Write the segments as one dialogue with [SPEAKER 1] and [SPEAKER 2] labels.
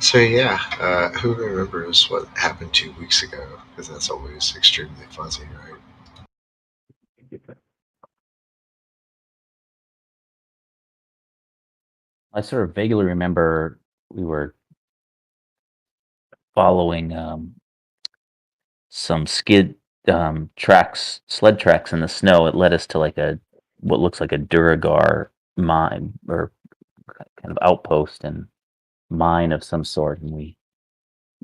[SPEAKER 1] So yeah, who remembers what happened 2 weeks ago? Because that's always extremely fuzzy, right?
[SPEAKER 2] I sort of vaguely remember we were following some sled tracks in the snow. It led us to like what looks like a Duragar mine or kind of outpost and mine of some sort, and we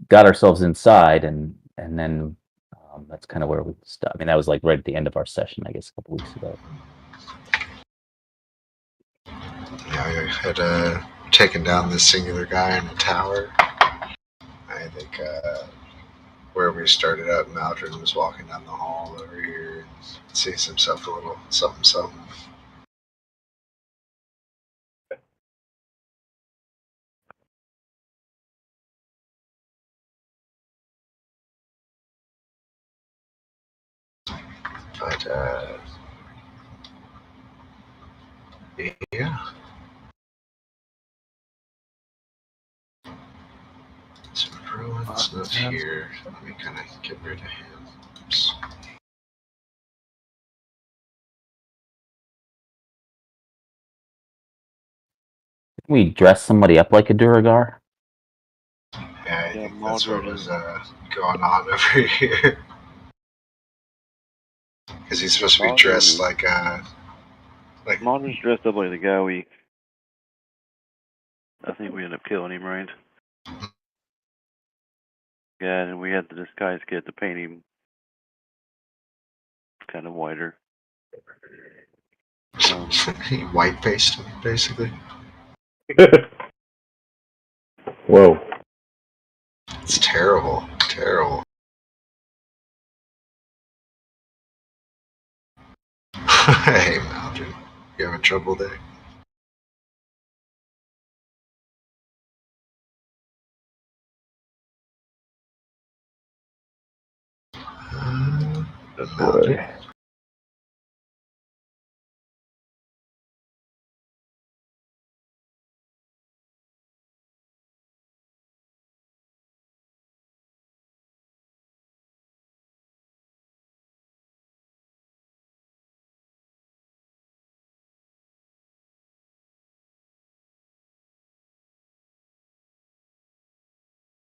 [SPEAKER 2] got ourselves inside, and then that's kind of where we stopped. I mean, that was like right at the end of our session, I guess, a couple weeks ago.
[SPEAKER 1] Yeah, I had taken down this singular guy in a tower. I think where we started out, Maldron was walking down the hall over here and sees himself a little something something. But yeah. So Rowan's not here. Let me kind of get rid of him. Oops.
[SPEAKER 2] Can we dress somebody up like a Duragar?
[SPEAKER 1] Yeah, I think that's what was going on over here. Because he's supposed to be dressed like
[SPEAKER 3] Maldron's dressed up like the guy I think we ended up killing him, right? Yeah, and we had the disguise kit to paint him kind of whiter.
[SPEAKER 1] He white faced him, basically.
[SPEAKER 4] Whoa.
[SPEAKER 1] It's terrible. Terrible. Hey, Maldron. You having trouble there? Maldron?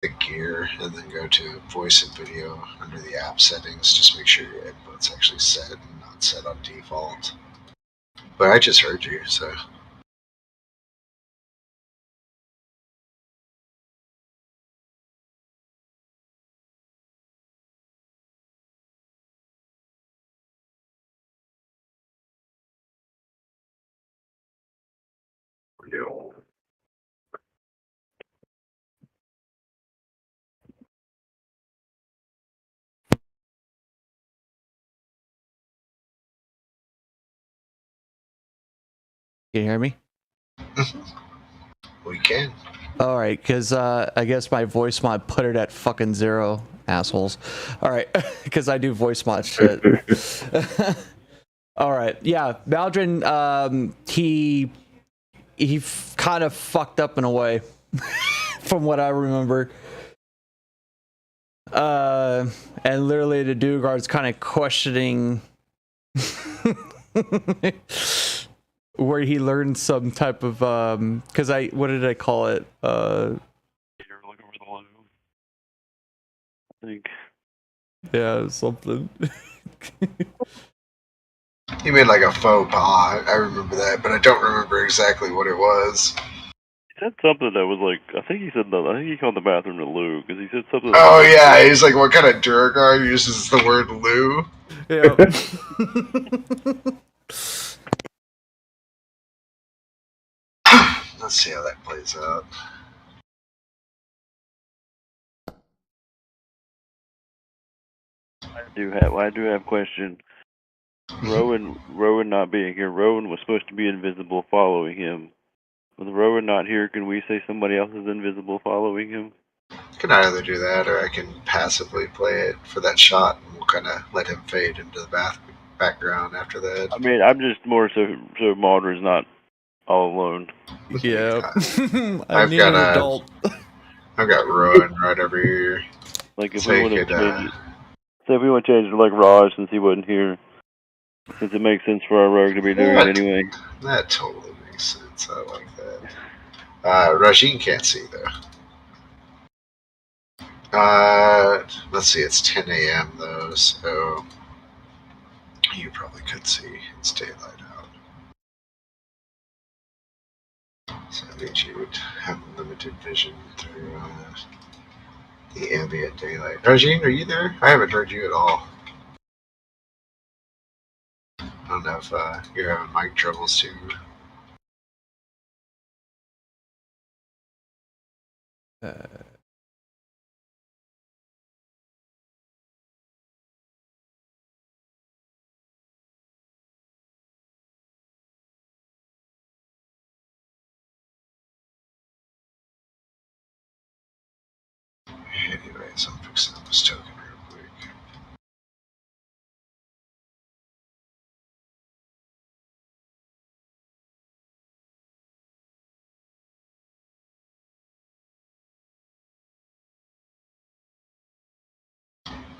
[SPEAKER 1] The gear and then go to voice and video under the app settings. Just make sure your input's actually set and not set on default. But I just heard you, so.
[SPEAKER 5] Can you hear me?
[SPEAKER 1] We can.
[SPEAKER 5] All right, because I guess my voice mod put it at fucking 0, assholes. All right, because I do voice mod shit. All right, yeah, Maldron, he kind of fucked up in a way, from what I remember. And literally the Duergar's kind of questioning where he learned some type of because what did I call it?
[SPEAKER 3] Look over the logo. I think.
[SPEAKER 5] Yeah, something.
[SPEAKER 1] He made like a faux pas. I remember that, but I don't remember exactly what it was.
[SPEAKER 3] He said something that was like, I think he called the bathroom to Lou, because he said something.
[SPEAKER 1] Oh yeah, he's like, what kind of Duragar uses the word Lou?
[SPEAKER 5] Yeah.
[SPEAKER 1] Let's see how that plays out.
[SPEAKER 3] I do have a question. Rowan not being here, Rowan was supposed to be invisible following him. With Rowan not here, can we say somebody else is invisible following him?
[SPEAKER 1] I can either do that, or I can passively play it for that shot, and we'll kind of let him fade into the background after that.
[SPEAKER 3] I mean, I'm just more so Maldron's not all alone.
[SPEAKER 5] Yeah.
[SPEAKER 1] I've got
[SPEAKER 5] an adult.
[SPEAKER 1] I've got Rowan right over here.
[SPEAKER 3] Like if
[SPEAKER 1] So
[SPEAKER 3] we
[SPEAKER 1] you
[SPEAKER 3] want to
[SPEAKER 1] could,
[SPEAKER 3] change it, say if we want to change it to like Raj since he wasn't here, since it makes sense for our rogue to be doing it anyway.
[SPEAKER 1] That totally makes sense. I like that. Rajin can't see though. Let's see. It's 10 a.m. though, so you probably could see. It's daylight out. So that means you would have limited vision through the ambient daylight. Rajin, are you there? I haven't heard you at all. I don't know if you're having mic troubles too. Anyways, I'm fixing up this token real quick.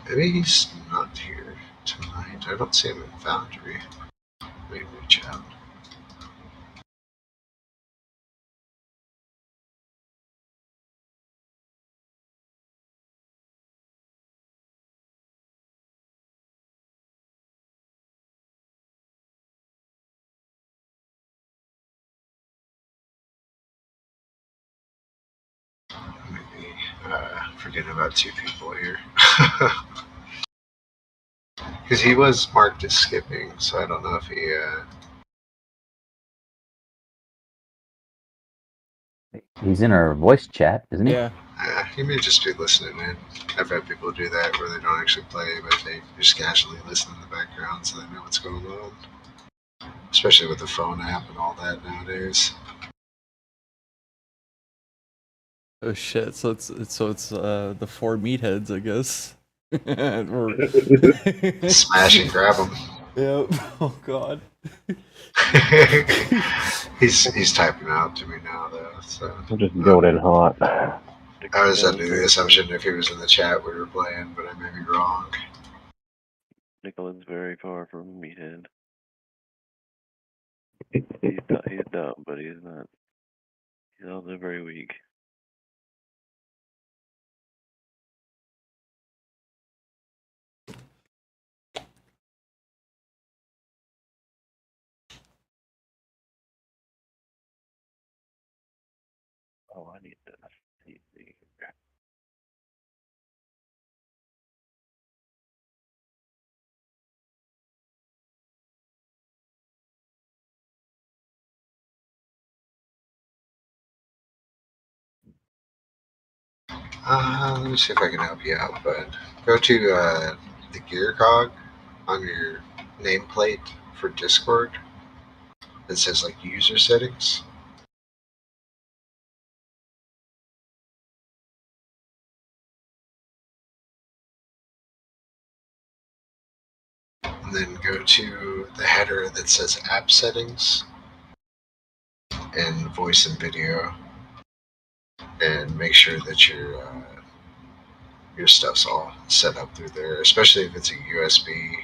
[SPEAKER 1] Maybe he's not here tonight. I don't see him in Foundry. Maybe reach out. Maybe forgetting about two people here. Because he was marked as skipping, so I don't know if he.
[SPEAKER 2] He's in our voice chat, isn't he?
[SPEAKER 5] Yeah.
[SPEAKER 1] He may just be listening in. I've had people do that where they don't actually play, but they just casually listen in the background so they know what's going on. Especially with the phone app and all that nowadays.
[SPEAKER 5] Oh shit! So it's the four meatheads, I guess.
[SPEAKER 1] Smash and grab him.
[SPEAKER 5] Yep. Oh god.
[SPEAKER 1] he's typing out to me now though. So
[SPEAKER 4] I'm just golden hot.
[SPEAKER 1] I was under the assumption if he was in the chat we were playing, but I may be wrong.
[SPEAKER 3] Nicolin's very far from Meathead. He's dumb, but he's not. He's also very weak. Oh, I need to see.
[SPEAKER 1] Let me see if I can help you out, bud. Go to the gear cog on your nameplate for Discord. It says like user settings. And then go to the header that says app settings and voice and video, and make sure that your stuff's all set up through there. Especially if it's a USB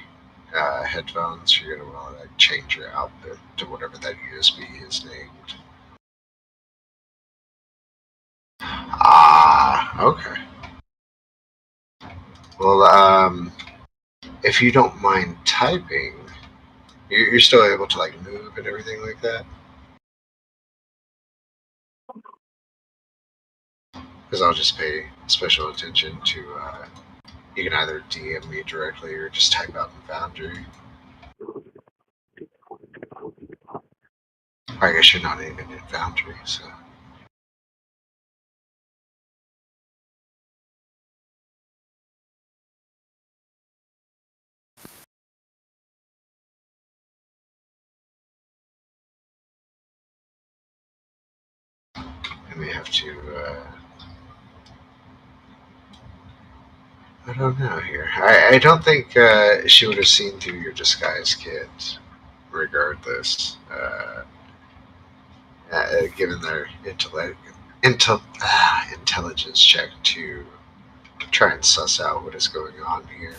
[SPEAKER 1] headphones, you're gonna want to change your output to whatever that USB is named. Okay. Well, if you don't mind typing, you're still able to like move and everything like that. Because I'll just pay special attention to. You can either DM me directly or just type out in Foundry. I guess you're not even in Foundry, so. And we have to. I don't know here. I don't think she would have seen through your disguise kit, regardless. Given their intelligence check to try and suss out what is going on here.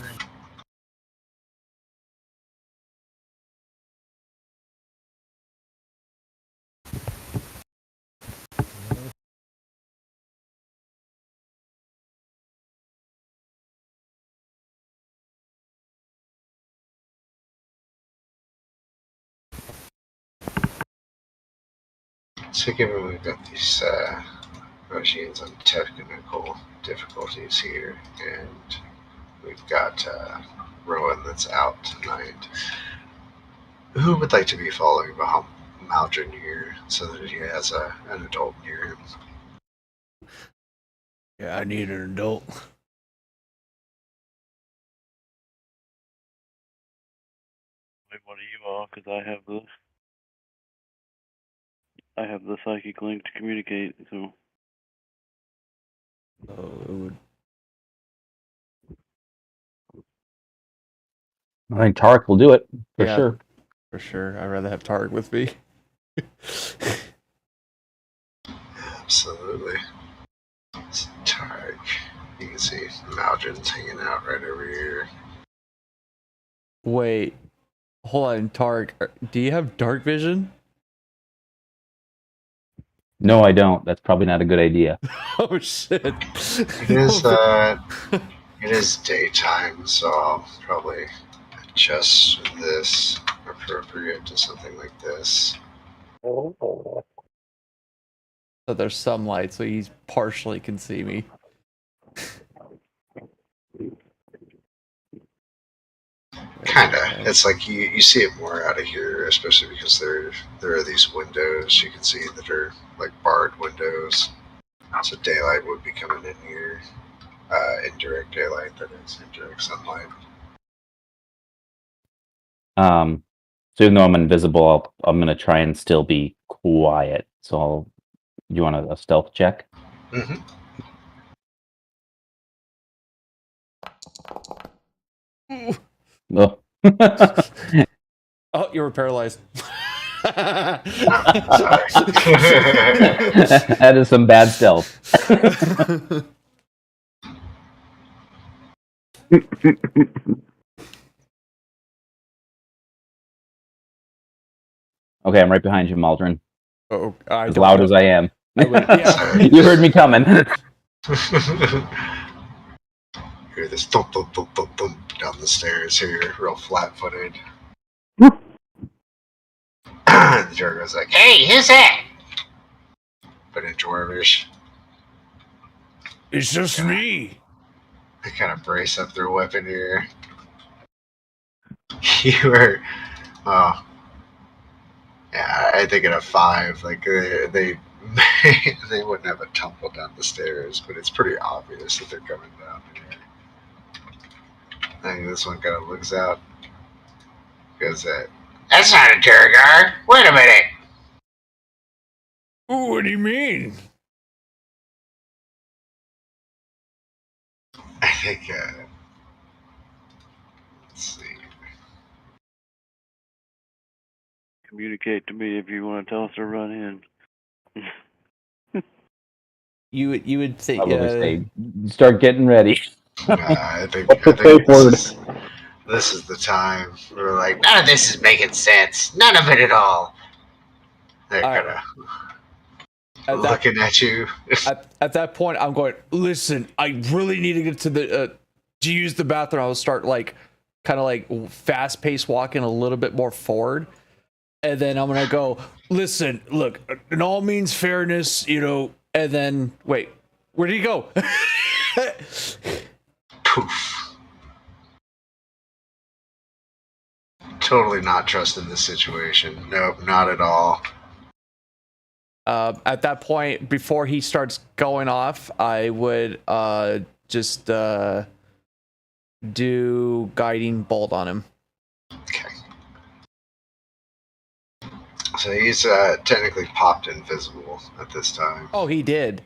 [SPEAKER 1] So given we've got these regimes on technical difficulties here, and we've got Rowan that's out tonight, who would like to be following behind Maldron here so that he has an adult near him?
[SPEAKER 5] Yeah, I need an adult.
[SPEAKER 3] One of you all, because I have the psychic link to communicate. So
[SPEAKER 5] It would.
[SPEAKER 2] I think Tarek will do it for
[SPEAKER 5] Yeah.
[SPEAKER 2] sure.
[SPEAKER 5] For sure. I'd rather have Tarek with me.
[SPEAKER 1] Absolutely. It's Tarek. You can see Maldron's hanging out right over here.
[SPEAKER 5] Wait. Hold on, Tarek. Do you have dark vision?
[SPEAKER 2] No, I don't. That's probably not a good idea.
[SPEAKER 5] Oh, shit.
[SPEAKER 1] It is daytime, so I'll probably adjust this appropriate to something like this.
[SPEAKER 5] So there's some light, so he partially can see me.
[SPEAKER 1] Kinda. It's like you see it more out of here, especially because there are these windows you can see that are like barred windows. So daylight would be coming in here. Indirect daylight, that is, indirect sunlight.
[SPEAKER 2] So even though I'm invisible, I'm gonna try and still be quiet. So you want a stealth check?
[SPEAKER 1] Mm-hmm.
[SPEAKER 2] Oh.
[SPEAKER 5] Oh, you were paralyzed.
[SPEAKER 2] That is some bad stealth. Okay, I'm right behind you, Maldron.
[SPEAKER 5] Oh,
[SPEAKER 2] As loud as I am.
[SPEAKER 5] Yeah.
[SPEAKER 2] You heard me coming.
[SPEAKER 1] Hear this thump, thump, thump, thump, thump down the stairs here, real flat-footed. The Jorgo's like, "Hey, who's that?" But in Dwarvish.
[SPEAKER 5] It's just me.
[SPEAKER 1] They kind of brace up their weapon here. You were, yeah, I think at a 5, like they wouldn't have a tumble down the stairs, but it's pretty obvious that they're coming down here. I think this one kind of looks out, goes, "That's not a Durgar. Wait a minute."
[SPEAKER 5] Ooh, what do you mean?
[SPEAKER 1] I think, let's see.
[SPEAKER 3] communicate to me if you want to tell us to run in.
[SPEAKER 5] You would say,
[SPEAKER 2] I would say, start getting ready.
[SPEAKER 1] I think this is the time. We're like, none of this is making sense. None of it at all. They're kind of looking at you.
[SPEAKER 5] At that point, I'm going, listen, I really need to get to the to use the bathroom. I'll start kind of fast paced walking a little bit more forward, and then I'm gonna go, listen, look, in all means fairness, and then wait, where did he go?
[SPEAKER 1] Poof. Totally not trusting this situation. Nope, not at all.
[SPEAKER 5] At that point, before he starts going off, I would just do guiding bolt on him.
[SPEAKER 1] Okay. So he's technically popped invisible at this time.
[SPEAKER 5] Oh, he did.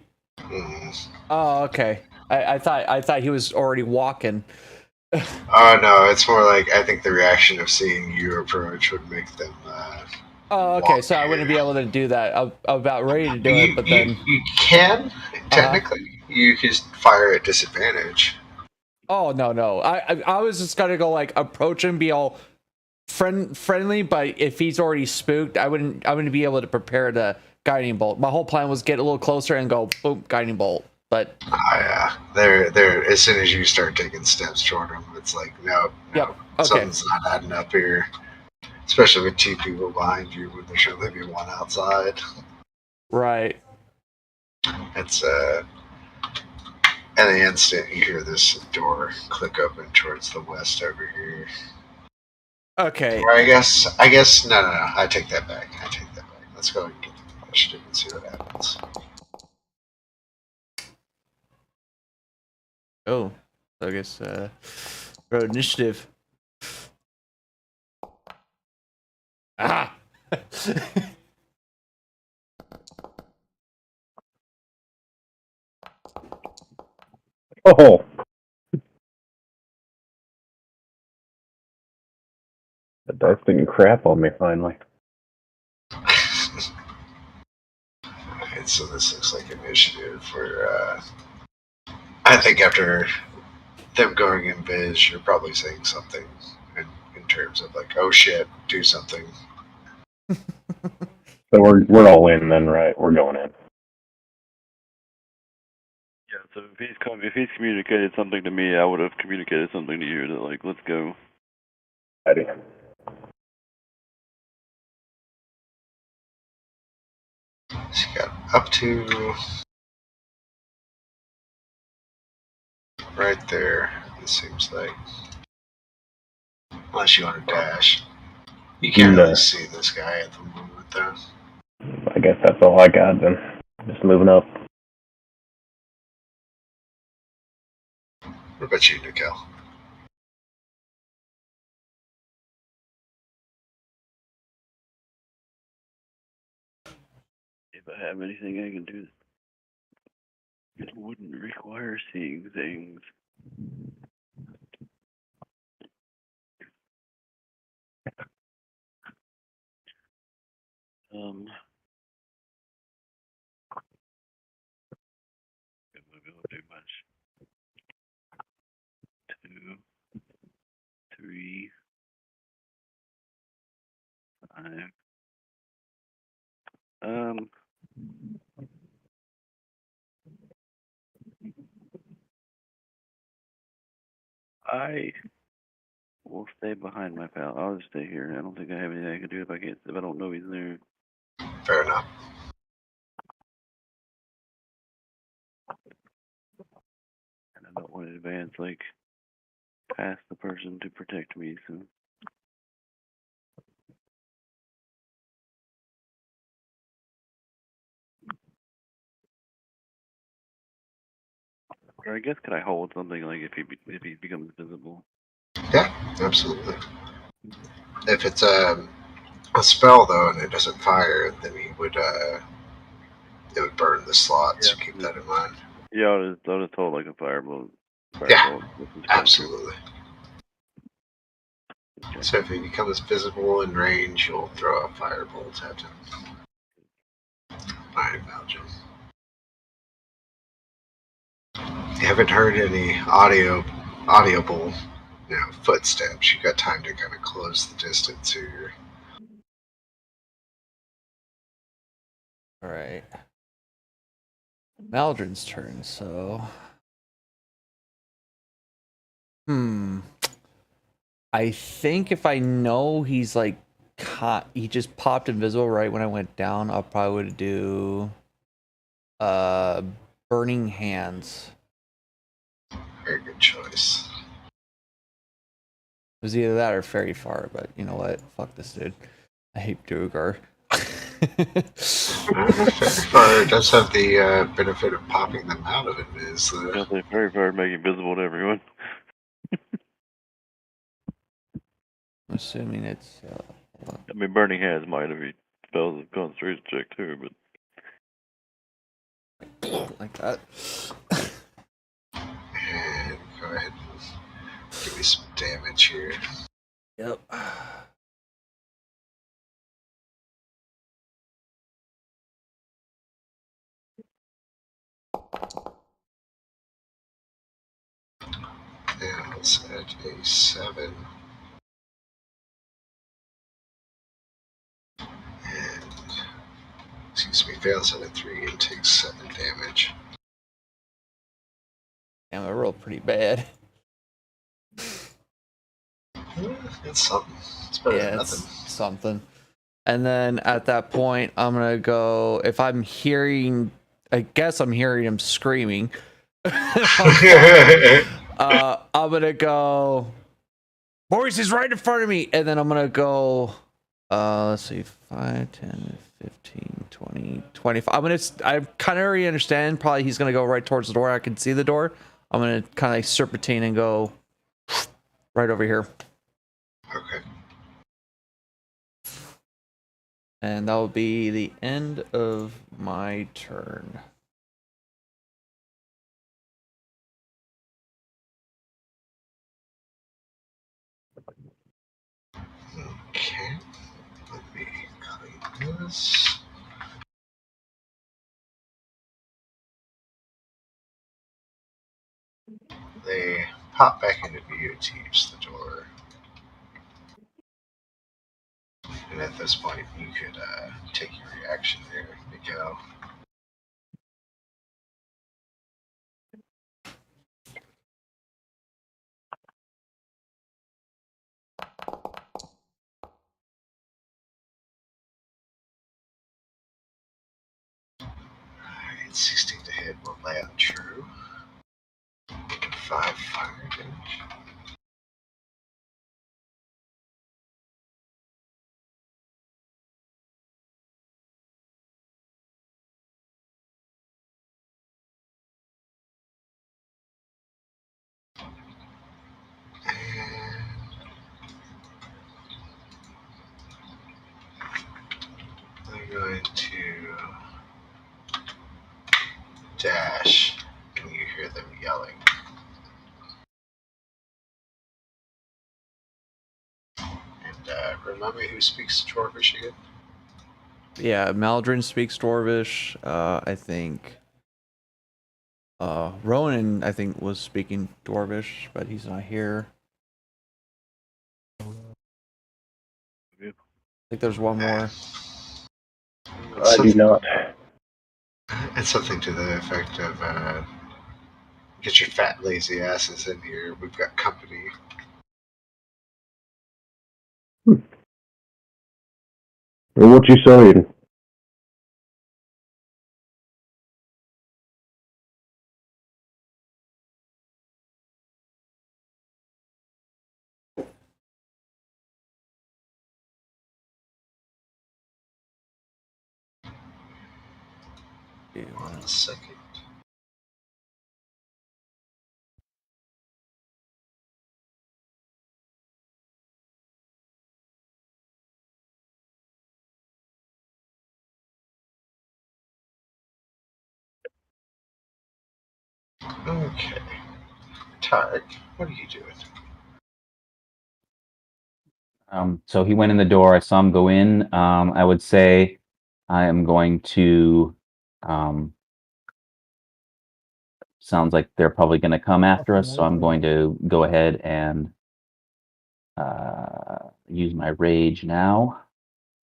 [SPEAKER 5] Oh, okay. I thought he was already walking.
[SPEAKER 1] Oh no, it's more like I think the reaction of seeing you approach would make them
[SPEAKER 5] Oh, okay. So I wouldn't be able to do that. I'm about ready to do it, but then.
[SPEAKER 1] You can technically. You can fire at disadvantage.
[SPEAKER 5] Oh no! I was just gonna go like approach him, be all friendly, but if he's already spooked, I wouldn't be able to prepare the guiding bolt. My whole plan was get a little closer and go boom, guiding bolt. But
[SPEAKER 1] Yeah, they're as soon as you start taking steps toward them, it's like no,
[SPEAKER 5] yep, okay,
[SPEAKER 1] something's not adding up here. Especially with two people behind you, when there should only be one outside.
[SPEAKER 5] right.
[SPEAKER 1] It's in the instant you hear this door click open towards the west over here.
[SPEAKER 5] Okay,
[SPEAKER 1] Or I guess no. I take that back. Let's go and get the initiative and see what happens.
[SPEAKER 5] oh, I guess road initiative. Ah.
[SPEAKER 4] Oh. The dice didn't crap on me finally.
[SPEAKER 1] Alright, so this looks like initiative for I think after them going in biz, you're probably saying something in terms of like, oh shit, do something.
[SPEAKER 4] So we're all in then, right? We're going in.
[SPEAKER 3] Yeah. So if he's communicated something to me, I would have communicated something to you that like, let's go.
[SPEAKER 4] Ready.
[SPEAKER 1] So you got up to right there, it seems like. Unless you want to dash. You can't
[SPEAKER 4] No.
[SPEAKER 1] really see this guy at the moment, though.
[SPEAKER 4] I guess that's all I got then. Just moving up.
[SPEAKER 1] What about you, Nikel?
[SPEAKER 3] If I have anything I can do, it wouldn't require seeing things. It would go too much. 2, 3, 5. I will stay behind my pal. I'll just stay here. I don't think I have anything I can do if I don't know he's there.
[SPEAKER 1] Fair enough.
[SPEAKER 3] And I don't want to advance like past the person to protect me, so or I guess could I hold something like if he becomes visible?
[SPEAKER 1] Yeah, absolutely. If it's a spell though and it doesn't fire, then it would burn the slot. So keep that in mind.
[SPEAKER 3] Yeah, I'll just hold like a firebolt.
[SPEAKER 1] Yeah, absolutely.
[SPEAKER 3] Okay.
[SPEAKER 1] So if he becomes visible in range, you'll throw a firebolt at him. I imagine. You haven't heard any audible, footsteps. You got time to kind of close the distance here.
[SPEAKER 5] All right. Maldron's turn. So, I think if I know he's like he just popped invisible right when I went down, I'll probably do burning hands.
[SPEAKER 1] Very good choice.
[SPEAKER 5] It was either that or fairy fire, but you know what? Fuck this dude. I hate Duergar.
[SPEAKER 1] Fairy fire does have the benefit of popping them out of it. Is
[SPEAKER 3] they fairy fire make it visible to everyone.
[SPEAKER 5] I'm assuming it's.
[SPEAKER 3] I mean, burning hands might if he spells a concentration check too, but
[SPEAKER 5] like that.
[SPEAKER 1] And go ahead and give me some damage here.
[SPEAKER 5] Yep.
[SPEAKER 1] fails at a 7. And, excuse me, fails at a 3 and takes 7 damage.
[SPEAKER 5] Damn, I rolled pretty bad.
[SPEAKER 1] It's something. It's better than
[SPEAKER 5] It's
[SPEAKER 1] nothing.
[SPEAKER 5] something. And then at that point, I'm gonna go. If I'm hearing, I guess I'm hearing him screaming. I'm gonna go. Boris is right in front of me, and then I'm gonna go. Let's see, 5, 10, 15, 20, 25. I kind of already understand. Probably he's gonna go right towards the door. I can see the door. I'm gonna kind of like serpentine and go right over here.
[SPEAKER 1] Okay.
[SPEAKER 5] And that will be the end of my turn.
[SPEAKER 1] Okay. Let me clean this. They pop back into view to use the door. And at this point, you could take your reaction there to go. Alright, 16 to hit will land true. 5 fire damage. And I'm going to dash, and you hear them yelling. And remind me who speaks Dwarvish again?
[SPEAKER 5] Yeah, Maldrin speaks Dwarvish. I think. Ronan, I think, was speaking Dwarvish, but he's not here.
[SPEAKER 3] Yep.
[SPEAKER 5] I think there's one more.
[SPEAKER 4] I do not.
[SPEAKER 1] It's something to the effect of, get your fat, lazy asses in here. We've got company.
[SPEAKER 4] Well, what you saying?
[SPEAKER 1] One second. Okay. Tarek, what are you doing?
[SPEAKER 2] So he went in the door. I saw him go in. I would say I am going to. Sounds like they're probably going to come after us, so I'm going to go ahead and use my rage now,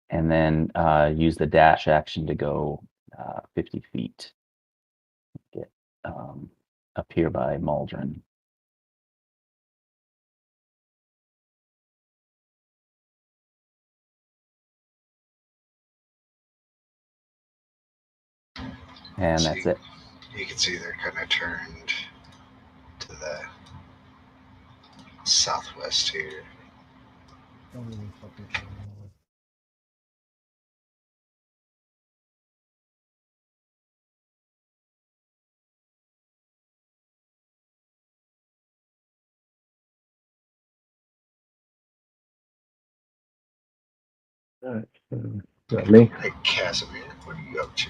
[SPEAKER 2] and then use the dash action to go 50 feet. Get up here by Maldron. And that's it.
[SPEAKER 1] You can see they're kind of turned to the southwest here.
[SPEAKER 4] Alright, got me.
[SPEAKER 1] Hey, Casimir, what are you up to?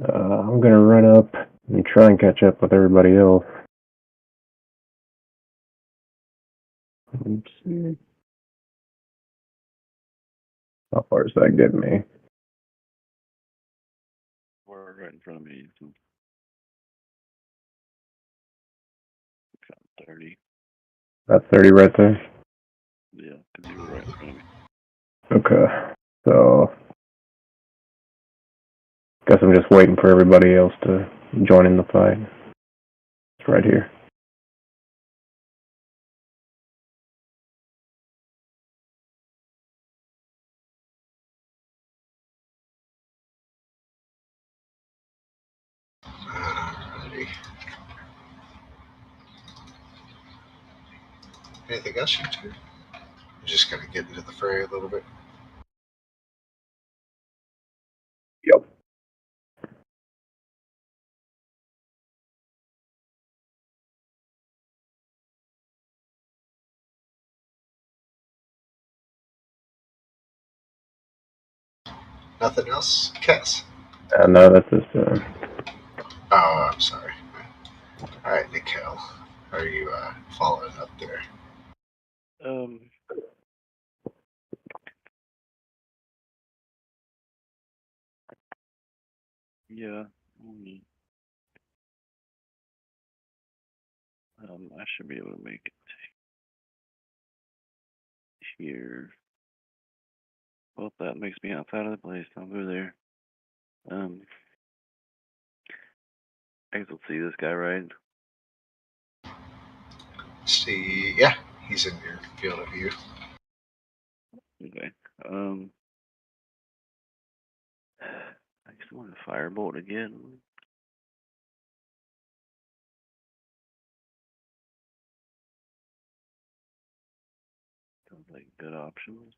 [SPEAKER 4] I'm gonna run up and try and catch up with everybody else. Let's see. How far does that get me?
[SPEAKER 3] Or right in front of me. So 30.
[SPEAKER 4] That's 30 right there.
[SPEAKER 3] Yeah, because you were right in front of me.
[SPEAKER 4] Okay. So, guess I'm just waiting for everybody else to join in the fight. It's right here.
[SPEAKER 1] Alrighty. Anything else you two? You're just gonna get into the fray a little bit.
[SPEAKER 4] Yep.
[SPEAKER 1] Nothing else, Cass?
[SPEAKER 4] No, that's just,
[SPEAKER 1] Oh, I'm sorry. Alright, Nikhil. Are you following up there?
[SPEAKER 3] Yeah. I should be able to make it here. Well, that makes me outside of the place. I'll go there. I guess we'll see this guy, right?
[SPEAKER 1] See, yeah, he's in your field of view.
[SPEAKER 3] Okay. I just want to firebolt again. Sounds like good options.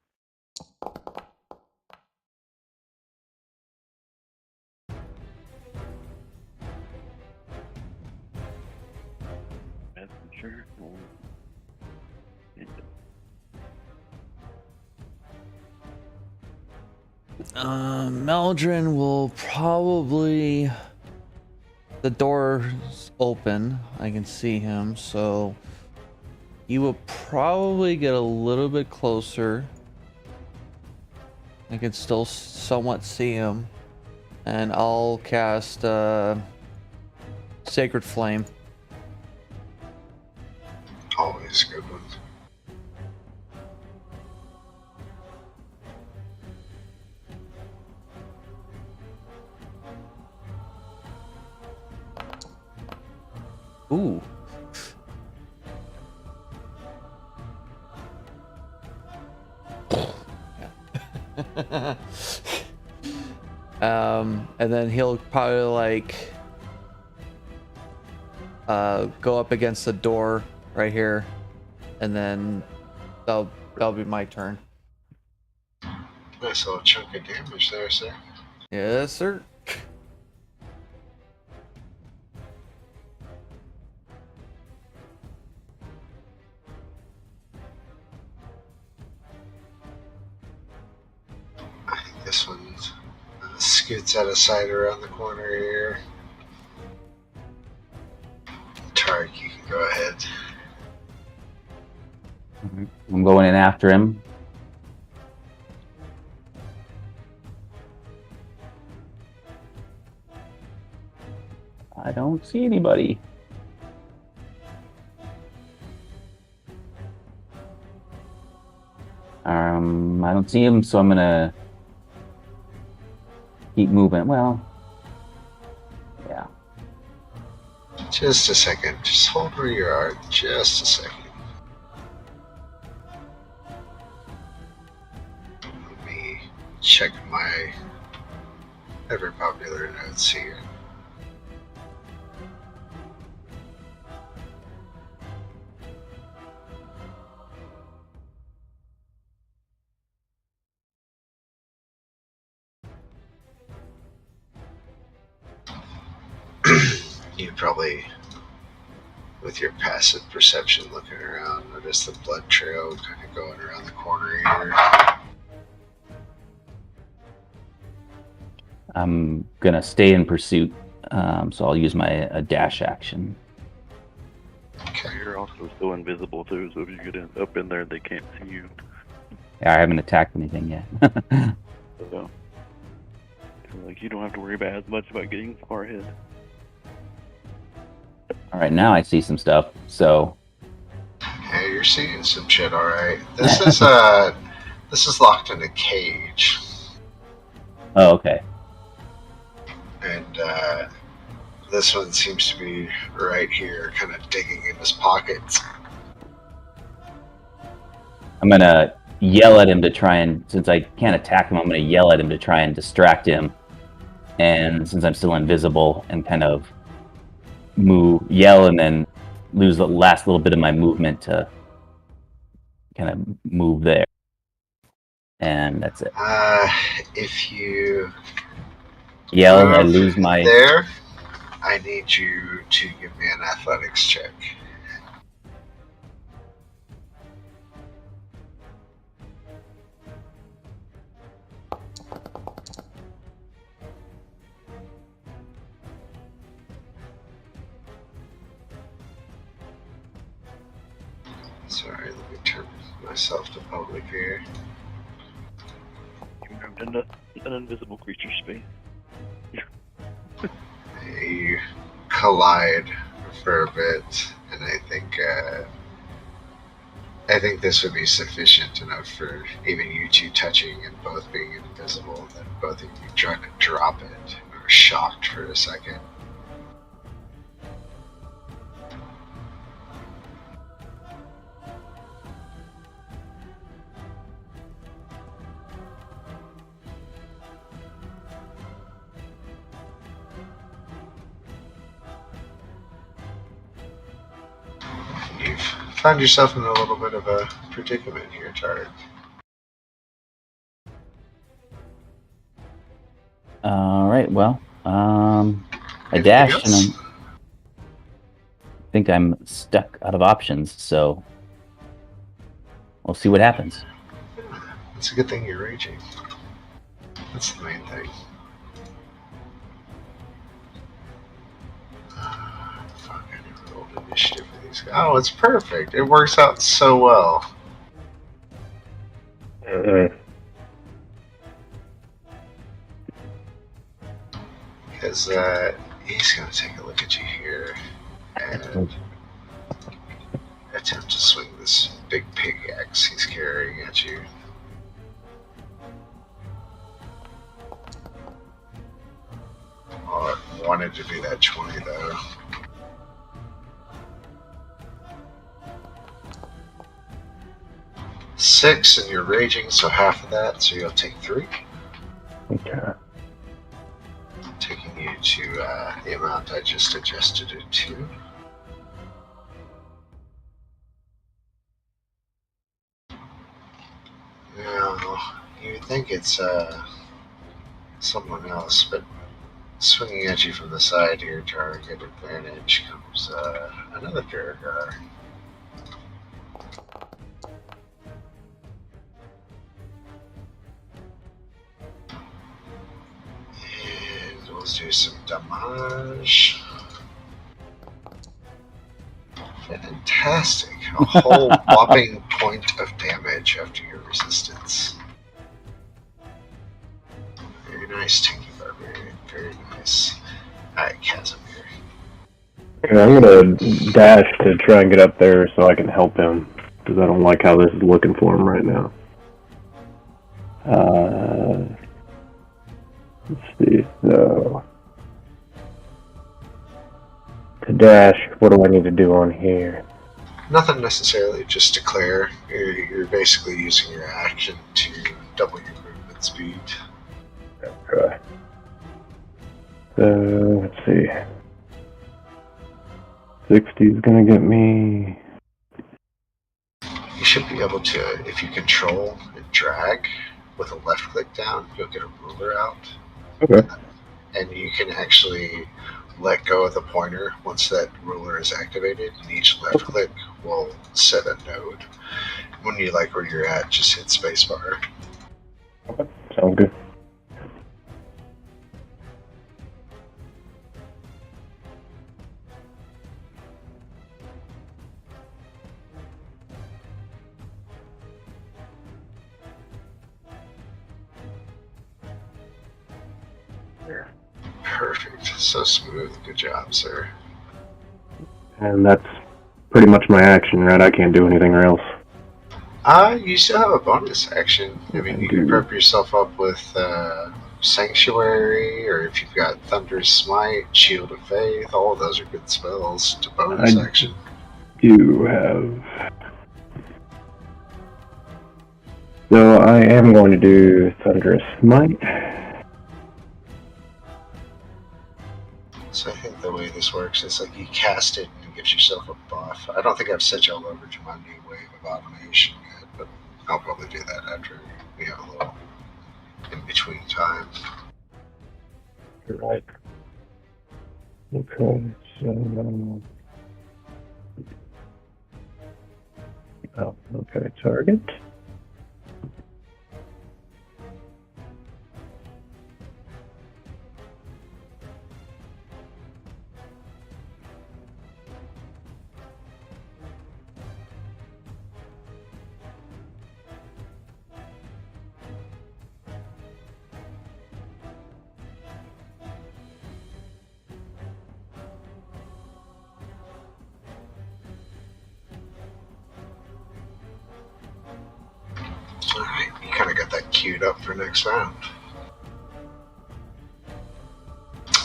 [SPEAKER 3] That's for sure.
[SPEAKER 5] Meldrin will probably. The door's open. I can see him, so he will probably get a little bit closer. I can still somewhat see him, and I'll cast Sacred Flame.
[SPEAKER 1] Always a good one.
[SPEAKER 5] Ooh. And then he'll probably like go up against the door right here, and then that'll be my turn.
[SPEAKER 1] Nice little chunk of damage there, sir.
[SPEAKER 5] Yes, sir.
[SPEAKER 1] I think this one scoots out of sight around the corner here. Tark, you can go ahead.
[SPEAKER 2] I'm going in after him. I don't see anybody. I don't see him, so I'm gonna keep moving. Well, yeah.
[SPEAKER 1] Just a second. Just hold where you are. Just a second. Let me check my ever popular notes here. You probably, with your passive perception looking around, notice the blood trail kind of going around the corner here.
[SPEAKER 2] I'm gonna stay in pursuit, so I'll use my dash action.
[SPEAKER 1] Okay.
[SPEAKER 3] You're also still invisible too, so if you get up in there, they can't see you.
[SPEAKER 2] Yeah, I haven't attacked anything yet.
[SPEAKER 3] So, like, you don't have to worry about as much about getting far ahead.
[SPEAKER 2] All right, now I see some stuff. So
[SPEAKER 1] Yeah, you're you're seeing some shit, alright. This is locked in a cage.
[SPEAKER 2] Oh, okay.
[SPEAKER 1] And this one seems to be right here, kind of digging in his pockets.
[SPEAKER 2] I'm gonna yell at him to try and, since I can't attack him, I'm gonna yell at him to try and distract him. And since I'm still invisible, and kind of yell, and then lose the last little bit of my movement to kind of move there. And that's it.
[SPEAKER 1] If you
[SPEAKER 2] Yell, I
[SPEAKER 1] move
[SPEAKER 2] lose my...
[SPEAKER 1] there, I need you to give me an athletics check. Sorry, let me turn myself to public here.
[SPEAKER 3] You moved into an invisible creature space.
[SPEAKER 1] You collide for a bit, and I think this would be sufficient enough for even you two touching and both being invisible, that both of you try to drop it, or shocked for a second. You've found yourself in a little bit of a predicament here, Tarek.
[SPEAKER 2] Alright, well, I
[SPEAKER 1] Anything
[SPEAKER 2] dashed, and
[SPEAKER 1] else?
[SPEAKER 2] I think I'm stuck out of options, so we'll see what happens.
[SPEAKER 1] It's a good thing you're raging. That's the main thing. Fuck, I never rolled initiative for these guys. Oh, it's perfect. It works out so well. Because he's going to take a look at you here and attempt to swing this big pickaxe he's carrying at you. Oh, I wanted to do that 20 though. Six, and you're raging, so half of that, so you'll take 3.
[SPEAKER 4] Okay.
[SPEAKER 1] Taking you to the amount I just adjusted it to. Now, you would think it's someone else, but swinging at you from the side here, target advantage, comes another Duragar. And we'll do some damage. Fantastic. A whole whopping point of damage after your resistance. Very nice, Tinky Barbarian. Very nice. Alright, Casimir.
[SPEAKER 4] Yeah, I'm gonna dash to try and get up there so I can help him, because I don't like how this is looking for him right now. Let's see, so... To dash, what do I need to do on here?
[SPEAKER 1] Nothing necessarily, just declare. You're basically using your action to double your movement speed.
[SPEAKER 4] Okay. So, let's see. 60 is gonna get me...
[SPEAKER 1] You should be able to, if you control and drag with a left click down, you'll get a ruler out.
[SPEAKER 4] Okay.
[SPEAKER 1] And you can actually let go of the pointer once that ruler is activated, and each left click will set a node. When you like where you're at, just hit spacebar.
[SPEAKER 4] Okay, sounds good.
[SPEAKER 1] Perfect. So smooth. Good job, sir.
[SPEAKER 4] And that's pretty much my action, right? I can't do anything else.
[SPEAKER 1] You still have a bonus action. I mean, you can prep yourself up with Sanctuary, or if you've got Thunder's Smite, Shield of Faith, all of those are good spells to bonus action.
[SPEAKER 4] Do have. So I am going to do Thunderous Smite.
[SPEAKER 1] So I think the way this works is like you cast it and it gives yourself a buff. I don't think I've set y'all over to my new wave of automation yet, but I'll probably do that after we have a little in between time.
[SPEAKER 4] Right. Okay, so... Oh, okay, target.
[SPEAKER 1] Alright, you kind of got that queued up for next round.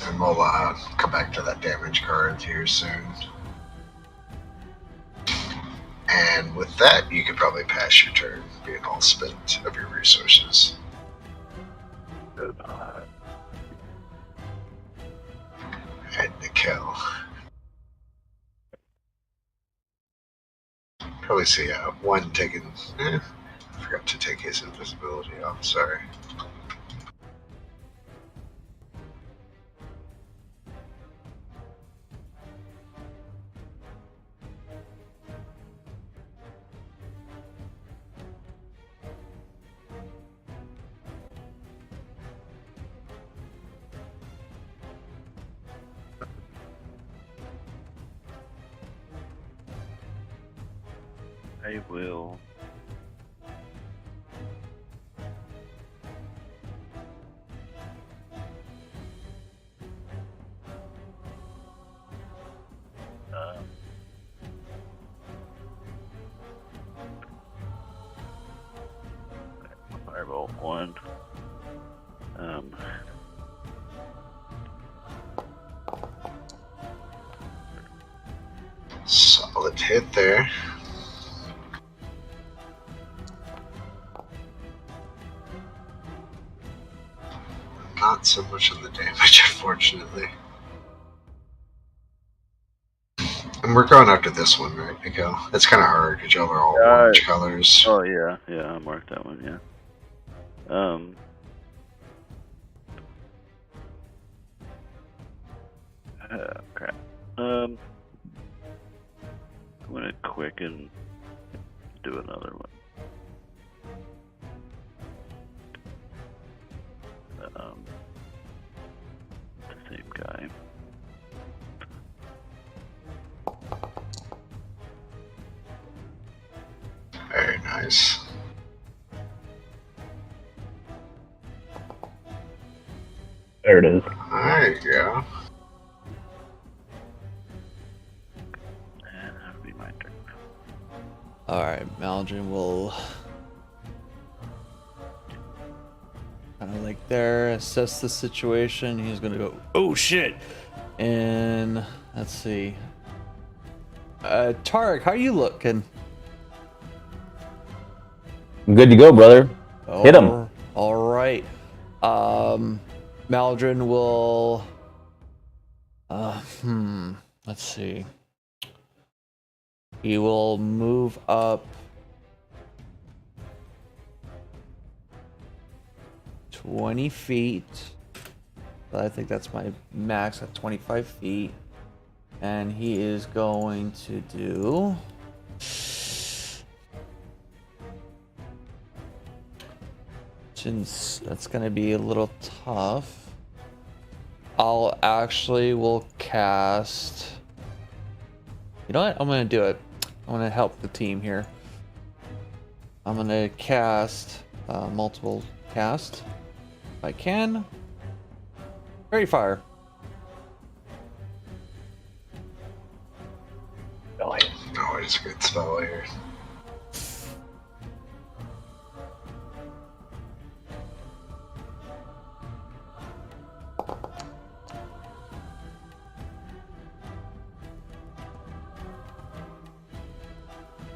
[SPEAKER 1] And we'll come back to that damage card here soon. And with that, you could probably pass your turn, being all spent of your resources. And Nikel. Probably see one taking. I forgot to take his invisibility off, sorry.
[SPEAKER 3] I will. Firebolt 1.
[SPEAKER 1] Solid hit there. Not so much of the damage, unfortunately. And we're going after this one, right, Nikel? It's kind of hard because y'all are all orange colors.
[SPEAKER 3] Oh yeah, I marked that one. Yeah. Crap. I'm gonna quick and do another one. The same guy.
[SPEAKER 1] Very nice.
[SPEAKER 4] There it is.
[SPEAKER 1] There you go.
[SPEAKER 3] And that'll be my turn.
[SPEAKER 5] Alright, Maldrin will kind of like there, assess the situation. He's gonna go, oh shit! And let's see. Tarek, how you looking?
[SPEAKER 2] I'm good to go, brother. Hit him.
[SPEAKER 5] Alright. Maldrin will let's see. He will move up 20 feet. I think that's my max at 25 feet. And he is going to do since that's gonna be a little tough. I'll actually will cast. You know what? I'm gonna do it. I'm gonna help the team here. I'm gonna cast multiple cast if I can. Fairy Fire.
[SPEAKER 1] always a good spell here.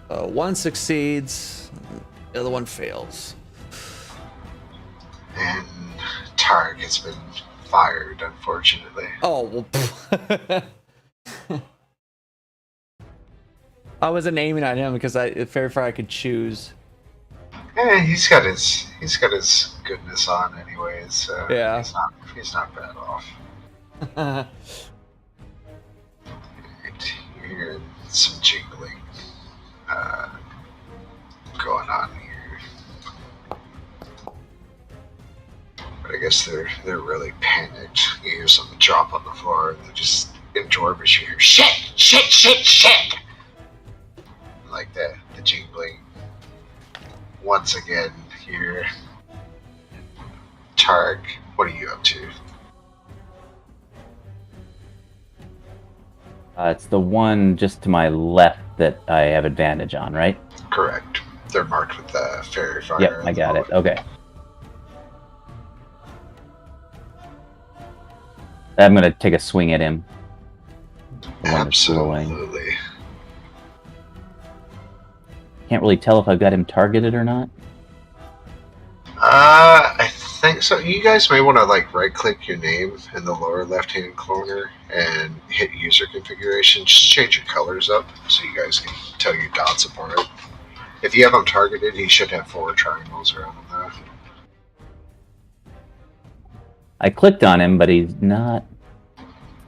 [SPEAKER 5] One succeeds, the other one fails.
[SPEAKER 1] And Targ has been fired, unfortunately.
[SPEAKER 5] Oh, well. I wasn't aiming at him because very far I could choose.
[SPEAKER 1] Yeah, he's got his goodness on anyways, so
[SPEAKER 5] Yeah.
[SPEAKER 1] he's not bad off. Right, you're hearing some jingling going on here. But I guess they're really panicked. You hear something drop on the floor, and they just in Dwarvish you hear shit, like the jingling. Once again, here, Targ, what are you up to?
[SPEAKER 2] It's the one just to my left that I have advantage on, right?
[SPEAKER 1] Correct. They're marked with the fairy fire.
[SPEAKER 2] Yep, I got it. Okay. I'm gonna take a swing at him. The one that's glowing.
[SPEAKER 1] Absolutely.
[SPEAKER 2] Can't really tell if I've got him targeted or not.
[SPEAKER 1] I think so. You guys may want to right-click your name in the lower left-hand corner and hit user configuration. Just change your colors up so you guys can tell your dots apart. If you have him targeted, he should have 4 triangles around him though.
[SPEAKER 2] I clicked on him, but he's not.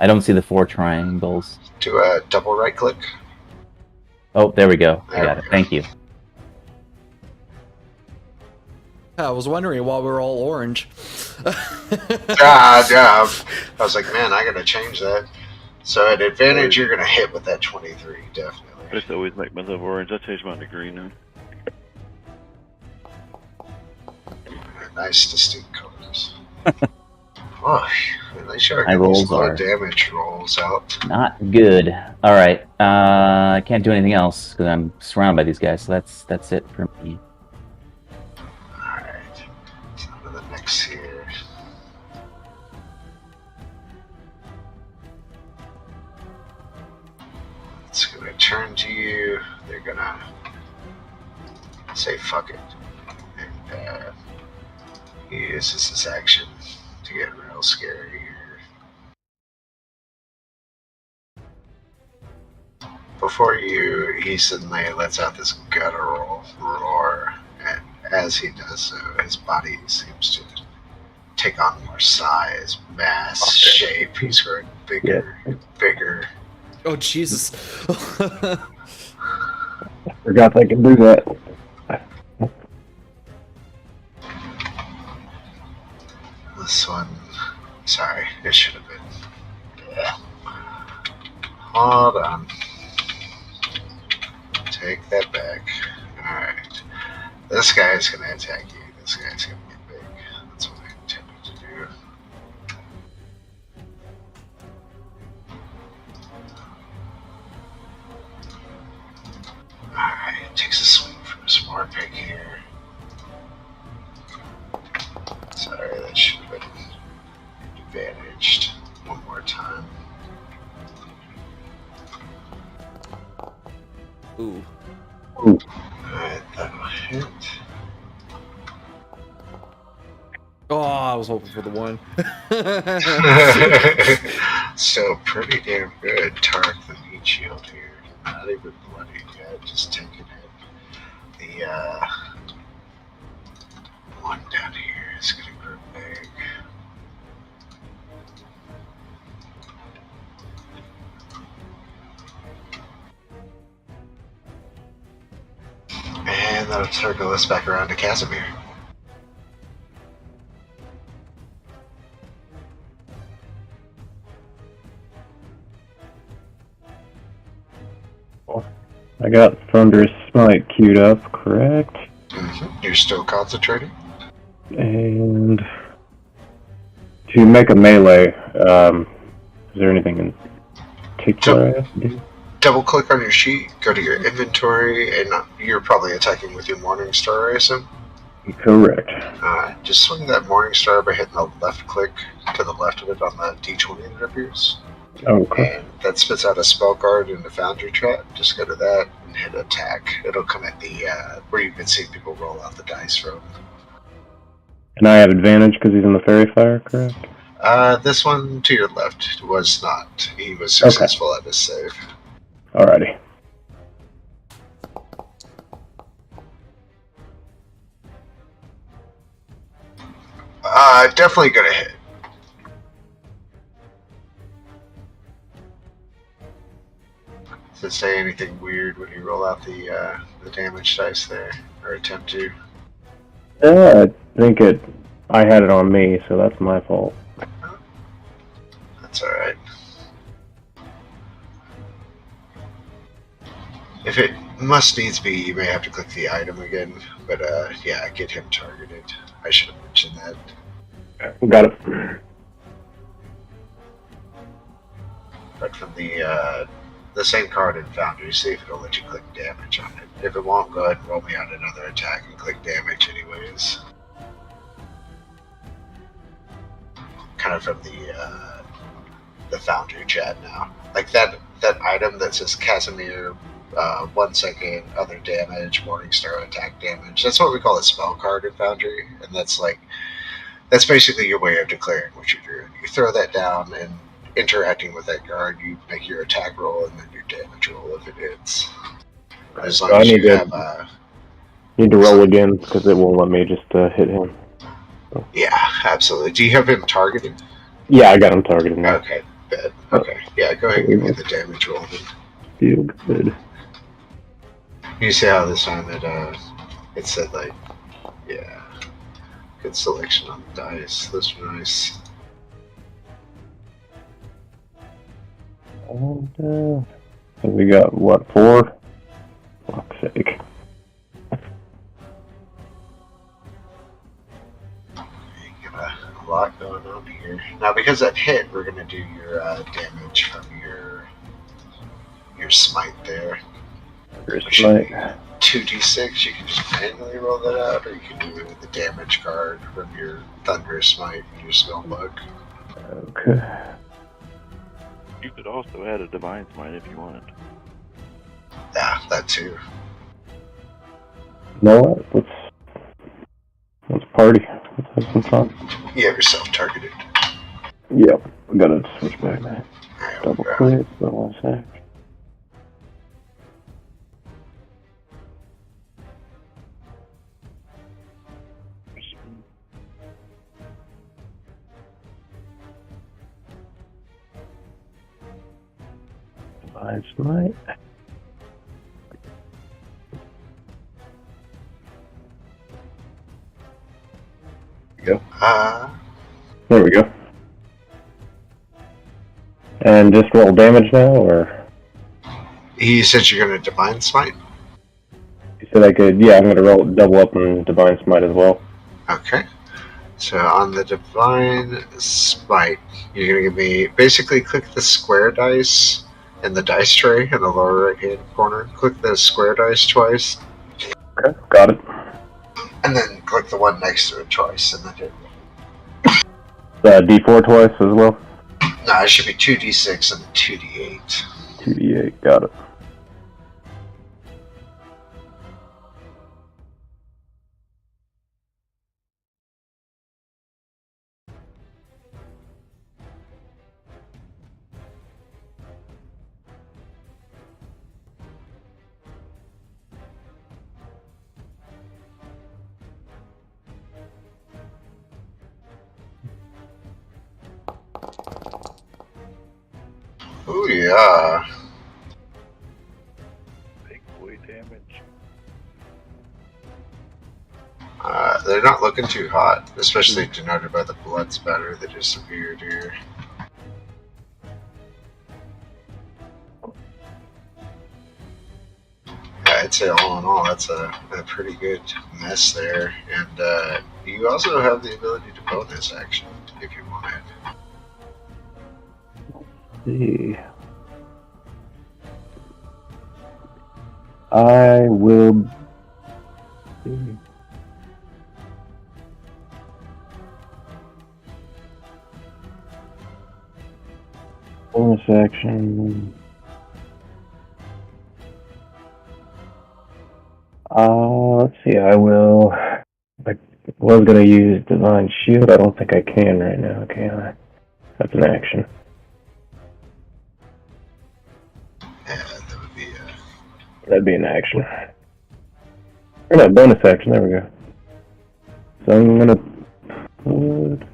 [SPEAKER 2] I don't see the 4 triangles.
[SPEAKER 1] Do a double right-click.
[SPEAKER 2] Oh, there we go. I
[SPEAKER 1] There
[SPEAKER 2] got
[SPEAKER 1] we
[SPEAKER 2] it.
[SPEAKER 1] go.
[SPEAKER 2] Thank you.
[SPEAKER 5] I was wondering why we're all orange.
[SPEAKER 1] Yeah. I was like, man, I gotta change that. So at advantage, you're gonna hit with that 23,
[SPEAKER 3] I
[SPEAKER 1] definitely.
[SPEAKER 3] just always make myself orange. I changed mine to green now.
[SPEAKER 1] Nice, distinct colors. Oh, they sure
[SPEAKER 2] My
[SPEAKER 1] get these
[SPEAKER 2] rolls
[SPEAKER 1] low
[SPEAKER 2] are-
[SPEAKER 1] damage rolls out.
[SPEAKER 2] Not good. All right. I can't do anything else because I'm surrounded by these guys. So that's it for me.
[SPEAKER 1] Alright, so on to the next here. It's gonna turn to you. They're gonna say fuck it. And he uses his action to get real scary here. Before you, he suddenly lets out this guttural roar, and as he does so, his body seems to take on more size, mass, shape. He's growing bigger, bigger.
[SPEAKER 5] Oh, Jesus.
[SPEAKER 4] Forgot I could do that.
[SPEAKER 1] This one, sorry, it should have been. Yeah. Hold on. Take that back. Alright. This guy is going to attack you. This guy's going to get big. That's what I intended to do. Alright, takes a swing from his smart pick here. Sorry, that should have been advantaged. One more time.
[SPEAKER 5] Ooh.
[SPEAKER 1] Alright, that'll hit.
[SPEAKER 5] Oh, I was hoping for the 1.
[SPEAKER 1] Still pretty damn good. Tark the meat shield here. Not even bloodied yet, just taking it. The one down here is gonna grow big. And that'll circle us back around to Casimir.
[SPEAKER 4] I got Thunderous Smite queued up, correct?
[SPEAKER 1] You're still concentrating?
[SPEAKER 4] And to make a melee, is there anything in particular I have to do?
[SPEAKER 1] double click on your sheet, go to your inventory, and you're probably attacking with your Morning Star, I assume?
[SPEAKER 4] Correct.
[SPEAKER 1] Just swing that Morning Star by hitting the left click to the left of it on the D20 that appears.
[SPEAKER 4] Okay.
[SPEAKER 1] And that spits out a spell card in the Foundry trap. Just go to that and hit attack. It'll come at the where you can see people roll out the dice from.
[SPEAKER 4] And I have advantage because he's in the fairy fire, correct?
[SPEAKER 1] This one to your left was not. He was successful at his save.
[SPEAKER 4] Alrighty.
[SPEAKER 1] Definitely gonna hit. Does it say anything weird when you roll out the damage dice there, or attempt to?
[SPEAKER 4] Yeah, I think I had it on me, so that's my fault.
[SPEAKER 1] That's alright. If it must needs be, you may have to click the item again, but yeah, get him targeted. I should have mentioned that.
[SPEAKER 4] Got it.
[SPEAKER 1] But from the same card in Foundry, see if it'll let you click damage on it. If it won't, go ahead and roll me out another attack and click damage anyways. Kind of from the Foundry chat now. Like that item that says Casimir, 1 second, other damage, Morningstar attack damage. That's what we call a spell card in Foundry, and that's basically your way of declaring what you're doing. You throw that down, and interacting with that card, you make your attack roll and then your damage roll if it hits. As long as you have
[SPEAKER 4] need to roll again because it won't let me just hit him. So.
[SPEAKER 1] Yeah, absolutely. Do you have him targeted?
[SPEAKER 4] Yeah, I got him targeted now.
[SPEAKER 1] Okay, good. Okay, yeah, go ahead and give me the damage roll then.
[SPEAKER 4] Feel good.
[SPEAKER 1] You see how this time it said yeah, good selection on the dice. Those were nice.
[SPEAKER 4] And so we got what, 4? Fuck's sake.
[SPEAKER 1] You got a lot going on here. Now, because that hit, we're gonna do your damage from your smite there.
[SPEAKER 4] Smite.
[SPEAKER 1] 2d6. You can just manually roll that out, or you can do it with the damage card from your thunderous smite and your spell book.
[SPEAKER 4] Okay.
[SPEAKER 3] You could also add a divine smite if you wanted.
[SPEAKER 1] Yeah, that too.
[SPEAKER 4] You know what? Let's party. Let's have some fun.
[SPEAKER 1] You have yourself targeted.
[SPEAKER 4] Yep. We gotta switch back now.
[SPEAKER 1] Alright,
[SPEAKER 4] Double click, so 1 sec. Divine Smite. Go. There we go. And just roll damage now, or?
[SPEAKER 1] He said you're gonna divine smite?
[SPEAKER 4] You said I could, yeah, I'm gonna roll double up on Divine Smite as well.
[SPEAKER 1] Okay. So on the divine smite, you're gonna give me, basically click the square dice in the dice tray in the lower right hand corner. Click the square dice twice.
[SPEAKER 4] Okay, got it.
[SPEAKER 1] And then click the one next to it twice, and then hit.
[SPEAKER 4] D4 twice as well?
[SPEAKER 1] No, it should be 2d6 and 2d8.
[SPEAKER 4] 2d8, got it.
[SPEAKER 1] Ooh, yeah.
[SPEAKER 3] Big boy damage.
[SPEAKER 1] They're not looking too hot, especially denoted by the blood spatter that just appeared here. Yeah, I'd say all in all, that's a pretty good mess there. And you also have the ability to bonus action if you wanted.
[SPEAKER 4] See. I will. Bonus action. Let's see. I will. I was gonna use Divine Shield. I don't think I can right now. Can I? That's an action.
[SPEAKER 1] Yeah, that would be
[SPEAKER 4] That'd be an action. Or no, bonus action. There we go. So I'm gonna put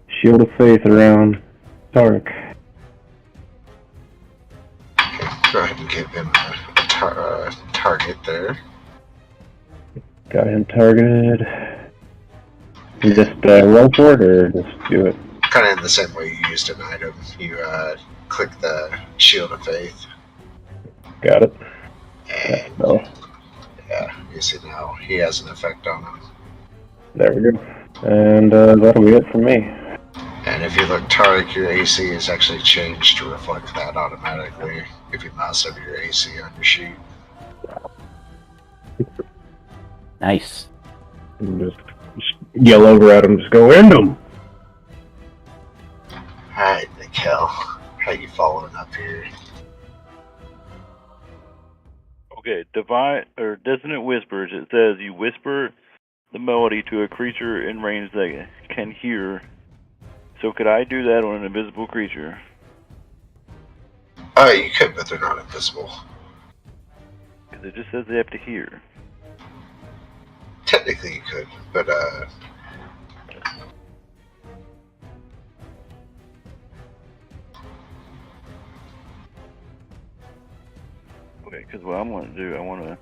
[SPEAKER 4] Shield of Faith around Tark.
[SPEAKER 1] go ahead and give him a target there.
[SPEAKER 4] Got him targeted. You just roll for it, or just do it?
[SPEAKER 1] Kind of in the same way you used an item. You click the Shield of Faith.
[SPEAKER 4] Got it.
[SPEAKER 1] And
[SPEAKER 4] No.
[SPEAKER 1] yeah, you see now he has an effect on him.
[SPEAKER 4] There we go. And that'll be it for me.
[SPEAKER 1] And if you look, Tarek, your AC is actually changed to reflect that automatically if you mouse over your AC on your sheet.
[SPEAKER 2] Nice.
[SPEAKER 4] And just yell over at him, just go end him.
[SPEAKER 1] Alright, Nikhil, how you following up here?
[SPEAKER 3] Okay, divine or dissonant whispers. It says you whisper the melody to a creature in range that can hear. So could I do that on an invisible creature?
[SPEAKER 1] You could, but they're not invisible.
[SPEAKER 3] Because it just says they have to hear.
[SPEAKER 1] Technically you could, but
[SPEAKER 3] Okay, because what I'm going to do, I want to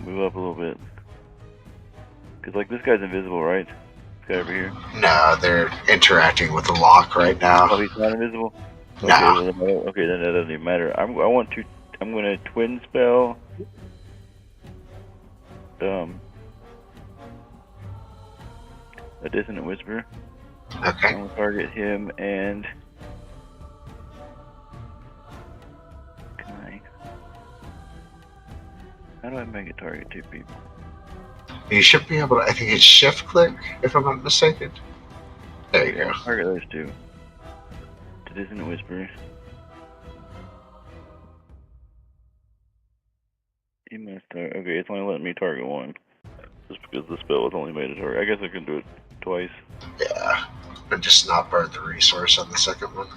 [SPEAKER 3] move up a little bit. Because, like, this guy's invisible, right? This guy over here.
[SPEAKER 1] no, they're interacting with the lock right now.
[SPEAKER 3] Oh, he's not invisible?
[SPEAKER 1] No.
[SPEAKER 3] Okay, then that doesn't even matter. I'm going to twin spell. A dissonant whisper.
[SPEAKER 1] Okay.
[SPEAKER 3] I'm going to target him and... How do I make it target two people?
[SPEAKER 1] You should be able to, I think it's shift click, if I'm not mistaken. There you go.
[SPEAKER 3] Target those two. To dissonant whisper. You must target. Okay, it's only letting me target one. Just because the spell was only made a target. I guess I can do it twice.
[SPEAKER 1] Yeah. And just not burn the resource on the second one.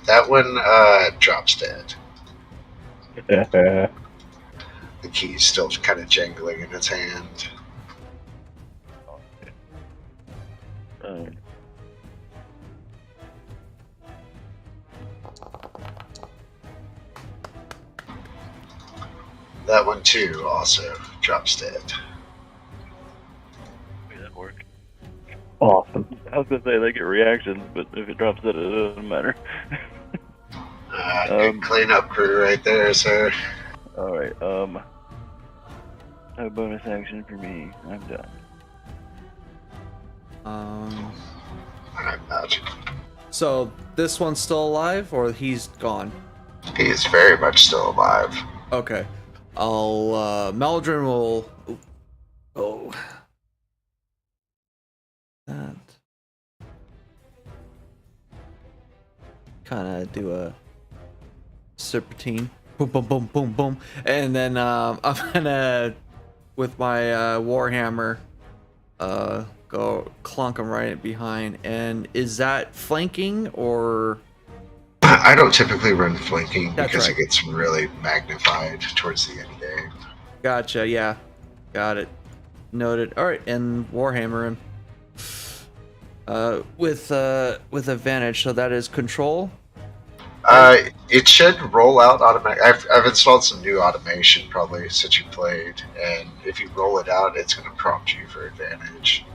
[SPEAKER 1] That one drops dead. The key's still kind of jangling in its hand. That one too also drops dead.
[SPEAKER 3] Maybe that worked.
[SPEAKER 4] Awesome.
[SPEAKER 3] I was gonna say they get reactions, but if it drops dead, it doesn't matter.
[SPEAKER 1] Good cleanup crew right there, sir.
[SPEAKER 3] Alright, no bonus action for me. I'm done.
[SPEAKER 1] I'm not.
[SPEAKER 5] So this one's still alive, or he's gone?
[SPEAKER 1] He is very much still alive.
[SPEAKER 5] Okay. Meldrin will... Oh. That. Kind of do a serpentine. Boom, boom, boom, boom, boom. And then I'm gonna, with my warhammer, go clunk him right behind. And is that flanking or?
[SPEAKER 1] I don't typically run flanking
[SPEAKER 5] That's
[SPEAKER 1] because
[SPEAKER 5] right.
[SPEAKER 1] it gets really magnified towards the end game.
[SPEAKER 5] Gotcha. Yeah, got it. Noted. All right, and warhammer him. With advantage. So that is control.
[SPEAKER 1] It should roll out automatic. I've installed some new automation probably since you played, and if you roll it out, it's going to prompt you for advantage.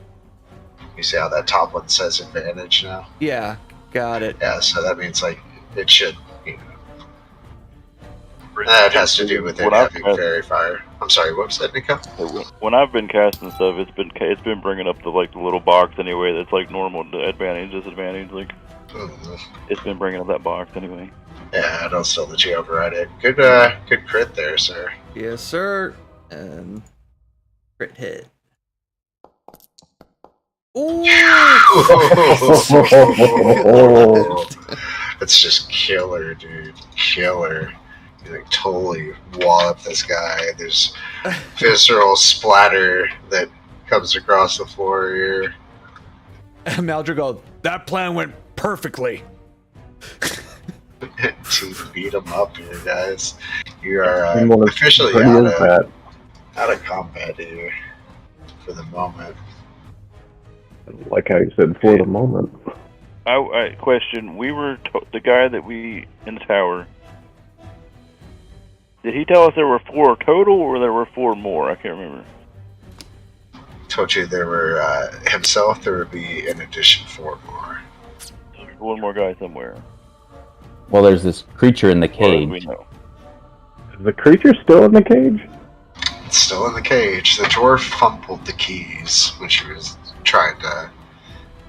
[SPEAKER 1] You see how that top one says advantage now?
[SPEAKER 5] Yeah, got it.
[SPEAKER 1] Yeah, so that means like it should, That has to do with it
[SPEAKER 3] When I've
[SPEAKER 1] having
[SPEAKER 3] cast-
[SPEAKER 1] fairy fire. I'm sorry, what was that, Nico?
[SPEAKER 3] When I've been casting stuff, it's been bringing up the little box anyway. That's like normal advantage, disadvantage. Like it's been bringing up that box anyway.
[SPEAKER 1] Yeah, I'll still let you override it. Good crit there, sir.
[SPEAKER 5] Yes, sir. And crit hit. Ooh!
[SPEAKER 1] That's just killer, dude. Killer. You like totally wallop this guy. There's visceral splatter that comes across the floor here.
[SPEAKER 5] Maldra goes, that plan went perfectly.
[SPEAKER 1] To beat him up here, guys. You are officially
[SPEAKER 4] Pretty is that.
[SPEAKER 1] out of combat here for the moment.
[SPEAKER 4] Like how you said, for the moment.
[SPEAKER 3] I question. We were the guy that we in the tower. Did he tell us there were 4 total, or there were 4 more? I can't remember.
[SPEAKER 1] Told you there were himself. There would be in addition 4 more.
[SPEAKER 3] There's one more guy somewhere.
[SPEAKER 2] Well, there's this creature in the
[SPEAKER 3] As far as we
[SPEAKER 2] cage.
[SPEAKER 3] know.
[SPEAKER 4] Is the creature still in the cage?
[SPEAKER 1] It's still in the cage. The dwarf fumbled the keys when she was trying to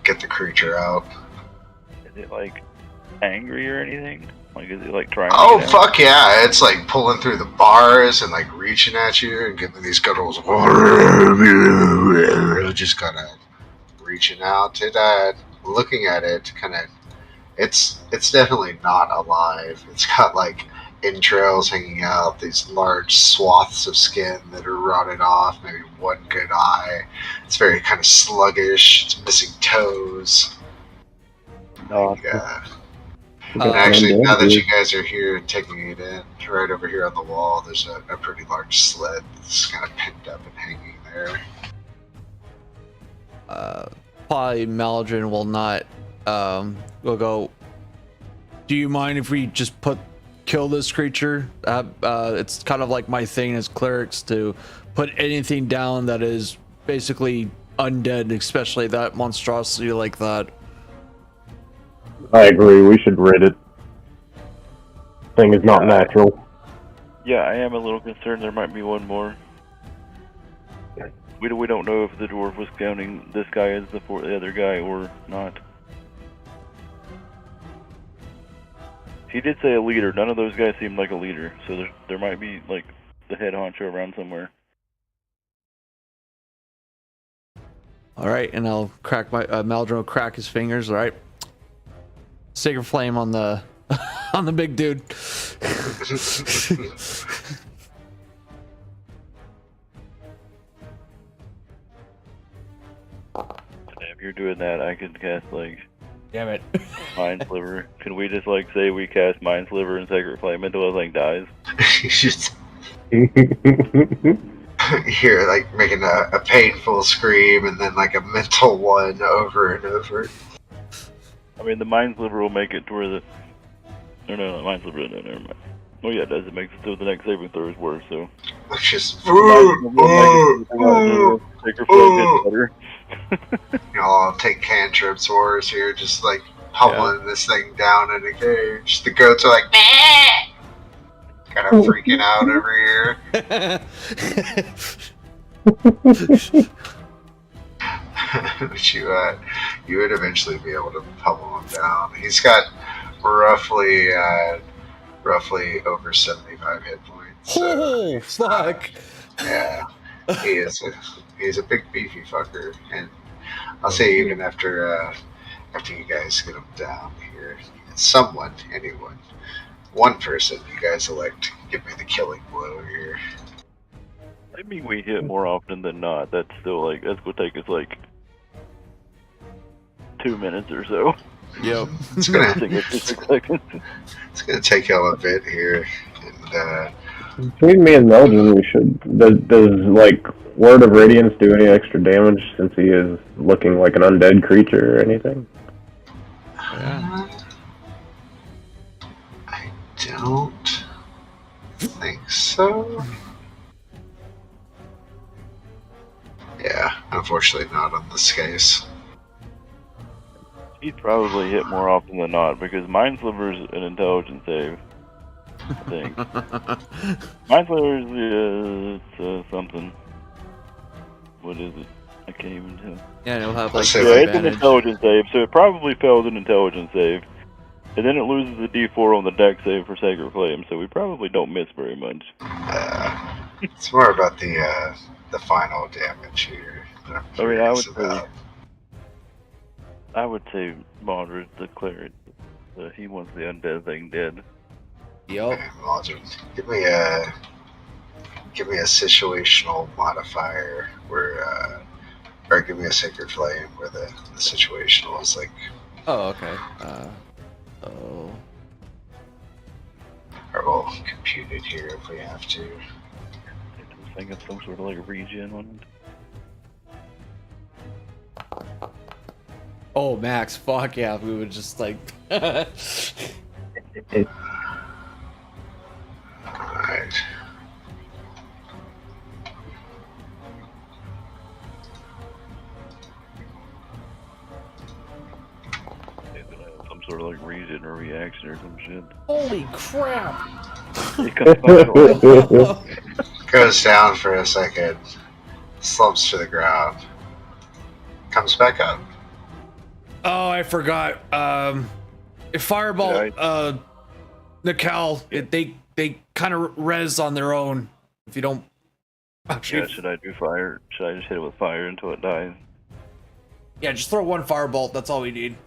[SPEAKER 1] get the creature out.
[SPEAKER 3] Is it like angry or anything? Like, is it like trying?
[SPEAKER 1] Oh,
[SPEAKER 3] to
[SPEAKER 1] fuck yeah. It's like pulling through the bars and like reaching at you and giving these good old just kind of reaching out. Looking at it, kind of, it's definitely not alive. It's got like entrails hanging out, these large swaths of skin that are rotted off, maybe one good eye. It's very kind of sluggish. It's missing toes. Like, and actually, now that you guys are here and taking it in, right over here on the wall, there's a pretty large sled that's kind of pinned up and hanging there.
[SPEAKER 5] Probably Maladrin will not. Will go. Do you mind if we just kill this creature? It's kind of like my thing as clerics to put anything down that is basically undead, especially that monstrosity like that.
[SPEAKER 4] I agree, we should rid it. Thing is not natural.
[SPEAKER 3] Yeah, I am a little concerned there might be one more. We don't know if the dwarf was counting this guy as the other guy or not. He did say a leader. None of those guys seemed like a leader, so there might be like the head honcho around somewhere.
[SPEAKER 5] All right, and I'll crack my Maldron will crack his fingers. All right, sacred flame on the on the big dude.
[SPEAKER 3] If you're doing that, I can cast like
[SPEAKER 5] Damn it.
[SPEAKER 3] Mind Sliver. Can we just like say we cast Mind Sliver and Sacred Flame until the thing dies?
[SPEAKER 1] You're like making a painful scream and then like a mental one over and over.
[SPEAKER 3] I mean, the Mind Sliver will make it to where the... No, Mind Sliver, no, never mind. Oh yeah, it does. It makes it so the next saving throw is worse, so...
[SPEAKER 1] Just...
[SPEAKER 3] Sacred Flame gets better.
[SPEAKER 1] Y'all take cantrips wars here, just like pummeling this thing down in a cage. The goats are like, kind of freaking out over here. But you would eventually be able to pummel him down. He's got roughly over 75 hit points.
[SPEAKER 5] Oh, fuck.
[SPEAKER 1] Yeah, he's a big beefy fucker, and I'll say even after you guys get him down here, anyone, one person, you guys elect to give me the killing blow here.
[SPEAKER 3] I mean, we hit more often than not. That's still like, that's gonna take us like 2 minutes or so.
[SPEAKER 5] Yep.
[SPEAKER 1] It's gonna
[SPEAKER 3] seconds.
[SPEAKER 1] It's gonna take y'all a bit here, and
[SPEAKER 4] Between me and Melvin, we should. Does like Word of Radiance do any extra damage since he is looking like an undead creature or anything?
[SPEAKER 5] Yeah.
[SPEAKER 1] I don't think so. Yeah, unfortunately not on this case.
[SPEAKER 3] He'd probably hit more often than not because Mind Sliver's an intelligence save. I think. Mind Flayer is something. What is it? I can't even tell.
[SPEAKER 5] Yeah, and it'll have like
[SPEAKER 1] Let's say
[SPEAKER 3] Yeah, it's an
[SPEAKER 5] disadvantage.
[SPEAKER 3] intelligence save, so it probably failed an intelligence save. And then it loses a d4 on the deck save for Sacred Flame, so we probably don't miss very much.
[SPEAKER 1] It's more about the final damage here that I'm
[SPEAKER 3] I mean,
[SPEAKER 1] curious about.
[SPEAKER 3] I would say Moderate the cleric. He wants the undead thing dead.
[SPEAKER 5] Yep.
[SPEAKER 1] Okay, Maldred, give me a situational modifier where or give me a Sacred Flame where the situational is like,
[SPEAKER 5] Oh, okay. Oh.
[SPEAKER 1] or we'll compute it here if we have to.
[SPEAKER 3] I think it's some sort of like regen on it.
[SPEAKER 5] Oh, Max, fuck yeah, we would just like.
[SPEAKER 1] Alright.
[SPEAKER 3] It's gonna have some sort of like regen or reaction or some shit.
[SPEAKER 5] Holy crap!
[SPEAKER 3] It comes back
[SPEAKER 1] Goes down for a second, slumps to the ground, comes back up.
[SPEAKER 5] Oh, I forgot. Fireball,
[SPEAKER 3] Yeah,
[SPEAKER 5] Nikal, they kind of res on their own. If you don't. Actually,
[SPEAKER 3] yeah, should I do fire? Should I just hit it with fire until it dies?
[SPEAKER 5] yeah, just throw one firebolt. That's all we need.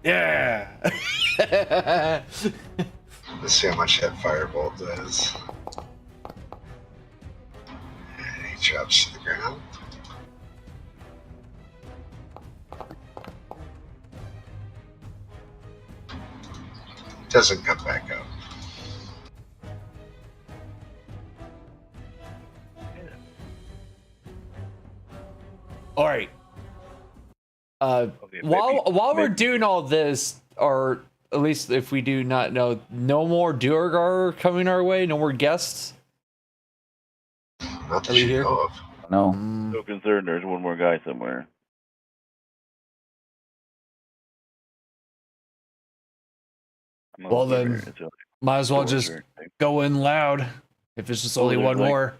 [SPEAKER 5] Yeah.
[SPEAKER 1] Let's see how much that firebolt does. And he drops to the ground. Doesn't come back up.
[SPEAKER 5] All right.
[SPEAKER 3] Okay,
[SPEAKER 5] While we're
[SPEAKER 3] maybe-
[SPEAKER 5] doing all this, or at least if we do not know, no more Duergar coming our way. No more guests.
[SPEAKER 1] Not
[SPEAKER 5] Are
[SPEAKER 1] that
[SPEAKER 5] we
[SPEAKER 1] you
[SPEAKER 5] here?
[SPEAKER 1] know of.
[SPEAKER 2] No.
[SPEAKER 3] So concerned there's one more guy somewhere.
[SPEAKER 5] Well, then,
[SPEAKER 3] It's a
[SPEAKER 5] might as well
[SPEAKER 3] doors
[SPEAKER 5] just
[SPEAKER 3] or anything.
[SPEAKER 5] go in loud. If it's just
[SPEAKER 3] Well,
[SPEAKER 5] only
[SPEAKER 3] there's
[SPEAKER 5] one
[SPEAKER 3] like-
[SPEAKER 5] more.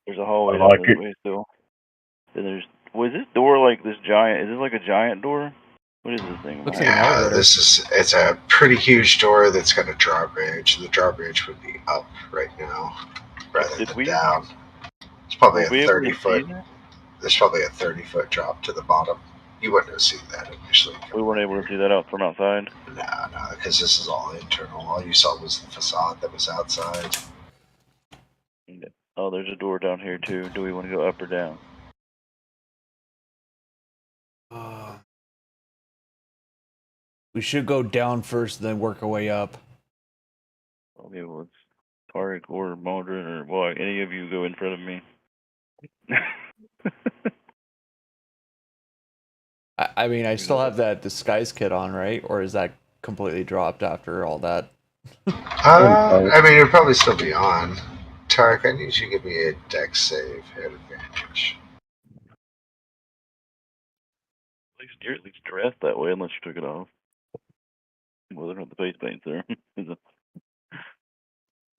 [SPEAKER 3] There's a hallway
[SPEAKER 4] I
[SPEAKER 3] down
[SPEAKER 4] like
[SPEAKER 3] this
[SPEAKER 4] it.
[SPEAKER 3] way still. Then there's was this door like this giant? Is this like a giant door? What is this thing?
[SPEAKER 5] Looks like an
[SPEAKER 1] Yeah,
[SPEAKER 5] elevator.
[SPEAKER 1] it's a pretty huge door that's got a drawbridge. The drawbridge would be up right now rather
[SPEAKER 3] Did
[SPEAKER 1] than
[SPEAKER 3] we-
[SPEAKER 1] down. It's probably
[SPEAKER 3] Were we
[SPEAKER 1] a
[SPEAKER 3] able
[SPEAKER 1] 30
[SPEAKER 3] to see
[SPEAKER 1] foot.
[SPEAKER 3] that?
[SPEAKER 1] There's probably a 30-foot drop to the bottom. You wouldn't have seen that initially.
[SPEAKER 3] We weren't able to see that out from outside.
[SPEAKER 1] No, because this is all internal. All you saw was the facade that was outside.
[SPEAKER 3] Oh, there's a door down here too. Do we want to go up or down?
[SPEAKER 5] We should go down first, then work our way up.
[SPEAKER 3] Okay, well it's Tarek or Maldron or well, any of you go in front of me.
[SPEAKER 5] I mean, I still have that disguise kit on, right? Or is that completely dropped after all that?
[SPEAKER 1] I mean, it'd probably still be on. Tarek, I need you to give me a dex save at advantage.
[SPEAKER 3] At least you're at least dressed that way, unless you took it off. Well, they're not the face paint there.
[SPEAKER 2] Is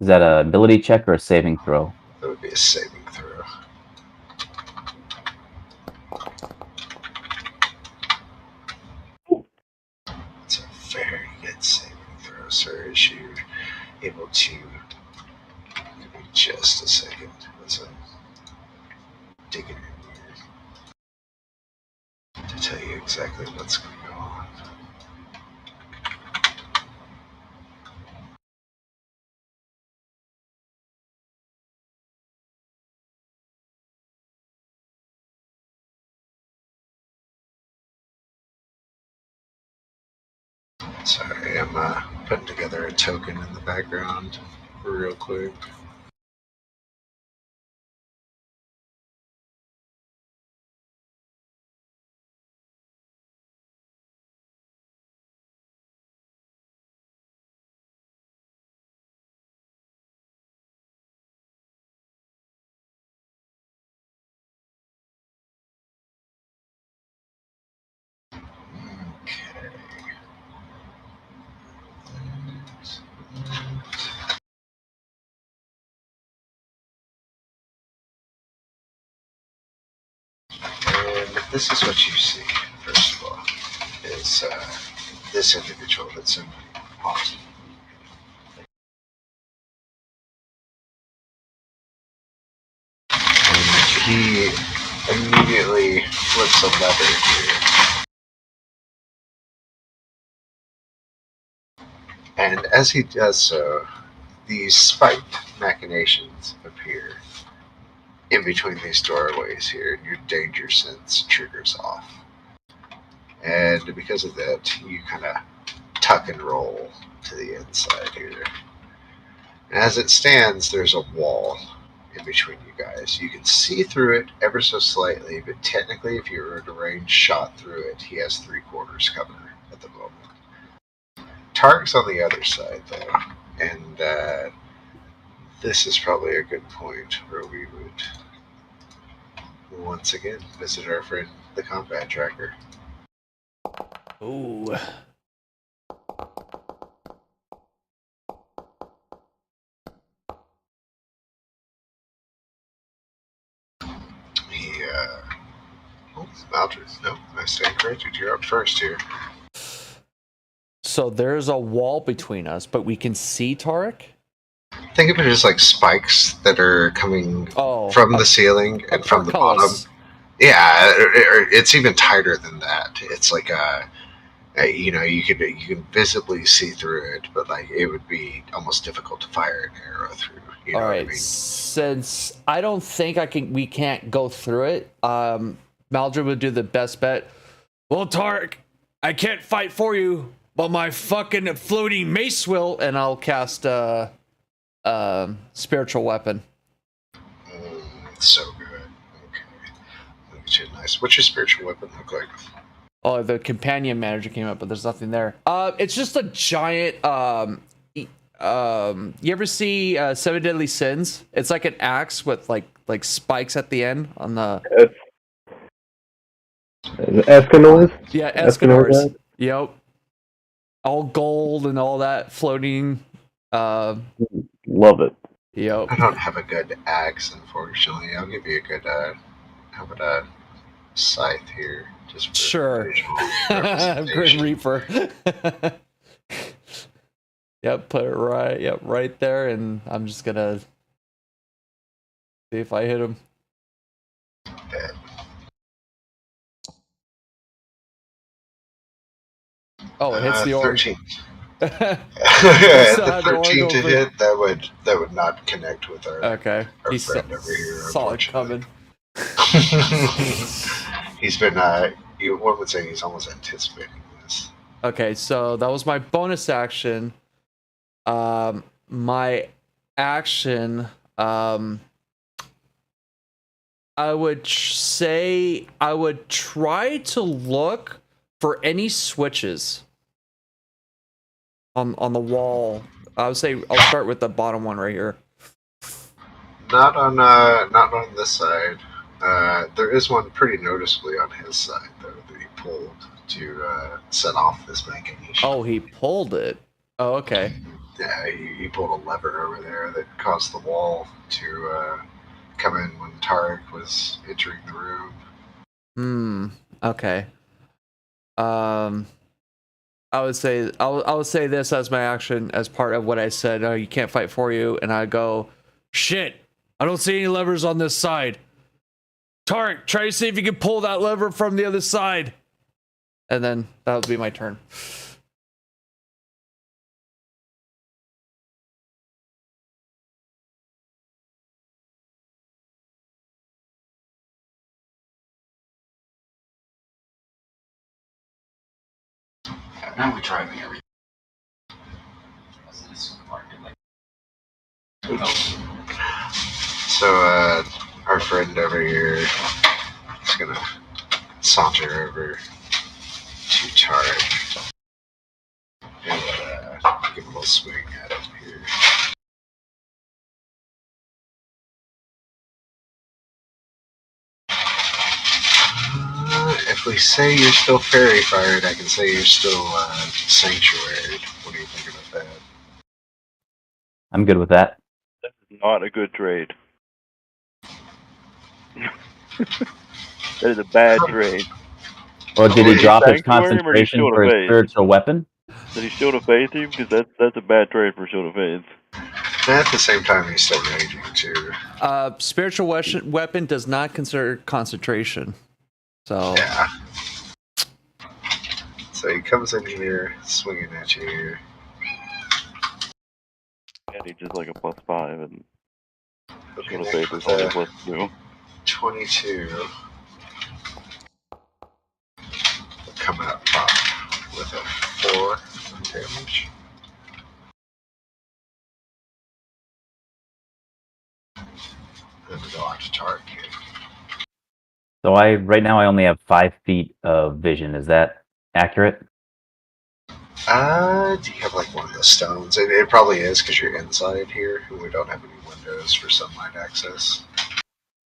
[SPEAKER 2] that a ability check or a saving throw?
[SPEAKER 1] That would be a saving throw. It's a very good saving throw, sir. As you're able to. Give me just a second. As I'm digging in here to tell you exactly what's going on. Sorry, I'm putting together a token in the background real quick. this is what you see, first of all, is this individual that's in Austin. And he immediately flips a lever here. And as he does so, these spiked machinations appear in between these doorways here, and your danger sense triggers off. And because of that, you kind of tuck and roll to the inside here. And as it stands, there's a wall in between you guys. You can see through it ever so slightly, but technically, if you were to range shot through it, he has 3/4 cover at the moment. Tark's on the other side, though, and this is probably a good point where we would once again visit our friend, the combat tracker.
[SPEAKER 5] Ooh.
[SPEAKER 1] He, Maldred, no, I stand corrected. You're up first here.
[SPEAKER 5] So there's a wall between us, but we can see Tarek?
[SPEAKER 1] Think of it as like spikes that are coming
[SPEAKER 5] Oh,
[SPEAKER 1] from the ceiling and from the bottom.
[SPEAKER 5] portcullis.
[SPEAKER 1] Yeah, it's even tighter than that. It's like you know, you can visibly see through it, but like it would be almost difficult to fire an arrow through. You know
[SPEAKER 5] All
[SPEAKER 1] what
[SPEAKER 5] right.
[SPEAKER 1] I mean?
[SPEAKER 5] Since I don't think we can't go through it, Maldred would do the best bet. Well, Tarek, I can't fight for you, but my fucking floating mace will, and I'll cast spiritual weapon.
[SPEAKER 1] So good. Okay, look at you, nice. What's your spiritual weapon look like?
[SPEAKER 5] Oh, the companion manager came up, but there's nothing there. It's just a giant. You ever see Seven Deadly Sins? It's like an axe with like spikes at the end on the.
[SPEAKER 4] Escanors?
[SPEAKER 5] Yeah,
[SPEAKER 4] Escanors.
[SPEAKER 5] Escanors. Yep. All gold and all that floating.
[SPEAKER 4] Love it.
[SPEAKER 5] Yep.
[SPEAKER 1] I don't have a good axe, unfortunately. I'll give you a good. How about a scythe here? Just for
[SPEAKER 5] Sure.
[SPEAKER 1] visual
[SPEAKER 5] Grim
[SPEAKER 1] representation.
[SPEAKER 5] Reaper. Yep, put it right. Yep, right there, and I'm just gonna see if I hit him.
[SPEAKER 1] Bet.
[SPEAKER 5] Oh, it hits the orc.
[SPEAKER 1] 13.
[SPEAKER 5] Yeah,
[SPEAKER 1] The 13 to hit, that would not connect with our
[SPEAKER 5] Okay.
[SPEAKER 1] our
[SPEAKER 5] He
[SPEAKER 1] friend over here,
[SPEAKER 5] saw it
[SPEAKER 1] unfortunately.
[SPEAKER 5] coming.
[SPEAKER 1] He's been one would say he's almost anticipating this.
[SPEAKER 5] Okay, so that was my bonus action. My action, I would say I would try to look for any switches on the wall. I would say I'll start with the bottom one right here.
[SPEAKER 1] Not on this side. There is one pretty noticeably on his side though that he pulled to set off this machination.
[SPEAKER 5] Oh, he pulled it. Oh, okay.
[SPEAKER 1] Yeah, he pulled a lever over there that caused the wall to come in when Tarek was entering the room.
[SPEAKER 5] Okay. I would say this as my action as part of what I said. Oh, you can't fight for you, and I go, shit. I don't see any levers on this side. Tarek, try to see if you can pull that lever from the other side. And then that would be my turn.
[SPEAKER 6] Now we're driving everything.
[SPEAKER 1] So our friend over here is gonna saunter over to Tarek and give a little swing at him here. If we say you're still fairy fired, I can say you're still sanctuaried. What do you think about that?
[SPEAKER 2] I'm good with that.
[SPEAKER 3] That is not a good trade. That is a bad trade.
[SPEAKER 2] Well, did he
[SPEAKER 3] Did he
[SPEAKER 2] drop his
[SPEAKER 3] sanctuary him or did he
[SPEAKER 2] concentration
[SPEAKER 3] shield
[SPEAKER 2] for
[SPEAKER 3] of
[SPEAKER 2] his
[SPEAKER 3] faith?
[SPEAKER 2] spiritual weapon?
[SPEAKER 3] Did he shield of faith you? Because that's a bad trade for shield of faith.
[SPEAKER 1] And at the same time, he's still raging too.
[SPEAKER 5] Spiritual weapon does not consider concentration. So
[SPEAKER 1] Yeah. So he comes in here, swinging at you.
[SPEAKER 3] And he's just like a +5, and
[SPEAKER 1] Okay,
[SPEAKER 3] shield of
[SPEAKER 1] next
[SPEAKER 3] faith
[SPEAKER 1] with
[SPEAKER 3] is only
[SPEAKER 1] a
[SPEAKER 3] a +2.
[SPEAKER 1] 22. Coming up top with a 4 damage. And we go on to target.
[SPEAKER 2] So right now I only have 5 feet of vision. Is that accurate?
[SPEAKER 1] Do you have like one of those stones? It probably is because you're inside here and we don't have any windows for sunlight access.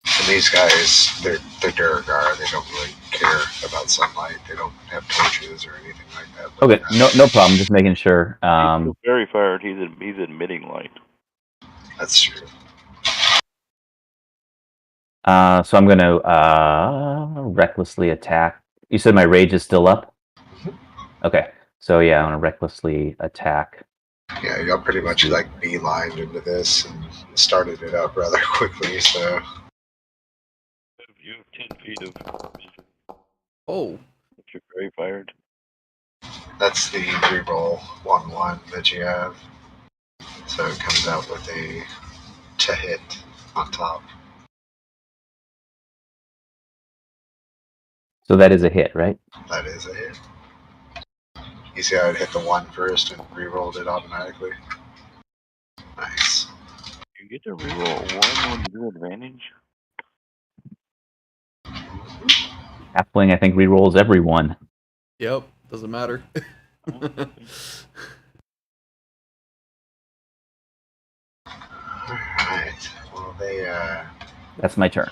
[SPEAKER 1] And these guys, they're Duragar. They don't really care about sunlight. They don't have torches or anything like that.
[SPEAKER 2] Okay, no problem. Just making sure.
[SPEAKER 3] He's still very fired. He's emitting light.
[SPEAKER 1] That's true.
[SPEAKER 2] So I'm going to recklessly attack. You said my rage is still up? Okay. So yeah, I'm going to recklessly attack.
[SPEAKER 1] Yeah, you got pretty much like beelined into this and started it up rather quickly, so...
[SPEAKER 3] You have 10 feet of vision.
[SPEAKER 5] oh,
[SPEAKER 3] You're very fired.
[SPEAKER 1] That's the reroll 1-1 that you have. So it comes out with a to hit on top.
[SPEAKER 2] So that is a hit, right?
[SPEAKER 1] That is a hit. You see how it hit the 1 first and rerolled it automatically? Nice.
[SPEAKER 3] You get to reroll 1 when you do advantage.
[SPEAKER 2] Halfling, I think, rerolls every one.
[SPEAKER 5] yep, doesn't matter.
[SPEAKER 1] Alright. Well,
[SPEAKER 2] That's my turn.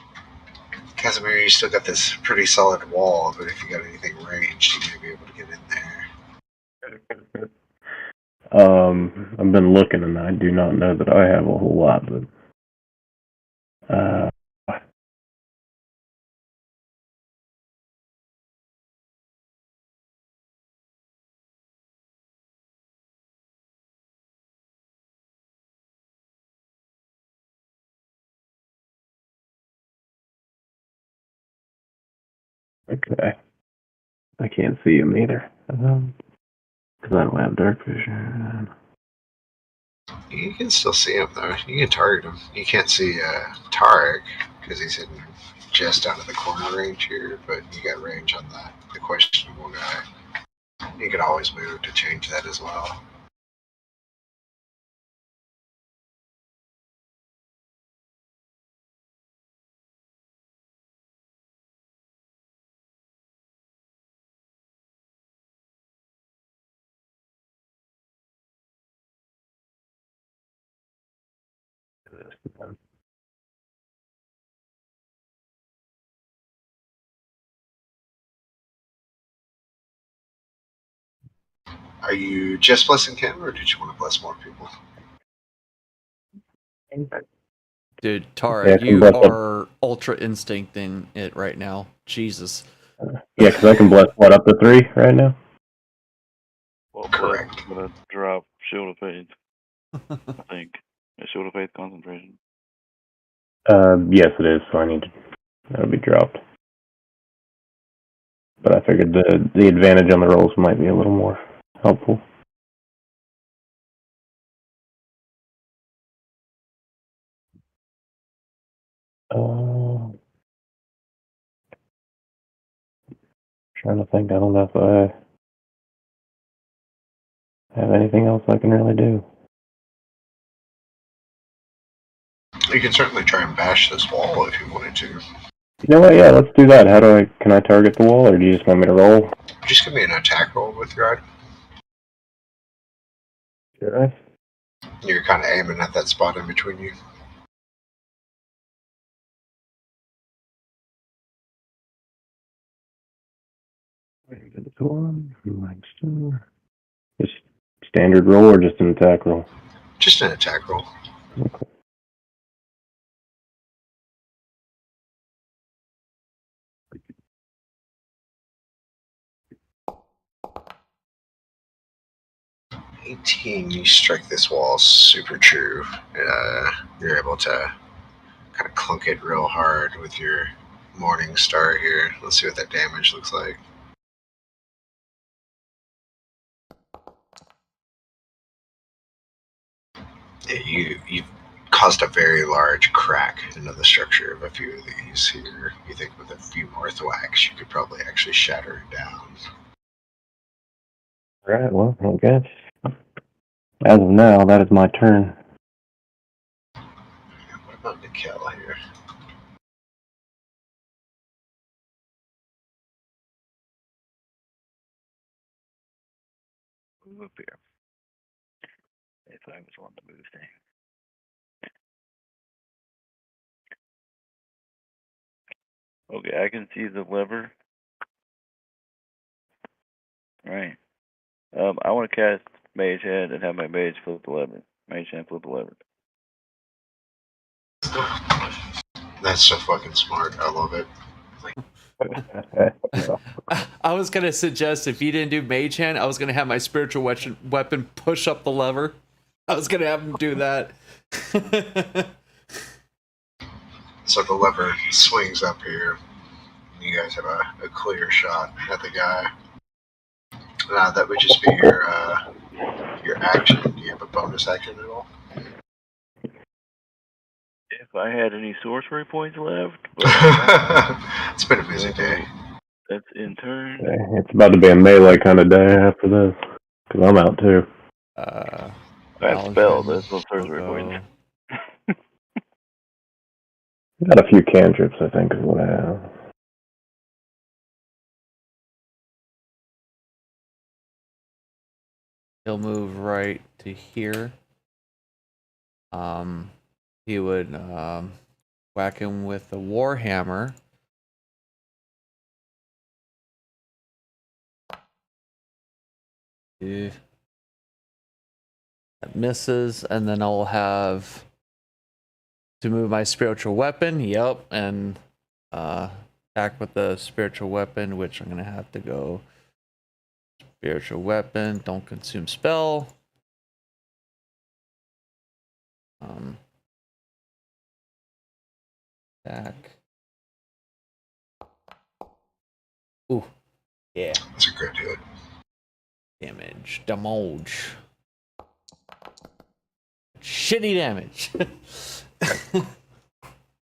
[SPEAKER 1] Casimir, you still got this pretty solid wall, but if you got anything ranged, you may be able to get in there.
[SPEAKER 4] I've been looking and I do not know that I have a whole lot, but okay. I can't see him either. Because I don't have dark vision.
[SPEAKER 1] You can still see him, though. You can target him. You can't see Tarek, because he's hidden just out of the corner range here, but you got range on the questionable guy. You can always move to change that as well. Are you just blessing him, or did you want to bless more people?
[SPEAKER 5] Dude, Tara,
[SPEAKER 4] Yeah,
[SPEAKER 5] you
[SPEAKER 4] bless up.
[SPEAKER 5] are ultra instincting it right now. Jesus.
[SPEAKER 4] Yeah, because I can bless what up to 3 right now.
[SPEAKER 3] Well,
[SPEAKER 1] Correct.
[SPEAKER 3] I'm gonna drop shield of faith. I think. Shield of faith concentration.
[SPEAKER 4] Yes, it is. So I need to. That'll be dropped. But I figured the advantage on the rolls might be a little more helpful. Trying to think. I don't know if I have anything else I can really do.
[SPEAKER 1] You can certainly try and bash this wall if you wanted to.
[SPEAKER 4] You know what? Yeah, let's do that. Can I target the wall, or do you just want me to roll?
[SPEAKER 1] Just give me an attack roll with your item.
[SPEAKER 4] Should I?
[SPEAKER 1] You're kind of aiming at that spot in between you.
[SPEAKER 4] Just standard roll or just an attack roll?
[SPEAKER 1] Just an attack roll.
[SPEAKER 4] Okay.
[SPEAKER 1] 18, you strike this wall super true. You're able to kind of clunk it real hard with your Morning Star here. Let's see what that damage looks like. Yeah, you've caused a very large crack into the structure of a few of these here. You think with a few more thwacks, you could probably actually shatter it down.
[SPEAKER 4] Right, well, I guess. As of now, that is my turn.
[SPEAKER 1] What about Nikel here?
[SPEAKER 3] Move up here. If I was wanting to move things. Okay, I can see the lever. Right. I want to cast Mage Hand and have my mage flip the lever. Mage Hand flip the lever.
[SPEAKER 1] That's so fucking smart. I love it.
[SPEAKER 5] I was gonna suggest if you didn't do Mage Hand, I was gonna have my spiritual weapon push up the lever. I was gonna have him do that.
[SPEAKER 1] So the lever swings up here. And you guys have a clear shot at the guy. That would just be your action. Do you have a bonus action at all?
[SPEAKER 3] If I had any sorcery points left, but
[SPEAKER 1] It's been a busy day.
[SPEAKER 3] that's in turn.
[SPEAKER 4] It's about to be a melee kind of day after this, because I'm out too.
[SPEAKER 3] That spell, that's no sorcery points.
[SPEAKER 4] Got a few cantrips, I think, is what I have.
[SPEAKER 5] He'll move right to here. He would whack him with the warhammer. That misses, and then I'll have to move my spiritual weapon. Yep, and attack with the spiritual weapon, which I'm gonna have to go spiritual weapon. Don't consume spell. Attack. Ooh, yeah.
[SPEAKER 1] That's a good hit.
[SPEAKER 5] Damage. Shitty damage.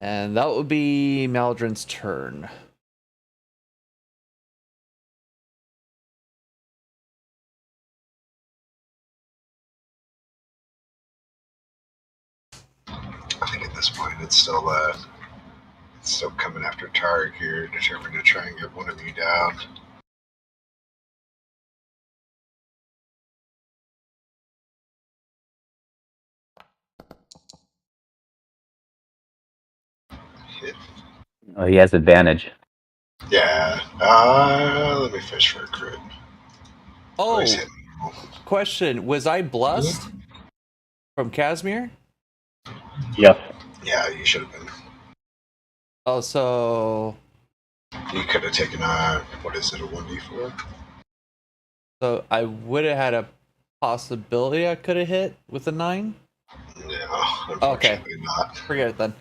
[SPEAKER 5] And that would be Maldron's turn.
[SPEAKER 1] I think at this point it's still coming after Targ here, determined to try and get one of you down. Hit.
[SPEAKER 2] Oh, he has advantage.
[SPEAKER 1] Yeah. Let me fish for a crit.
[SPEAKER 5] Oh,
[SPEAKER 1] Nice hit.
[SPEAKER 5] question. Was I blessed from Casimir?
[SPEAKER 4] Yes.
[SPEAKER 1] Yeah, you should have been.
[SPEAKER 5] Oh, so
[SPEAKER 1] You could have taken what is it, a 1d4?
[SPEAKER 5] I would have had a possibility I could have hit with a 9?
[SPEAKER 1] No, unfortunately not.
[SPEAKER 5] Forget it then.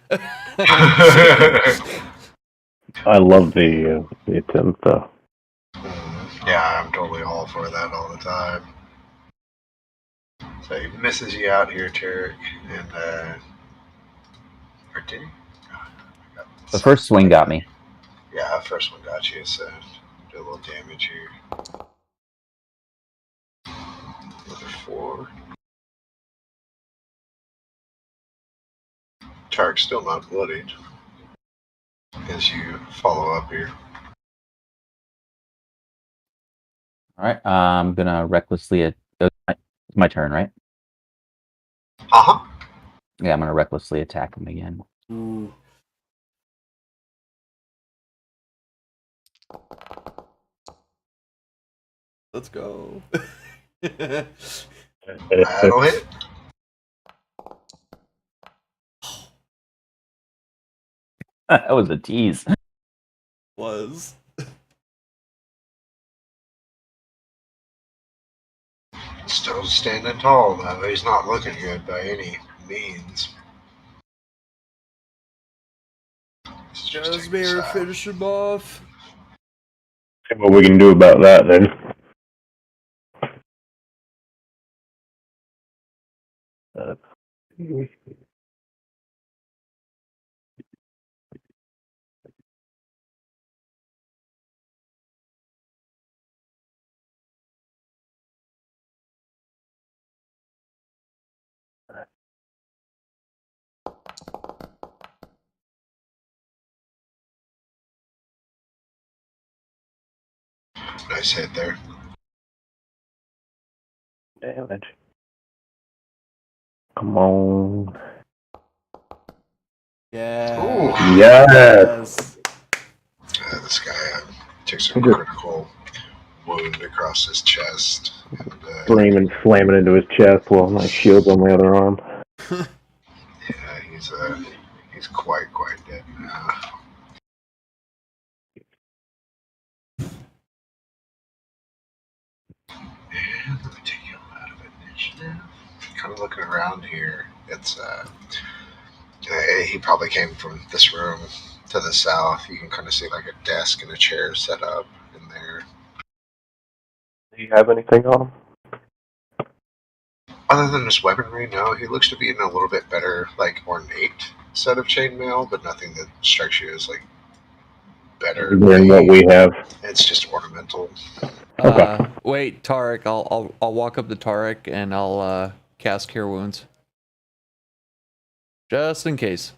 [SPEAKER 4] I love the attempt, though.
[SPEAKER 1] Yeah, I'm totally all for that all the time. So he misses you out here, Tarek, and or did he?
[SPEAKER 2] The first swing got me.
[SPEAKER 1] Yeah, first one got you, so do a little damage here. Another 4. Tarek's still not bloodied as you follow up here.
[SPEAKER 2] All right, I'm gonna recklessly. It's my turn, right?
[SPEAKER 1] Uh-huh.
[SPEAKER 2] Yeah, I'm gonna recklessly attack him again.
[SPEAKER 5] Ooh. Let's go.
[SPEAKER 1] That'll hit.
[SPEAKER 2] That was a tease.
[SPEAKER 5] Was.
[SPEAKER 1] Still standing tall, though. He's not looking good by any means.
[SPEAKER 5] Just better finish him off.
[SPEAKER 4] See what we can do about that then.
[SPEAKER 1] Nice hit there.
[SPEAKER 4] Damage. Come on.
[SPEAKER 5] Yeah.
[SPEAKER 1] Ooh.
[SPEAKER 4] Yes.
[SPEAKER 1] This guy took some critical wound across his chest.
[SPEAKER 4] Screaming, slamming into his chest while my shield's on the other arm.
[SPEAKER 1] Yeah, he's quite dead now. And let me take you out of initiative. Kind of looking around here. It's he probably came from this room to the south. You can kind of see like a desk and a chair set up in there.
[SPEAKER 4] Do you have anything on him?
[SPEAKER 1] Other than his weaponry, no. He looks to be in a little bit better, like, ornate set of chainmail, but nothing that strikes you as, like, better
[SPEAKER 4] Than what we have.
[SPEAKER 1] It's just ornamental.
[SPEAKER 4] Okay.
[SPEAKER 5] Wait, Tarek. I'll walk up to Tarek and I'll cast Cure Wounds, just in case.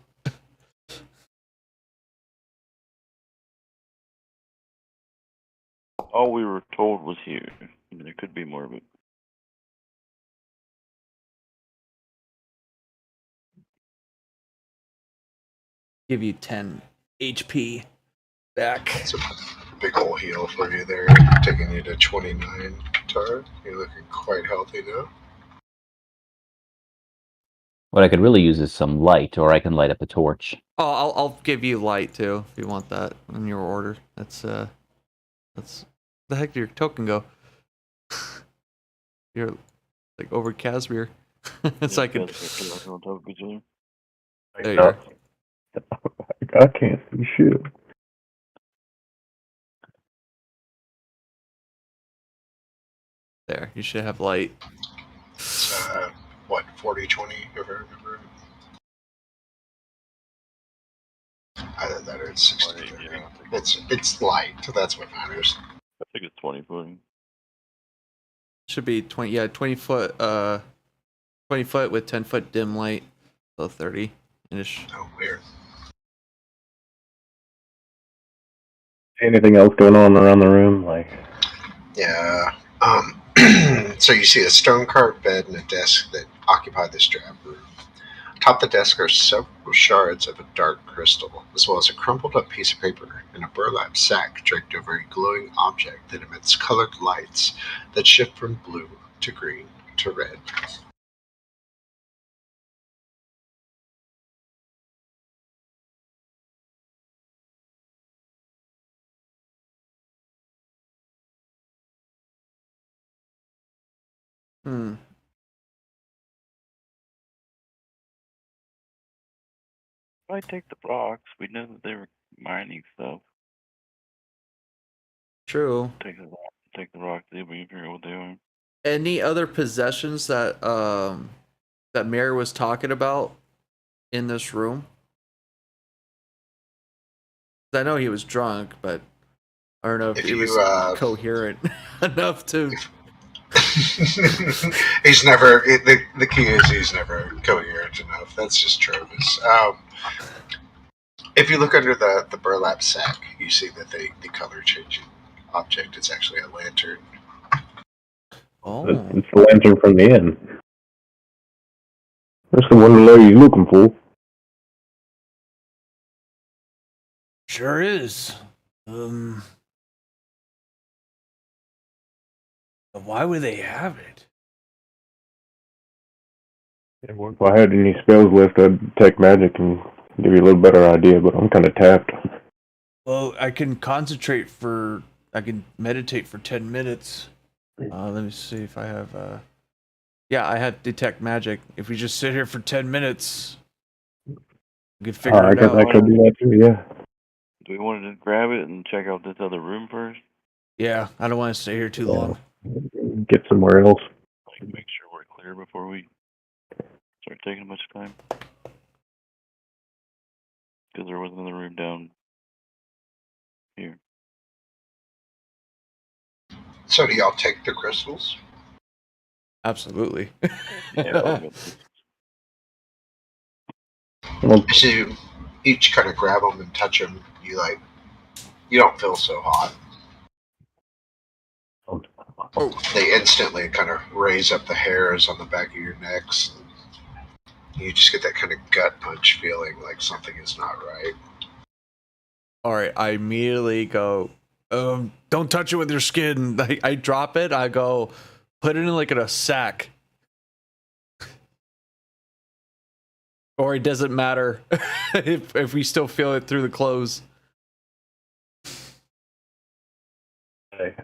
[SPEAKER 3] All we were told was here. I mean, there could be more of it.
[SPEAKER 5] Give you 10 HP back.
[SPEAKER 1] It's a big ol' heal for you there, taking you to 29, Tar. You're looking quite healthy now.
[SPEAKER 2] What I could really use is some light, or I can light up a torch.
[SPEAKER 5] Oh, I'll give you light too if you want that in your order. That's the heck did your token go? You're like over Casimir. It's like
[SPEAKER 3] on top of each other.
[SPEAKER 5] there you are.
[SPEAKER 4] I can't see shit.
[SPEAKER 5] There, you should have light.
[SPEAKER 1] It's, what, 40-20, if I remember? Either that or it's 60.
[SPEAKER 3] Yeah.
[SPEAKER 1] It's light, that's what matters.
[SPEAKER 3] I think it's 20 footing.
[SPEAKER 5] Should be 20. Yeah, 20 foot. 20 foot with 10 foot dim light. So 30-ish.
[SPEAKER 1] Oh, weird.
[SPEAKER 4] Anything else going on around the room? Like,
[SPEAKER 1] Yeah. So you see a stone carved bed and a desk that occupy this drab room. Atop the desk are several shards of a dark crystal, as well as a crumpled up piece of paper and a burlap sack draped over a glowing object that emits colored lights that shift from blue to green to red.
[SPEAKER 5] Hmm.
[SPEAKER 3] If I take the rocks, we know that they were mining stuff.
[SPEAKER 5] True.
[SPEAKER 3] Take the rock, see if we can figure out what they are.
[SPEAKER 5] Any other possessions that that Mary was talking about in this room? I know he was drunk, but I don't know if
[SPEAKER 1] If
[SPEAKER 5] he
[SPEAKER 1] you,
[SPEAKER 5] was coherent enough to.
[SPEAKER 1] He's never. The key is he's never coherent enough. That's just Travis. If you look under the burlap sack, you see that the color changing object is actually a lantern.
[SPEAKER 5] Oh.
[SPEAKER 4] it's the lantern from the inn. That's the one the lady's looking for.
[SPEAKER 5] Sure is. Why would they have it?
[SPEAKER 4] If I had any spells left, I'd take magic and give you a little better idea, but I'm kind of tapped.
[SPEAKER 5] Well, I can meditate for 10 minutes. Let me see if I have Yeah, I had detect magic. If we just sit here for 10 minutes, we could figure
[SPEAKER 4] I
[SPEAKER 5] it
[SPEAKER 4] guess
[SPEAKER 5] out.
[SPEAKER 4] I could do that too, yeah.
[SPEAKER 3] Do we want to just grab it and check out this other room first?
[SPEAKER 5] Yeah, I don't want to stay here too long.
[SPEAKER 4] Get somewhere else.
[SPEAKER 3] Like, make sure we're clear before we start taking much time. Because there was another room down here.
[SPEAKER 1] So do y'all take the crystals?
[SPEAKER 5] Absolutely.
[SPEAKER 3] Yeah,
[SPEAKER 4] Well,
[SPEAKER 1] As you each kind of grab them and touch them, you don't feel so hot. They instantly kind of raise up the hairs on the back of your necks. You just get that kind of gut punch feeling like something is not right.
[SPEAKER 5] All right, I immediately go, don't touch it with your skin. I drop it. I go, put it in like in a sack. Or it doesn't matter if we still feel it through the clothes.
[SPEAKER 4] okay,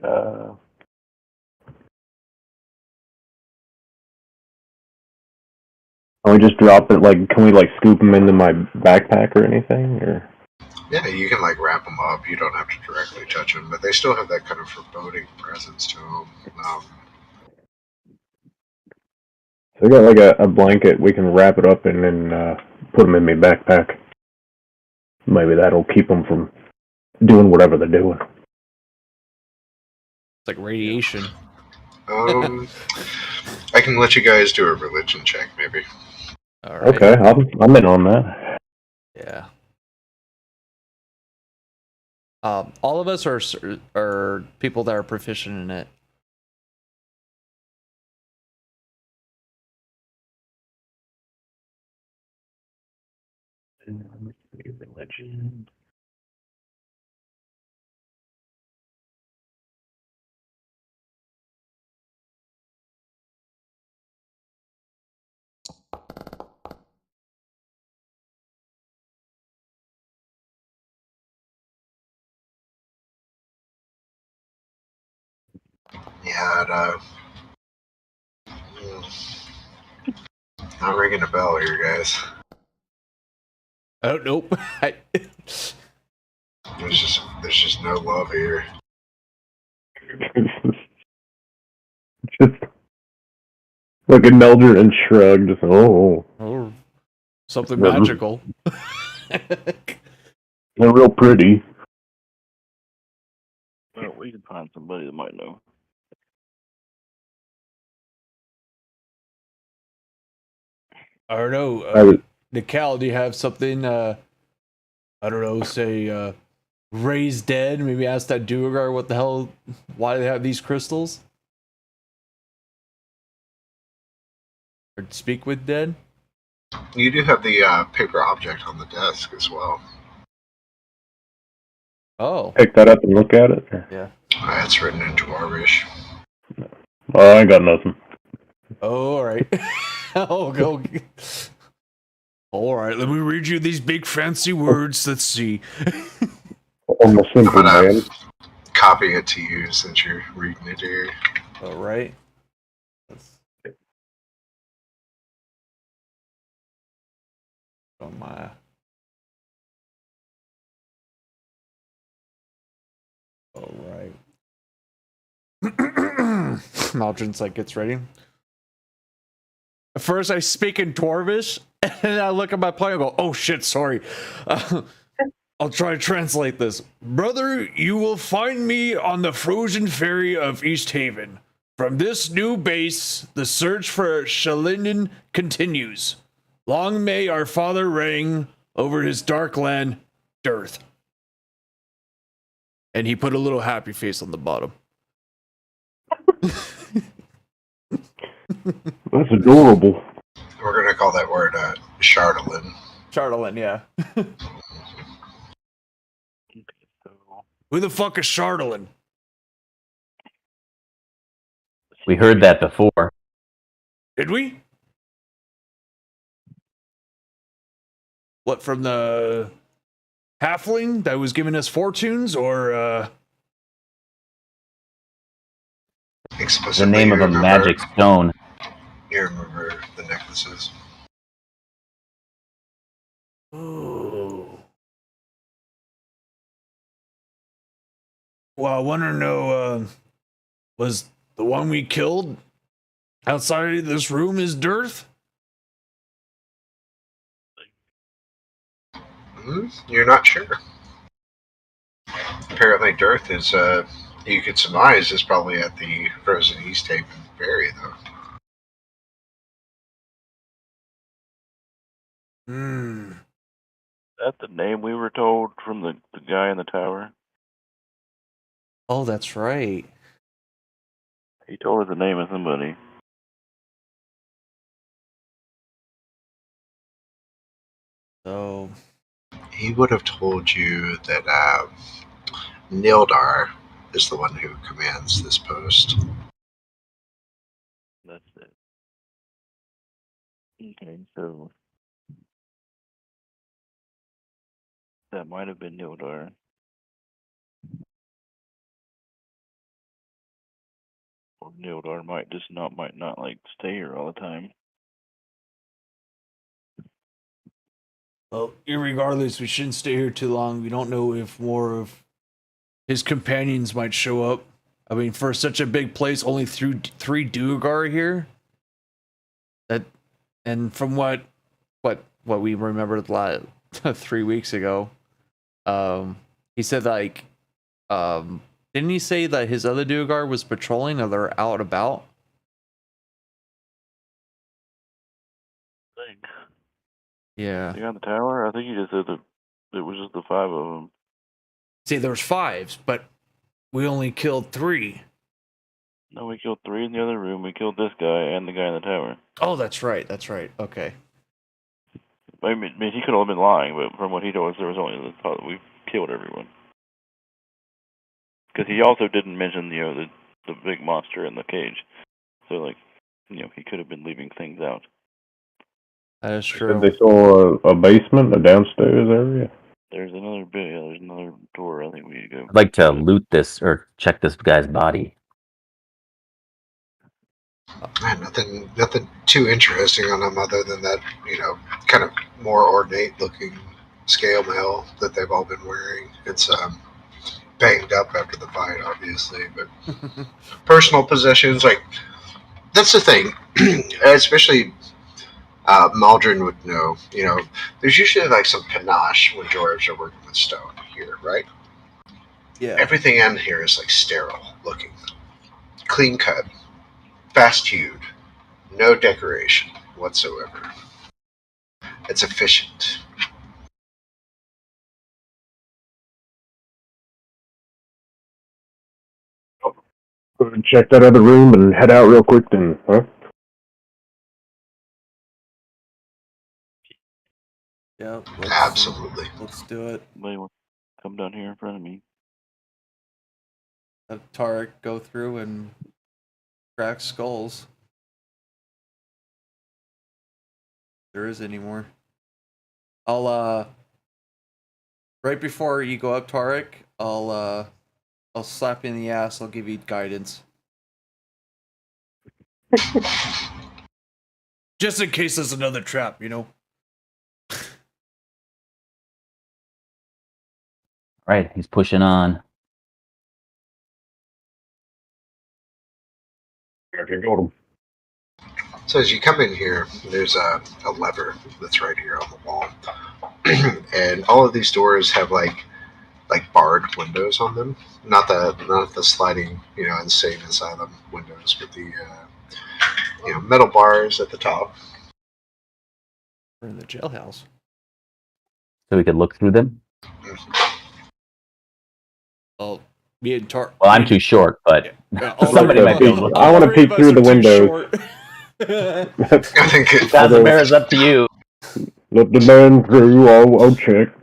[SPEAKER 4] can we just drop it, can we scoop them into my backpack or anything, or?
[SPEAKER 1] Yeah, you can wrap them up. You don't have to directly touch them, but they still have that kind of foreboding presence to them.
[SPEAKER 4] So we got a blanket, we can wrap it up and then put them in my backpack. Maybe that'll keep them from doing whatever they're doing.
[SPEAKER 5] It's like radiation.
[SPEAKER 1] I can let you guys do a religion check, maybe.
[SPEAKER 5] All right.
[SPEAKER 4] Okay, I'm in on that.
[SPEAKER 5] Yeah. All of us are people that are proficient in it.
[SPEAKER 4] Religion.
[SPEAKER 1] Yeah, not ringing a bell here, guys.
[SPEAKER 5] Oh, nope.
[SPEAKER 1] There's just no love here.
[SPEAKER 4] Just look at Meldred and shrug. Just
[SPEAKER 5] Oh, something magical.
[SPEAKER 4] they're real pretty.
[SPEAKER 3] well, we can find somebody that might know.
[SPEAKER 5] I don't know. Nicole, do you have something? I don't know. Say, raise dead. Maybe ask that Duergar what the hell? Why do they have these crystals? Or speak with dead.
[SPEAKER 1] You do have the paper object on the desk as well.
[SPEAKER 5] Oh,
[SPEAKER 4] Pick that up and look at it.
[SPEAKER 5] yeah.
[SPEAKER 1] It's written in Dwarvish.
[SPEAKER 4] Oh, I ain't got nothing.
[SPEAKER 5] Oh, all right. Oh, go. All right. Let me read you these big fancy words. Let's see.
[SPEAKER 4] I'm a simple
[SPEAKER 1] I'm gonna
[SPEAKER 4] man.
[SPEAKER 1] copy it to you since you're reading it here.
[SPEAKER 5] All right. On my. All right. Maldron's gets ready. First, I speak in Dwarvish, and then I look at my plan and go, "Oh shit, sorry." I'll try to translate this. Brother, you will find me on the frozen ferry of East Haven. From this new base, the search for Shalinden continues. Long may our father reign over his dark land, Dearth. And he put a little happy face on the bottom.
[SPEAKER 4] That's adorable.
[SPEAKER 1] We're gonna call that word Chardolin.
[SPEAKER 5] Chardolin, yeah. Who the fuck is Chardolin?
[SPEAKER 2] We heard that before.
[SPEAKER 5] Did we? What, from the halfling that was giving us fortunes, or
[SPEAKER 2] The name of a magic stone.
[SPEAKER 1] You remember the necklaces?
[SPEAKER 5] Oh. Well, I want to know, was the one we killed outside of this room is Dearth?
[SPEAKER 1] You're not sure. Apparently, Dearth is, you could surmise, is probably at the Frozen East Haven Ferry, though.
[SPEAKER 5] Hmm.
[SPEAKER 3] Is that the name we were told from the guy in the tower?
[SPEAKER 5] Oh, that's right.
[SPEAKER 3] He told us the name of somebody.
[SPEAKER 5] So,
[SPEAKER 1] He would have told you that Nildar is the one who commands this post.
[SPEAKER 3] That's it. Okay, so that might have been Nildar. Or Nildar might not like stay here all the time.
[SPEAKER 5] well, irregardless, we shouldn't stay here too long. We don't know if more of his companions might show up. I mean, for such a big place, only three Duergar here. That, and from what we remembered 3 weeks ago, he said like, didn't he say that his other Duergar was patrolling or they're out about? Yeah.
[SPEAKER 3] They got the tower? I think you just said that it was just the 5 of them.
[SPEAKER 5] See, there was 5, but we only killed 3.
[SPEAKER 3] No, we killed 3 in the other room. We killed this guy and the guy in the tower.
[SPEAKER 5] Oh, that's right. That's right. Okay.
[SPEAKER 3] I mean, he could have been lying, but from what he told us, there was only the thought that we killed everyone. Because he also didn't mention, the big monster in the cage. So, like, he could have been leaving things out.
[SPEAKER 5] That is
[SPEAKER 4] Said
[SPEAKER 5] true.
[SPEAKER 4] they saw a basement, a downstairs area.
[SPEAKER 3] There's another bit. Yeah, there's another door. I think we need to go.
[SPEAKER 2] I'd like to loot this or check this guy's body.
[SPEAKER 1] Nothing too interesting on them other than that, kind of more ornate looking scale mail that they've all been wearing. It's banged up after the fight, obviously, but personal possessions, like, that's the thing. Especially Maldron would know, there's usually like some panache when dwarves are working with stone here, right?
[SPEAKER 5] Yeah.
[SPEAKER 1] Everything in here is like sterile looking, clean cut, fast hewed, no decoration whatsoever. It's efficient.
[SPEAKER 4] Go and check that other room and head out real quick then, huh?
[SPEAKER 5] Yeah.
[SPEAKER 1] Absolutely.
[SPEAKER 5] Let's do it.
[SPEAKER 3] Anybody want to come down here in front of me?
[SPEAKER 5] Have Tarek go through and crack skulls. If there is any more. I'll right before you go up, Tarek, I'll slap you in the ass. I'll give you guidance. Just in case there's another trap,
[SPEAKER 2] Right, he's pushing on.
[SPEAKER 4] If you got 'em.
[SPEAKER 1] So as you come in here, there's a lever that's right here on the wall, and all of these doors have like barred windows on them. Not the sliding, insane asylum windows, but the metal bars at the top.
[SPEAKER 5] We're in the jailhouse.
[SPEAKER 2] So we could look through them.
[SPEAKER 5] Oh, me and Tarek.
[SPEAKER 2] Well, I'm too short, but
[SPEAKER 4] somebody might be able to- I wanna peek through the windows.
[SPEAKER 1] I think it,
[SPEAKER 2] Casimir is up to you.
[SPEAKER 4] Let the man through, I'll check.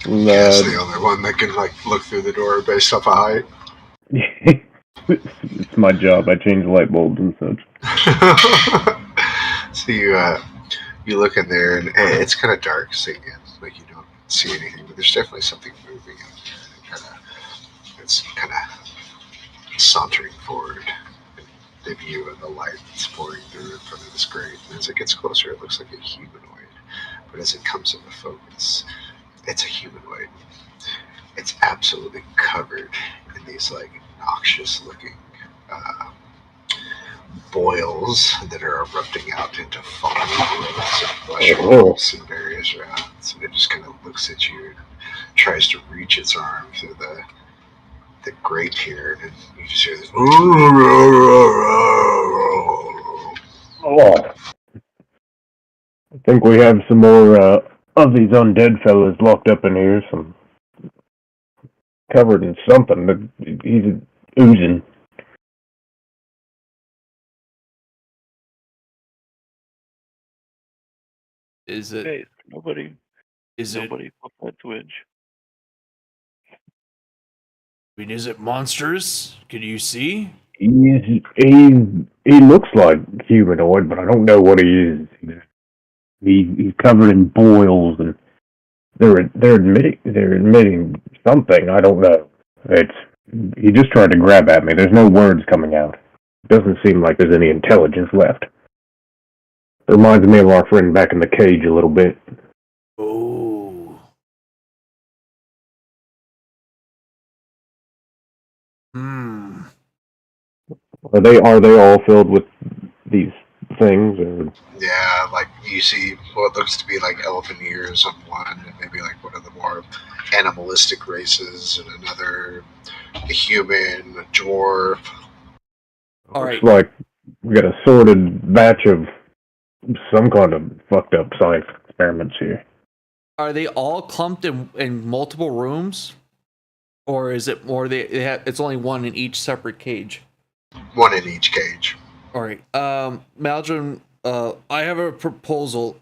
[SPEAKER 1] That's the only one that can look through the door based off of height.
[SPEAKER 4] It's my job. I change light bulbs and such.
[SPEAKER 1] So you look in there, and it's kind of dark, so you don't see anything, but there's definitely something moving. It's kind of sauntering forward. the view of the light that's pouring through in front of this grate. And as it gets closer, it looks like a humanoid. But as it comes into focus, it's a humanoid. It's absolutely covered in these like noxious looking boils that are erupting out into foamy growths of mushrooms and various rounds. And it just kind of looks at you and tries to reach its arm through the grate here, and you just hear this.
[SPEAKER 4] Oh, I think we have some more of these undead fellas locked up in here. Some covered in something. He's oozing.
[SPEAKER 5] Is it?
[SPEAKER 3] Hey, nobody flip that switch.
[SPEAKER 5] I mean, is it monstrous? Can you see?
[SPEAKER 4] He looks like humanoid, but I don't know what he is. He's covered in boils, and they're admitting something. I don't know. He just tried to grab at me. There's no words coming out. Doesn't seem like there's any intelligence left. It reminds me of our friend back in the cage a little bit.
[SPEAKER 5] Oh.
[SPEAKER 4] Are they all filled with these things? Or?
[SPEAKER 1] Yeah, like you see what looks to be like elephant ears on one, and maybe like one of the more animalistic races, and another a human, a dwarf.
[SPEAKER 5] All right.
[SPEAKER 4] Looks like we got a sorted batch of some kind of fucked up science experiments here.
[SPEAKER 5] Are they all clumped in multiple rooms, or is it more they have? It's only one in each separate cage.
[SPEAKER 1] One in each cage.
[SPEAKER 5] All right, Maldron. I have a proposal.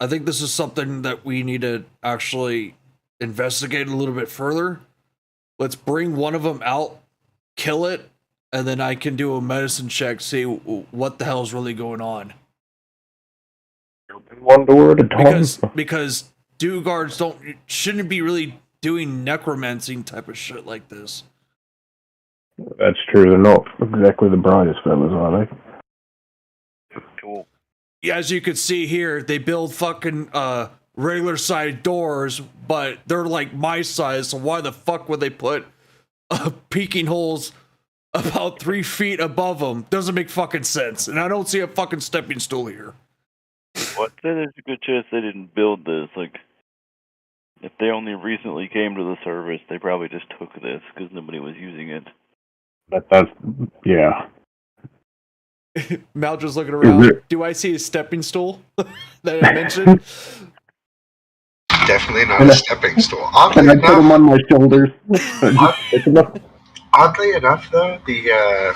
[SPEAKER 5] I think this is something that we need to actually investigate a little bit further. Let's bring one of them out, kill it, and then I can do a medicine check, see what the hell's really going on.
[SPEAKER 4] One door at a time.
[SPEAKER 5] Because Duggards shouldn't be really doing necromancing type of shit like this.
[SPEAKER 4] That's true. They're not exactly the brightest fellas, are they?
[SPEAKER 3] Cool.
[SPEAKER 5] Yeah, as you can see here, they build fucking regular sized doors, but they're like my size. So why the fuck would they put peeking holes about 3 feet above them? Doesn't make fucking sense. And I don't see a fucking stepping stool here.
[SPEAKER 3] What? There's a good chance they didn't build this. Like, if they only recently came to the service, they probably just took this because nobody was using it.
[SPEAKER 4] That's yeah.
[SPEAKER 5] Maldron's looking around. Do I see a stepping stool that I mentioned?
[SPEAKER 1] Definitely not a stepping stool.
[SPEAKER 4] Can I put them on my shoulders?
[SPEAKER 1] Oddly enough, though, the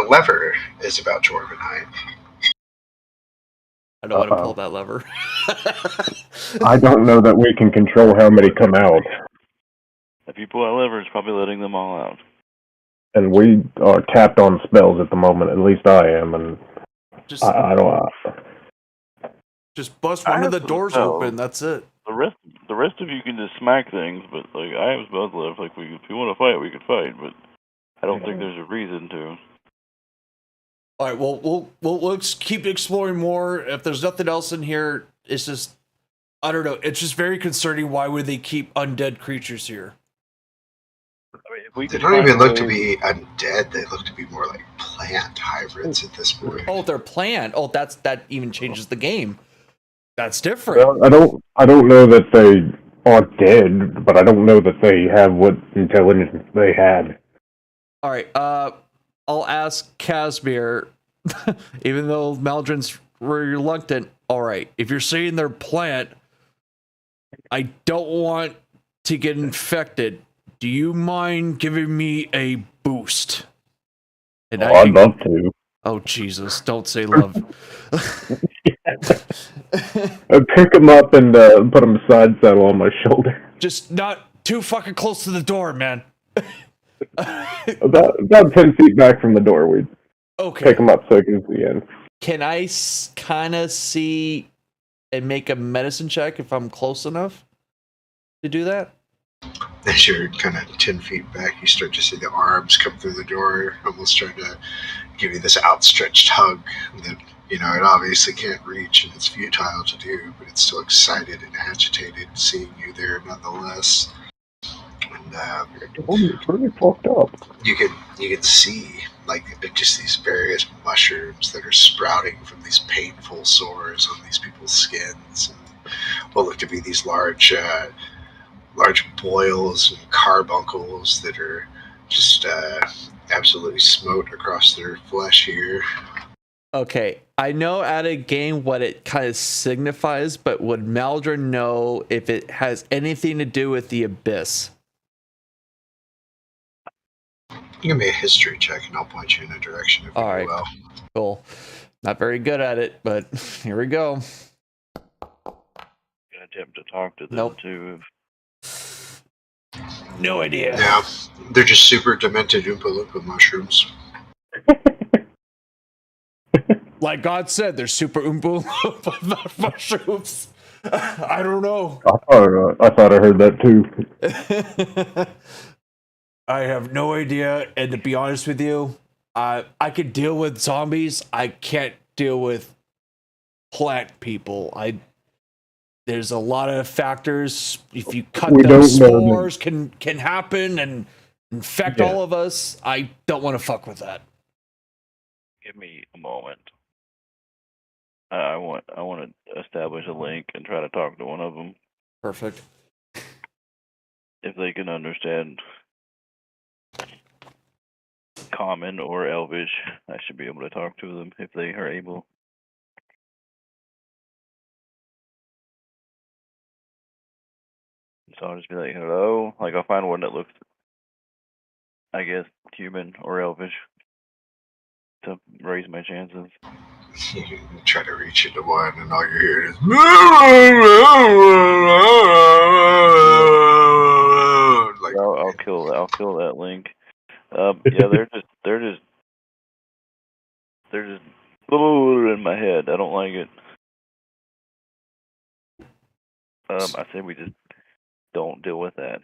[SPEAKER 1] lever is about dwarven height.
[SPEAKER 5] I don't want to pull that lever.
[SPEAKER 4] I don't know that we can control how many come out.
[SPEAKER 3] If you pull that lever, it's probably letting them all out.
[SPEAKER 4] And we are tapped on spells at the moment. At least I am, and I don't.
[SPEAKER 5] Just bust one of the doors open. That's it.
[SPEAKER 3] The rest of you can just smack things, but like I have spells left. Like if you want to fight, we could fight, but I don't think there's a reason to.
[SPEAKER 5] All right. Well, let's keep exploring more. If there's nothing else in here, it's just I don't know. It's just very concerning. Why would they keep undead creatures here?
[SPEAKER 3] I mean,
[SPEAKER 1] they don't even look to be undead. They look to be more like plant hybrids at this point.
[SPEAKER 5] Oh, they're plant. Oh, that even changes the game. That's different.
[SPEAKER 4] Well, I don't know that they are dead, but I don't know that they have what intelligence they had.
[SPEAKER 5] All right. I'll ask Casimir, even though Maldron's reluctant. All right. If you're saying they're plant, I don't want to get infected. Do you mind giving me a boost? And
[SPEAKER 4] I'd love to.
[SPEAKER 5] Oh, Jesus. Don't say love.
[SPEAKER 4] I'd pick him up and put him side saddle on my shoulder.
[SPEAKER 5] Just not too fucking close to the door, man.
[SPEAKER 4] about 10 feet back from the door, we'd pick him up so he can see in.
[SPEAKER 5] Can I kind of see and make a medicine check if I'm close enough to do that?
[SPEAKER 1] As you're kind of 10 feet back, you start to see the arms come through the door, almost trying to give you this outstretched hug that, it obviously can't reach and it's futile to do, but it's still excited and agitated seeing you there nonetheless. And
[SPEAKER 4] It's really fucked up.
[SPEAKER 1] you can see like just these various mushrooms that are sprouting from these painful sores on these people's skins, and what look to be these large boils and carbuncles that are just absolutely smote across their flesh here.
[SPEAKER 5] Okay, I know at a game what it kind of signifies, but would Maldron know if it has anything to do with the abyss?
[SPEAKER 1] You can make a history check and I'll point you in a direction if you
[SPEAKER 5] All right.
[SPEAKER 1] will.
[SPEAKER 5] Cool. Not very good at it, but here we go.
[SPEAKER 3] Gonna attempt to talk to them
[SPEAKER 5] Nope.
[SPEAKER 3] too.
[SPEAKER 5] No idea.
[SPEAKER 1] Yeah, they're just super demented Oompa Loompa mushrooms.
[SPEAKER 5] Like God said, they're super Oompa Loompa mushrooms. I don't know.
[SPEAKER 4] I thought I heard that too.
[SPEAKER 5] I have no idea, and to be honest with you, I could deal with zombies. I can't deal with plant people. There's a lot of factors. If you cut
[SPEAKER 4] We
[SPEAKER 5] them,
[SPEAKER 4] don't know
[SPEAKER 5] spores can happen and infect all of us. I don't want to fuck with that.
[SPEAKER 3] Give me a moment. I want to establish a link and try to talk to one of them.
[SPEAKER 5] Perfect.
[SPEAKER 3] If they can understand Common or Elvish, I should be able to talk to them if they are able. So I'll just be like, hello. Like, I'll find one that looks, I guess, human or Elvish to raise my chances.
[SPEAKER 1] You try to reach into one, and all you're hearing is. Like,
[SPEAKER 3] I'll kill that link. Yeah, they're just in my head. I don't like it. I say we just don't deal with that.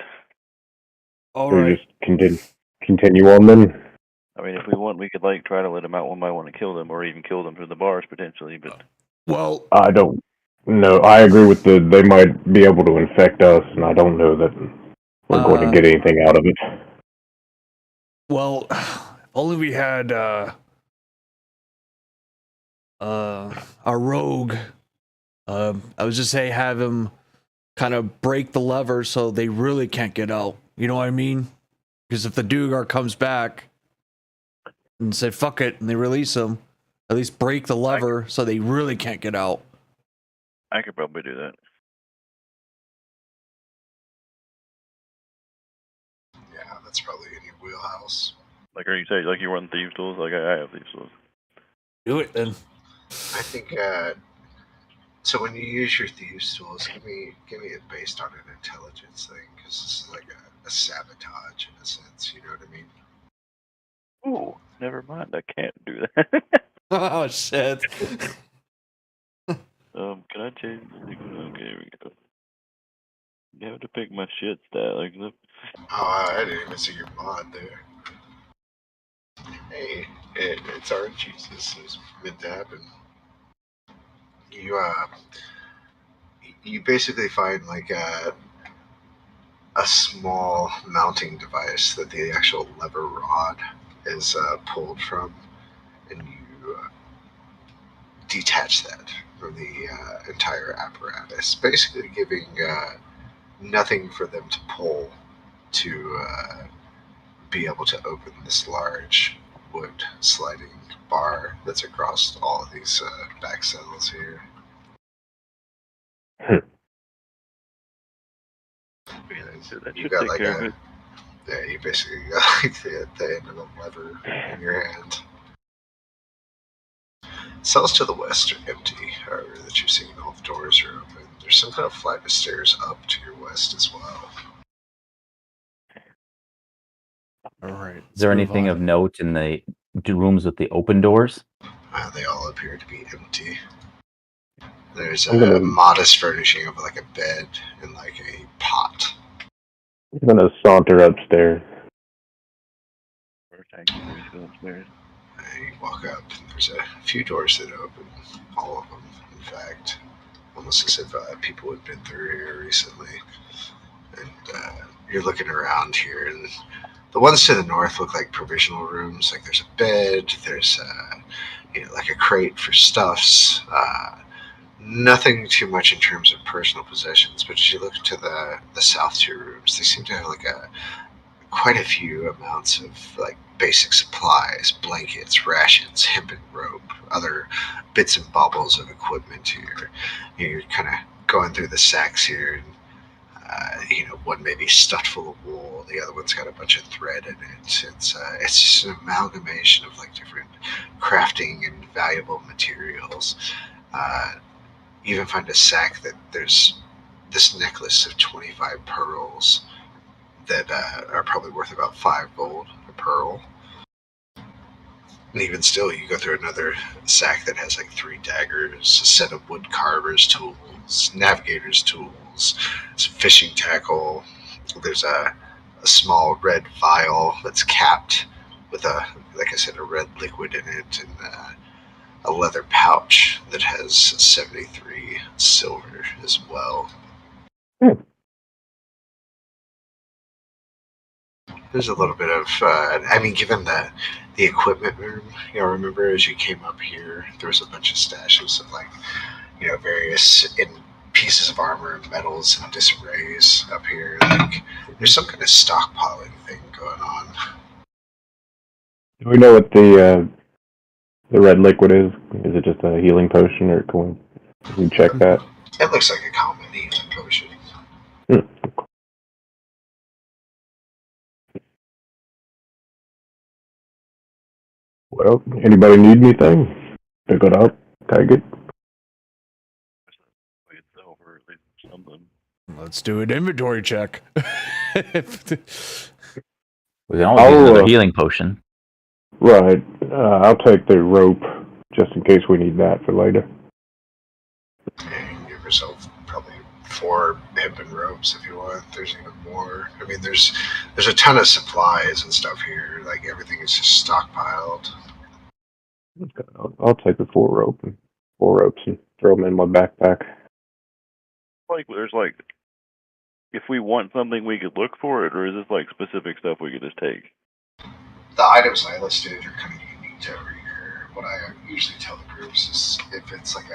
[SPEAKER 5] All
[SPEAKER 4] Or
[SPEAKER 5] right.
[SPEAKER 4] just continue on then.
[SPEAKER 3] I mean, if we want, we could like try to let them out one by one and kill them, or even kill them through the bars potentially. But
[SPEAKER 5] Well,
[SPEAKER 4] I don't know. I agree with they might be able to infect us, and I don't know that we're going to get anything out of it.
[SPEAKER 5] well, if only we had a rogue. I was just say have him kind of break the lever so they really can't get out. You know what I mean? Because if the Dugar comes back and say fuck it and they release him, at least break the lever so they really can't get out.
[SPEAKER 3] I could probably do that.
[SPEAKER 1] yeah, that's probably in your wheelhouse.
[SPEAKER 3] Like, are you saying like you run thieves tools? Like I have thieves tools.
[SPEAKER 5] Do it then.
[SPEAKER 1] I think. So when you use your thieves tools, give me it based on an intelligence thing, because this is like a sabotage in a sense. You know what I mean?
[SPEAKER 3] Ooh, never mind. I can't do that.
[SPEAKER 5] Oh shit.
[SPEAKER 3] Can I change? Okay, here we go. You have to pick my shit stat. Like,
[SPEAKER 1] Oh, I didn't even see your mod there. Hey, it's Archie. This is meant to happen. You basically find like a small mounting device that the actual lever rod is pulled from, and you detach that from the entire apparatus, basically giving nothing for them to pull to be able to open this large wood sliding bar that's across all of these back cells here.
[SPEAKER 3] that
[SPEAKER 1] You
[SPEAKER 3] should
[SPEAKER 1] got
[SPEAKER 3] take
[SPEAKER 1] like
[SPEAKER 3] care of it.
[SPEAKER 1] yeah, you basically got like the end of a lever in your hand. Cells to the west are empty, however, that you're seeing all the doors are open. There's some kind of flight of stairs up to your west as well.
[SPEAKER 5] All right.
[SPEAKER 2] Is there anything of note in the rooms with the open doors?
[SPEAKER 1] They all appear to be empty. There's
[SPEAKER 4] I'm
[SPEAKER 1] a
[SPEAKER 4] gonna-
[SPEAKER 1] modest furnishing of like a bed and like a pot.
[SPEAKER 4] I'm gonna saunter upstairs.
[SPEAKER 3] First action, we just go upstairs.
[SPEAKER 1] You walk up, and there's a few doors that open. All of them, in fact. Almost as if people had been through here recently. And you're looking around here, and the ones to the north look like provisional rooms. Like there's a bed, there's like a crate for stuffs. Nothing too much in terms of personal possessions, but as you look to the south two rooms, they seem to have like quite a few amounts of like basic supplies, blankets, rations, hempen rope, other bits and baubles of equipment here. You're kind of going through the sacks here, and one may be stuffed full of wool, the other one's got a bunch of thread in it. It's just an amalgamation of like different crafting and valuable materials. You even find a sack that there's this necklace of 25 pearls that are probably worth about 5 gold a pearl. And even still, you go through another sack that has like 3 daggers, a set of wood carver's tools, navigator's tools, some fishing tackle. There's a small red vial that's capped with like I said, a red liquid in it, and a leather pouch that has 73 silver as well. There's a little bit of, given the equipment room, remember as you came up here, there was a bunch of stashes of like, various pieces of armor and metals and disarrays up here. Like, there's some kind of stockpiling thing going on.
[SPEAKER 4] Do we know what the red liquid is? Is it just a healing potion, or can we check that?
[SPEAKER 1] It looks like a common healing potion.
[SPEAKER 4] Well, anybody need anything? Pick it up, take it.
[SPEAKER 5] Let's do an inventory check.
[SPEAKER 2] We can always use another healing potion.
[SPEAKER 4] Right. I'll take the rope, just in case we need that for later.
[SPEAKER 1] And give yourself probably 4 hempen ropes if you want. There's even more. I mean, there's a ton of supplies and stuff here. Like, everything is just stockpiled.
[SPEAKER 4] I'll take the 4 ropes and throw them in my backpack.
[SPEAKER 3] Like, there's like, if we want something, we could look for it, or is this like specific stuff we could just take?
[SPEAKER 1] The items I listed are kind of unique to every year. What I usually tell the groups is if it's like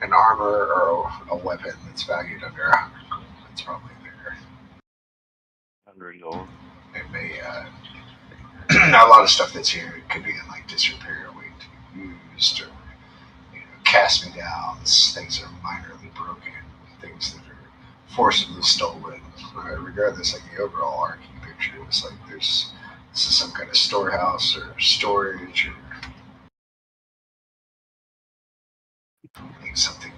[SPEAKER 1] an armor or a weapon that's valued under 100 gold, it's probably there.
[SPEAKER 3] 100 gold.
[SPEAKER 1] It may, a lot of stuff that's here could be in like disrepair, waiting to be used, or cast me downs, things that are minorly broken, things that are forcibly stolen. Regardless, like the overall arcing picture is like this is some kind of storehouse or storage, or I think something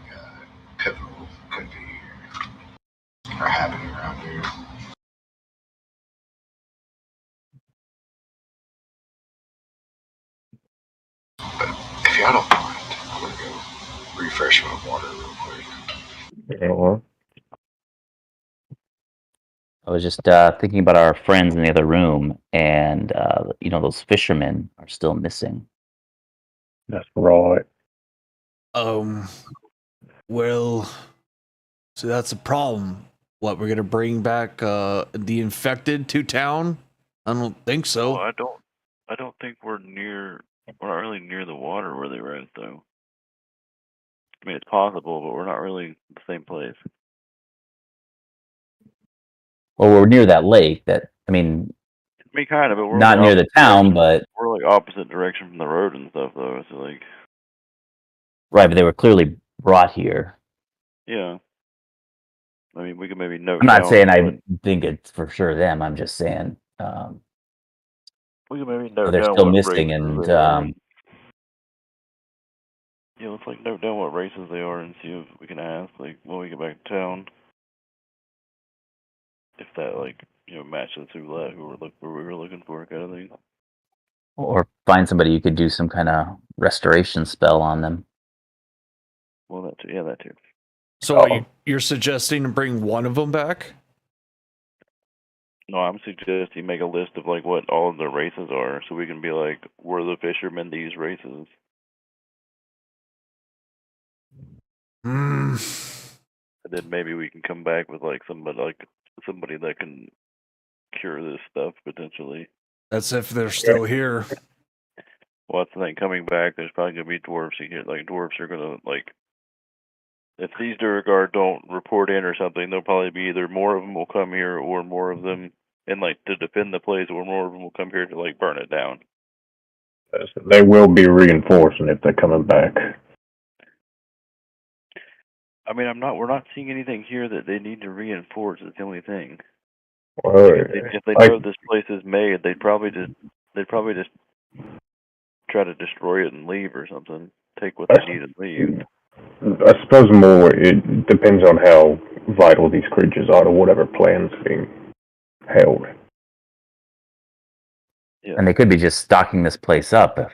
[SPEAKER 1] pivotal could be here or happening around here. But if y'all don't mind, I'm gonna go refresh my water real quick.
[SPEAKER 4] Uh-huh.
[SPEAKER 2] I was just thinking about our friends in the other room, and those fishermen are still missing.
[SPEAKER 4] That's right.
[SPEAKER 5] Well, so that's a problem. What, we're gonna bring back the infected to town? I don't think so.
[SPEAKER 3] Well, I don't think we're not really near the water where they were at, though. I mean, it's possible, but we're not really the same place.
[SPEAKER 2] Well, we're near that lake. Kind of,
[SPEAKER 3] but we're
[SPEAKER 2] not near the town, but
[SPEAKER 3] we're like opposite direction from the road and stuff, though. So like,
[SPEAKER 2] right, but they were clearly brought here.
[SPEAKER 3] yeah. I mean, we could maybe note.
[SPEAKER 2] I'm not saying I think it's for sure them. I'm just saying
[SPEAKER 3] we could maybe note
[SPEAKER 2] they're
[SPEAKER 3] down
[SPEAKER 2] still
[SPEAKER 3] what
[SPEAKER 2] missing,
[SPEAKER 3] races
[SPEAKER 2] and
[SPEAKER 3] yeah, let's like note down what races they are and see if we can ask like when we get back to town if that like matches who we were looking for, kind of thing.
[SPEAKER 2] or find somebody you could do some kind of restoration spell on them.
[SPEAKER 3] Well, that too. Yeah, that too.
[SPEAKER 5] So you're suggesting to bring one of them back?
[SPEAKER 3] No, I'm suggesting make a list of like what all of the races are, so we can be like, we're the fishermen these races.
[SPEAKER 5] Hmm.
[SPEAKER 3] And then maybe we can come back with like somebody that can cure this stuff potentially.
[SPEAKER 5] That's if they're still here.
[SPEAKER 3] Well, that's the thing. Coming back, there's probably gonna be dwarves here. Like dwarves are gonna like, if these Durgar don't report in or something, there'll probably be either more of them will come here or more of them, and like to defend the place, or more of them will come here to like burn it down.
[SPEAKER 4] They will be reinforcing if they're coming back.
[SPEAKER 3] I mean, we're not seeing anything here that they need to reinforce. It's the only thing.
[SPEAKER 4] Well,
[SPEAKER 3] If they know this place is made, they'd probably just try to destroy it and leave or something. Take what they need and leave.
[SPEAKER 4] I suppose more it depends on how vital these creatures are to whatever plan's being held.
[SPEAKER 3] Yeah.
[SPEAKER 2] And they could be just stocking this place up if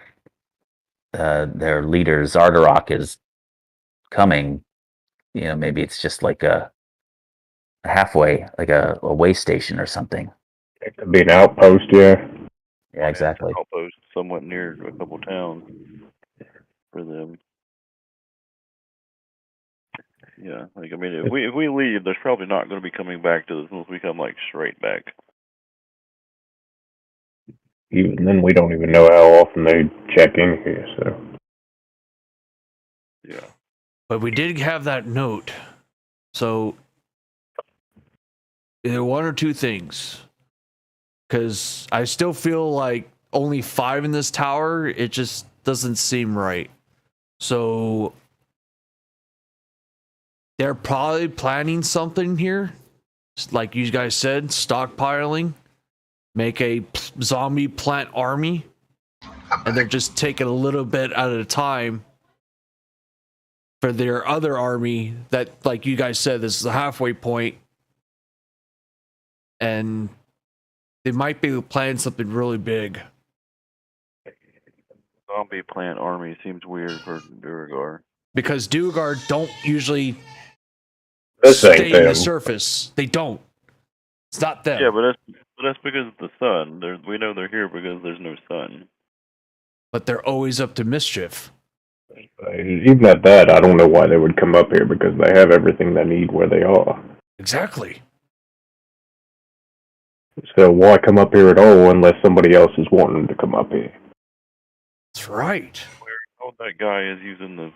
[SPEAKER 2] their leader Zardarok is coming. You know, maybe it's just like a halfway, like a way station or something.
[SPEAKER 4] It could be an outpost, yeah.
[SPEAKER 2] Yeah, exactly.
[SPEAKER 3] Outpost somewhat near a couple towns for them. Yeah, like I mean, if we leave, there's probably not going to be coming back to this unless we come like straight back.
[SPEAKER 4] Even then, we don't even know how often they check in here, so.
[SPEAKER 3] Yeah.
[SPEAKER 5] But we did have that note. So either one or two things. Because I still feel like only 5 in this tower, it just doesn't seem right. So they're probably planning something here. Like you guys said, stockpiling. Make a zombie plant army. And they're just taking a little bit at a time for their other army that, like you guys said, this is a halfway point. And they might be planning something really big.
[SPEAKER 3] Zombie plant army seems weird for Duragar.
[SPEAKER 5] Because Duergar don't usually
[SPEAKER 4] This ain't
[SPEAKER 5] stay in the
[SPEAKER 4] them.
[SPEAKER 5] surface. They don't. It's not them.
[SPEAKER 3] Yeah, but that's because of the sun. We know they're here because there's no sun.
[SPEAKER 5] But they're always up to mischief.
[SPEAKER 4] Even at that, I don't know why they would come up here because they have everything they need where they are.
[SPEAKER 5] Exactly.
[SPEAKER 4] So why come up here at all unless somebody else is wanting to come up here?
[SPEAKER 5] That's right.
[SPEAKER 3] Oh, that guy is using the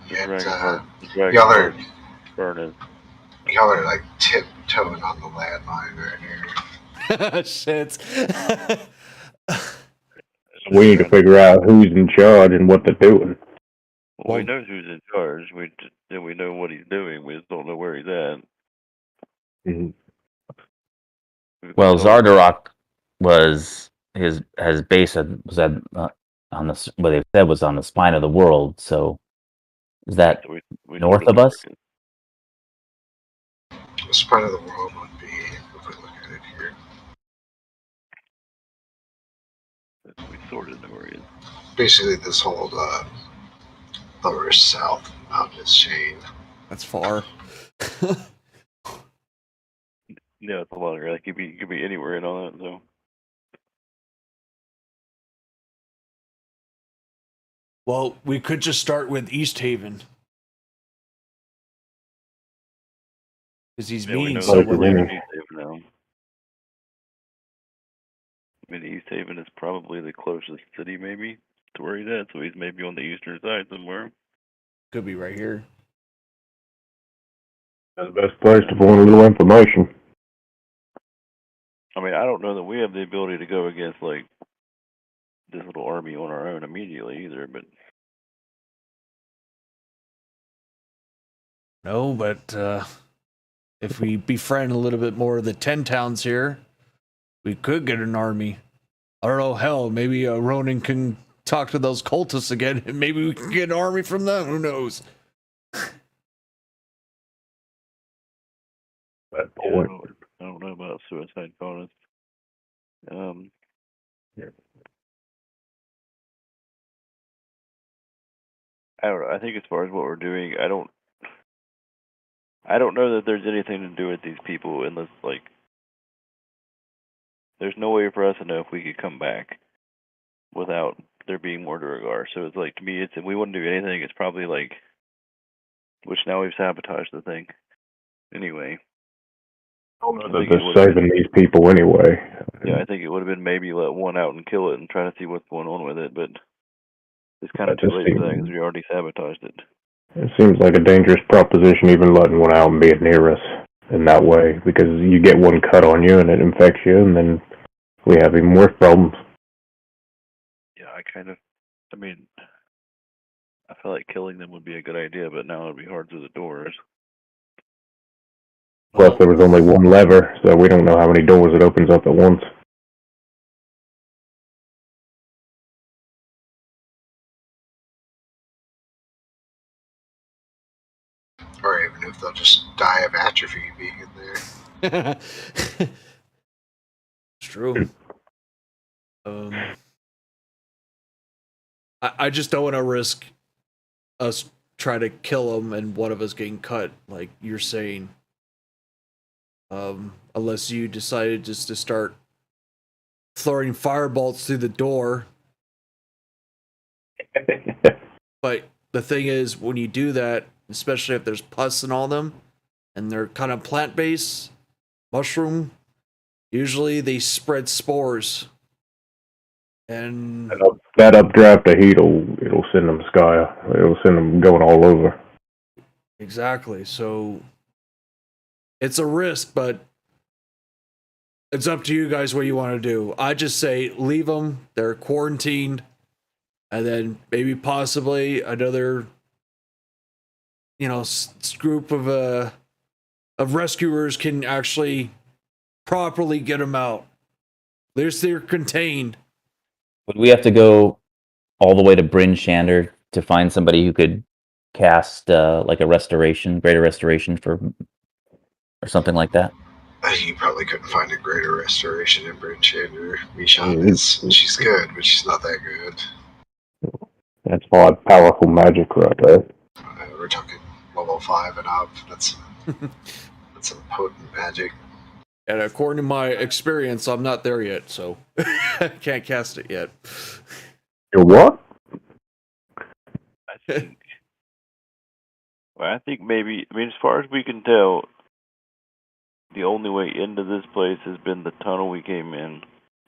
[SPEAKER 3] dragon
[SPEAKER 1] y'all
[SPEAKER 3] heart furnace.
[SPEAKER 1] Y'all are like tiptoeing on the landmine right here.
[SPEAKER 5] Shit.
[SPEAKER 4] We need to figure out who's in charge and what they're doing.
[SPEAKER 3] Well, we know who's in charge. We know what he's doing. We just don't know where he's at.
[SPEAKER 4] Mm-hmm.
[SPEAKER 2] Well, Zardarok was his base was at on the what they said was on the spine of the world. So is that
[SPEAKER 3] So we know
[SPEAKER 2] north
[SPEAKER 3] where
[SPEAKER 2] of
[SPEAKER 3] the
[SPEAKER 2] us?
[SPEAKER 3] mark
[SPEAKER 1] The spine of the world would be, if we look at it here,
[SPEAKER 3] is. We sort of know where he is.
[SPEAKER 1] basically this whole lower south mountainous chain.
[SPEAKER 5] That's far.
[SPEAKER 3] Yeah, it's a lot of like you could be anywhere in on that. So
[SPEAKER 5] Well, we could just start with East Haven. Because he's
[SPEAKER 3] we
[SPEAKER 5] meeting
[SPEAKER 3] know
[SPEAKER 5] someone
[SPEAKER 3] we're in
[SPEAKER 5] there.
[SPEAKER 3] East Haven now. I mean, East Haven is probably the closest city, maybe, to where he's at. So he's maybe on the eastern side somewhere.
[SPEAKER 5] Could be right here.
[SPEAKER 4] That's the best place to find a little information.
[SPEAKER 3] I mean, I don't know that we have the ability to go against like this little army on our own immediately either, but
[SPEAKER 5] No, but if we befriend a little bit more of the 10 towns here, we could get an army. I don't know, hell, maybe Ronan can talk to those cultists again, and maybe we can get an army from them. Who knows?
[SPEAKER 4] That
[SPEAKER 3] yeah,
[SPEAKER 4] point.
[SPEAKER 3] I don't know about suicide bonus. I don't know. I think as far as what we're doing, I don't. I don't know that there's anything to do with these people unless, like, there's no way for us to know if we could come back without there being more Duragar. So it's like, to me, if we wouldn't do anything, it's probably like, which now we've sabotaged the thing. Anyway.
[SPEAKER 4] I don't know that they're saving these people anyway.
[SPEAKER 3] Yeah, I think it would have been maybe let one out and kill it and try to see what's going on with it, but it's kind of too late for that because we already sabotaged it.
[SPEAKER 4] It seems like a dangerous proposition, even letting one out and being near us in that way, because you get one cut on you and it infects you, and then we have even worse problems.
[SPEAKER 3] Yeah, I mean, I feel like killing them would be a good idea, but now it'd be hard through the doors.
[SPEAKER 4] Plus, there was only one lever, so we don't know how many doors it opens up at once.
[SPEAKER 1] Or even if they'll just die of atrophy being in there.
[SPEAKER 5] It's true. I just don't want to risk us trying to kill them and one of us getting cut, like you're saying. Unless you decided just to start throwing firebolts through the door. But the thing is, when you do that, especially if there's pus in all them, and they're kind of plant-based, mushroom, usually they spread spores. And
[SPEAKER 4] that updraft of heat it'll send them sky. It'll send them going all over.
[SPEAKER 5] Exactly. So it's a risk, but it's up to you guys what you want to do. I just say leave them. They're quarantined, and then maybe possibly another, group of rescuers can actually properly get them out. They're contained.
[SPEAKER 2] Would we have to go all the way to Bryn Shander to find somebody who could cast like a greater restoration or something like that?
[SPEAKER 1] You probably couldn't find a greater restoration in Bryn Shander. Mishan she's good, but she's not that good.
[SPEAKER 4] That's 5 powerful magic right there.
[SPEAKER 1] We're talking level 5 and up. That's some potent magic.
[SPEAKER 5] And according to my experience, I'm not there yet, so I can't cast it yet.
[SPEAKER 4] You're what?
[SPEAKER 3] I think maybe, as far as we can tell, the only way into this place has been the tunnel we came in,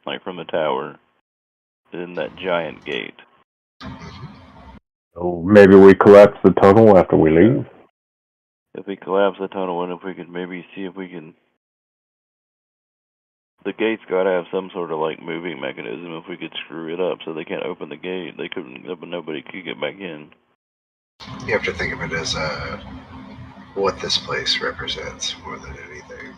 [SPEAKER 3] like from the tower, in that giant gate.
[SPEAKER 4] So maybe we collapse the tunnel after we leave?
[SPEAKER 3] If we collapse the tunnel, and if we could maybe see if we can... The gate's got to have some sort of, like, moving mechanism. If we could screw it up so they can't open the gate, they couldn't, but nobody could get back in.
[SPEAKER 1] You have to think of it as what this place represents more than anything.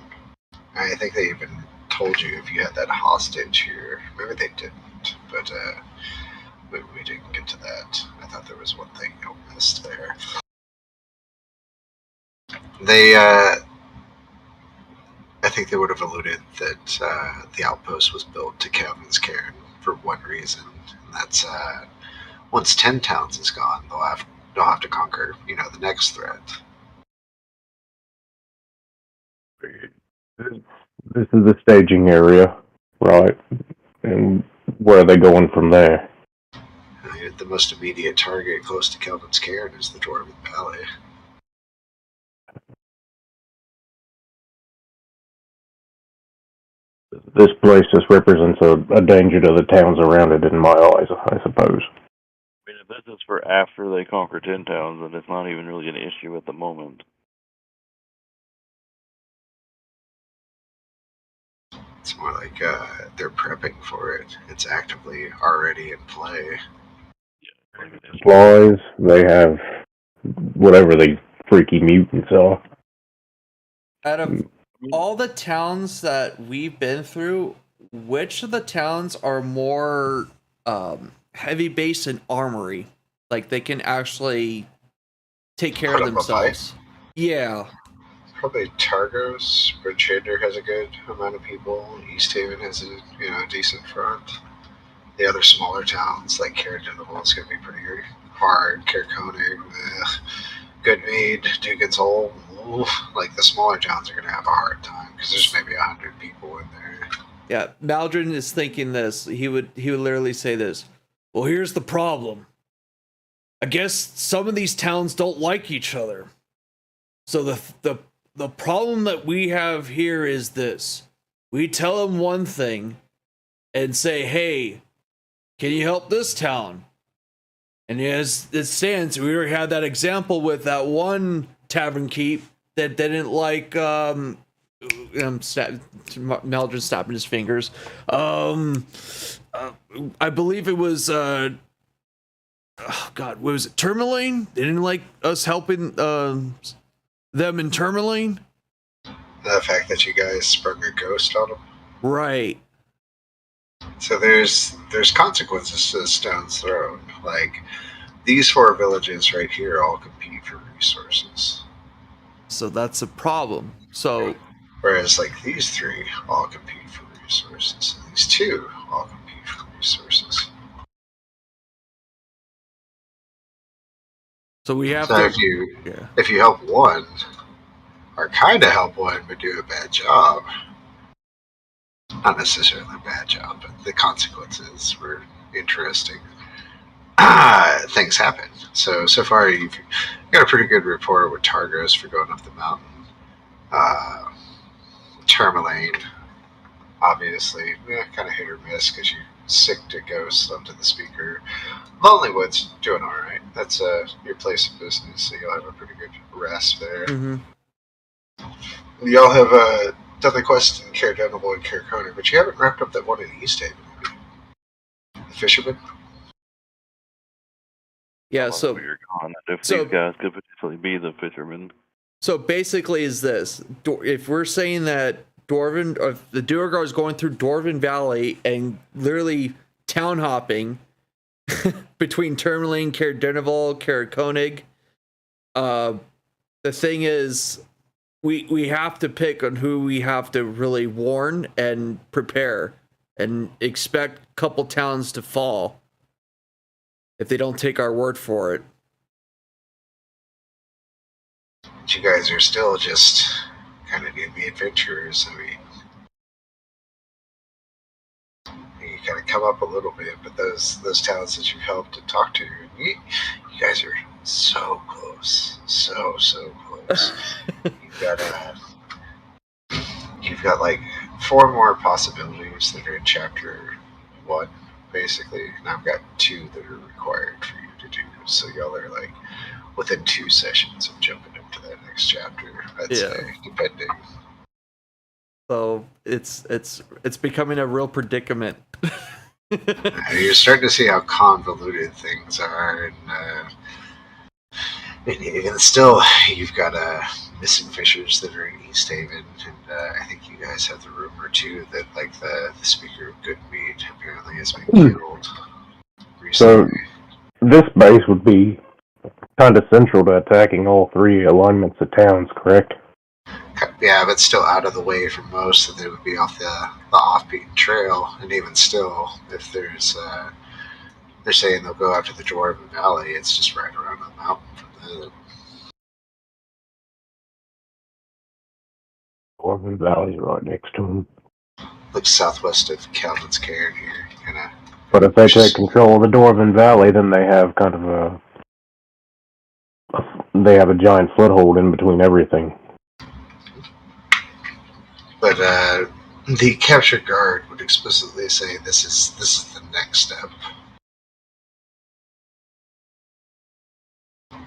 [SPEAKER 1] I think they even told you if you had that hostage here. Maybe they didn't, but we didn't get to that. I thought there was one thing you missed there. I think they would have alluded that the outpost was built to Calvin's Cairn for one reason, and that's once 10 towns is gone, they'll have to conquer, the next threat.
[SPEAKER 4] This is the staging area, right? And where are they going from there?
[SPEAKER 1] The most immediate target close to Calvin's Cairn is the Dwarven Valley.
[SPEAKER 4] This place just represents a danger to the towns around it in my eyes, I suppose.
[SPEAKER 3] If this is for after they conquer 10 towns, then it's not even really an issue at the moment.
[SPEAKER 1] It's more like they're prepping for it. It's actively already in play.
[SPEAKER 4] Supplies, they have whatever these freaky mutants are.
[SPEAKER 5] Out of all the towns that we've been through, which of the towns are more heavy base in armory? Like they can actually take care of themselves. Yeah.
[SPEAKER 1] Probably Targos. Bryn Shander has a good amount of people. East Haven has a decent front. The other smaller towns like Caradinival is going to be pretty hard. Cairconig, Goodmead, Dugan's Hole, like the smaller towns are going to have a hard time because there's maybe 100 people in there.
[SPEAKER 5] Yeah, Maldron is thinking this. He would literally say this. Well, here's the problem. I guess some of these towns don't like each other. So the problem that we have here is this. We tell them one thing and say, hey, can you help this town? And as it stands, we already had that example with that one tavern keep that didn't like Maldron stopping his fingers. I believe it was oh god, what was it? Tourmaline? They didn't like us helping them in Tourmaline.
[SPEAKER 1] The fact that you guys sprung a ghost on them.
[SPEAKER 5] Right.
[SPEAKER 1] So there's consequences to the stone's thrown. Like these 4 villages right here all compete for resources.
[SPEAKER 5] So that's a problem. So
[SPEAKER 1] whereas like these 3 all compete for resources. And these 2 all compete for resources.
[SPEAKER 5] So we have
[SPEAKER 1] so
[SPEAKER 5] to.
[SPEAKER 1] if you help one, or kind of help one, but do a bad job. Not necessarily a bad job, but the consequences were interesting. Things happen. So far you've got a pretty good rapport with Targos for going up the mountain. Tourmaline, obviously, kind of hit or miss because you sicked a ghost onto the speaker. Lonelywood's doing all right. That's your place of business, so you'll have a pretty good rest there.
[SPEAKER 5] Mm-hmm.
[SPEAKER 1] Y'all have done the quest in Caer Denival and Caer Konig, but you haven't wrapped up that one in East Haven, have you? The fisherman?
[SPEAKER 5] Yeah, so
[SPEAKER 3] you're gone. If these guys could potentially be the fishermen.
[SPEAKER 5] So basically, is this if we're saying that the Duergar is going through Dwarven Valley and literally town hopping between Tourmaline, Caer Denival, Caer Konig, the thing is, we have to pick on who we have to really warn and prepare and expect a couple towns to fall if they don't take our word for it.
[SPEAKER 1] But you guys are still just kind of newbie adventurers. I mean, you kind of come up a little bit, but those towns that you've helped and talked to, you guys are so close, so close. You've got like 4 more possibilities that are in chapter 1, basically, and I've got 2 that are required for you to do. So y'all are like within 2 sessions of jumping into that next chapter, I'd say, depending.
[SPEAKER 5] So it's becoming a real predicament.
[SPEAKER 1] You're starting to see how convoluted things are, and even still, you've got missing fishers that are in East Haven, and I think you guys have the rumor too that like the speaker of Goodmead apparently has been killed recently.
[SPEAKER 4] So this base would be kind of central to attacking all 3 alignments of towns, correct?
[SPEAKER 1] Yeah, but still out of the way for most, so they would be off the off-beaten trail. And even still, if there's, they're saying they'll go after the Dwarven Valley, it's just right around the mountain from them.
[SPEAKER 4] Dwarven Valley's right next to them.
[SPEAKER 1] Looks southwest of Calvin's Cairn here, kind of.
[SPEAKER 4] But if they take control of the Dwarven Valley, then they have kind of a giant foothold in between everything.
[SPEAKER 1] But the captured guard would explicitly say this is the next step.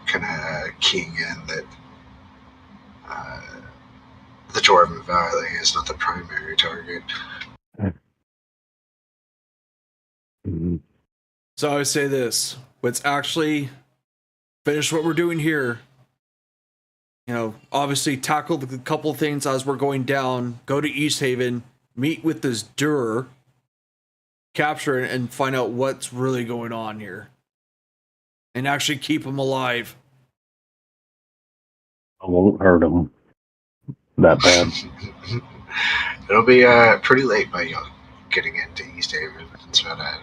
[SPEAKER 1] Kind of keying in that the Dwarven Valley is not the primary target.
[SPEAKER 4] Mm-hmm.
[SPEAKER 5] So I would say this: let's actually finish what we're doing here. You know, obviously tackle the couple things as we're going down, go to East Haven, meet with this Durer, capture it, and find out what's really going on here. And actually keep him alive.
[SPEAKER 4] I won't hurt them that bad.
[SPEAKER 1] It'll be pretty late by y'all getting into East Haven. It's about an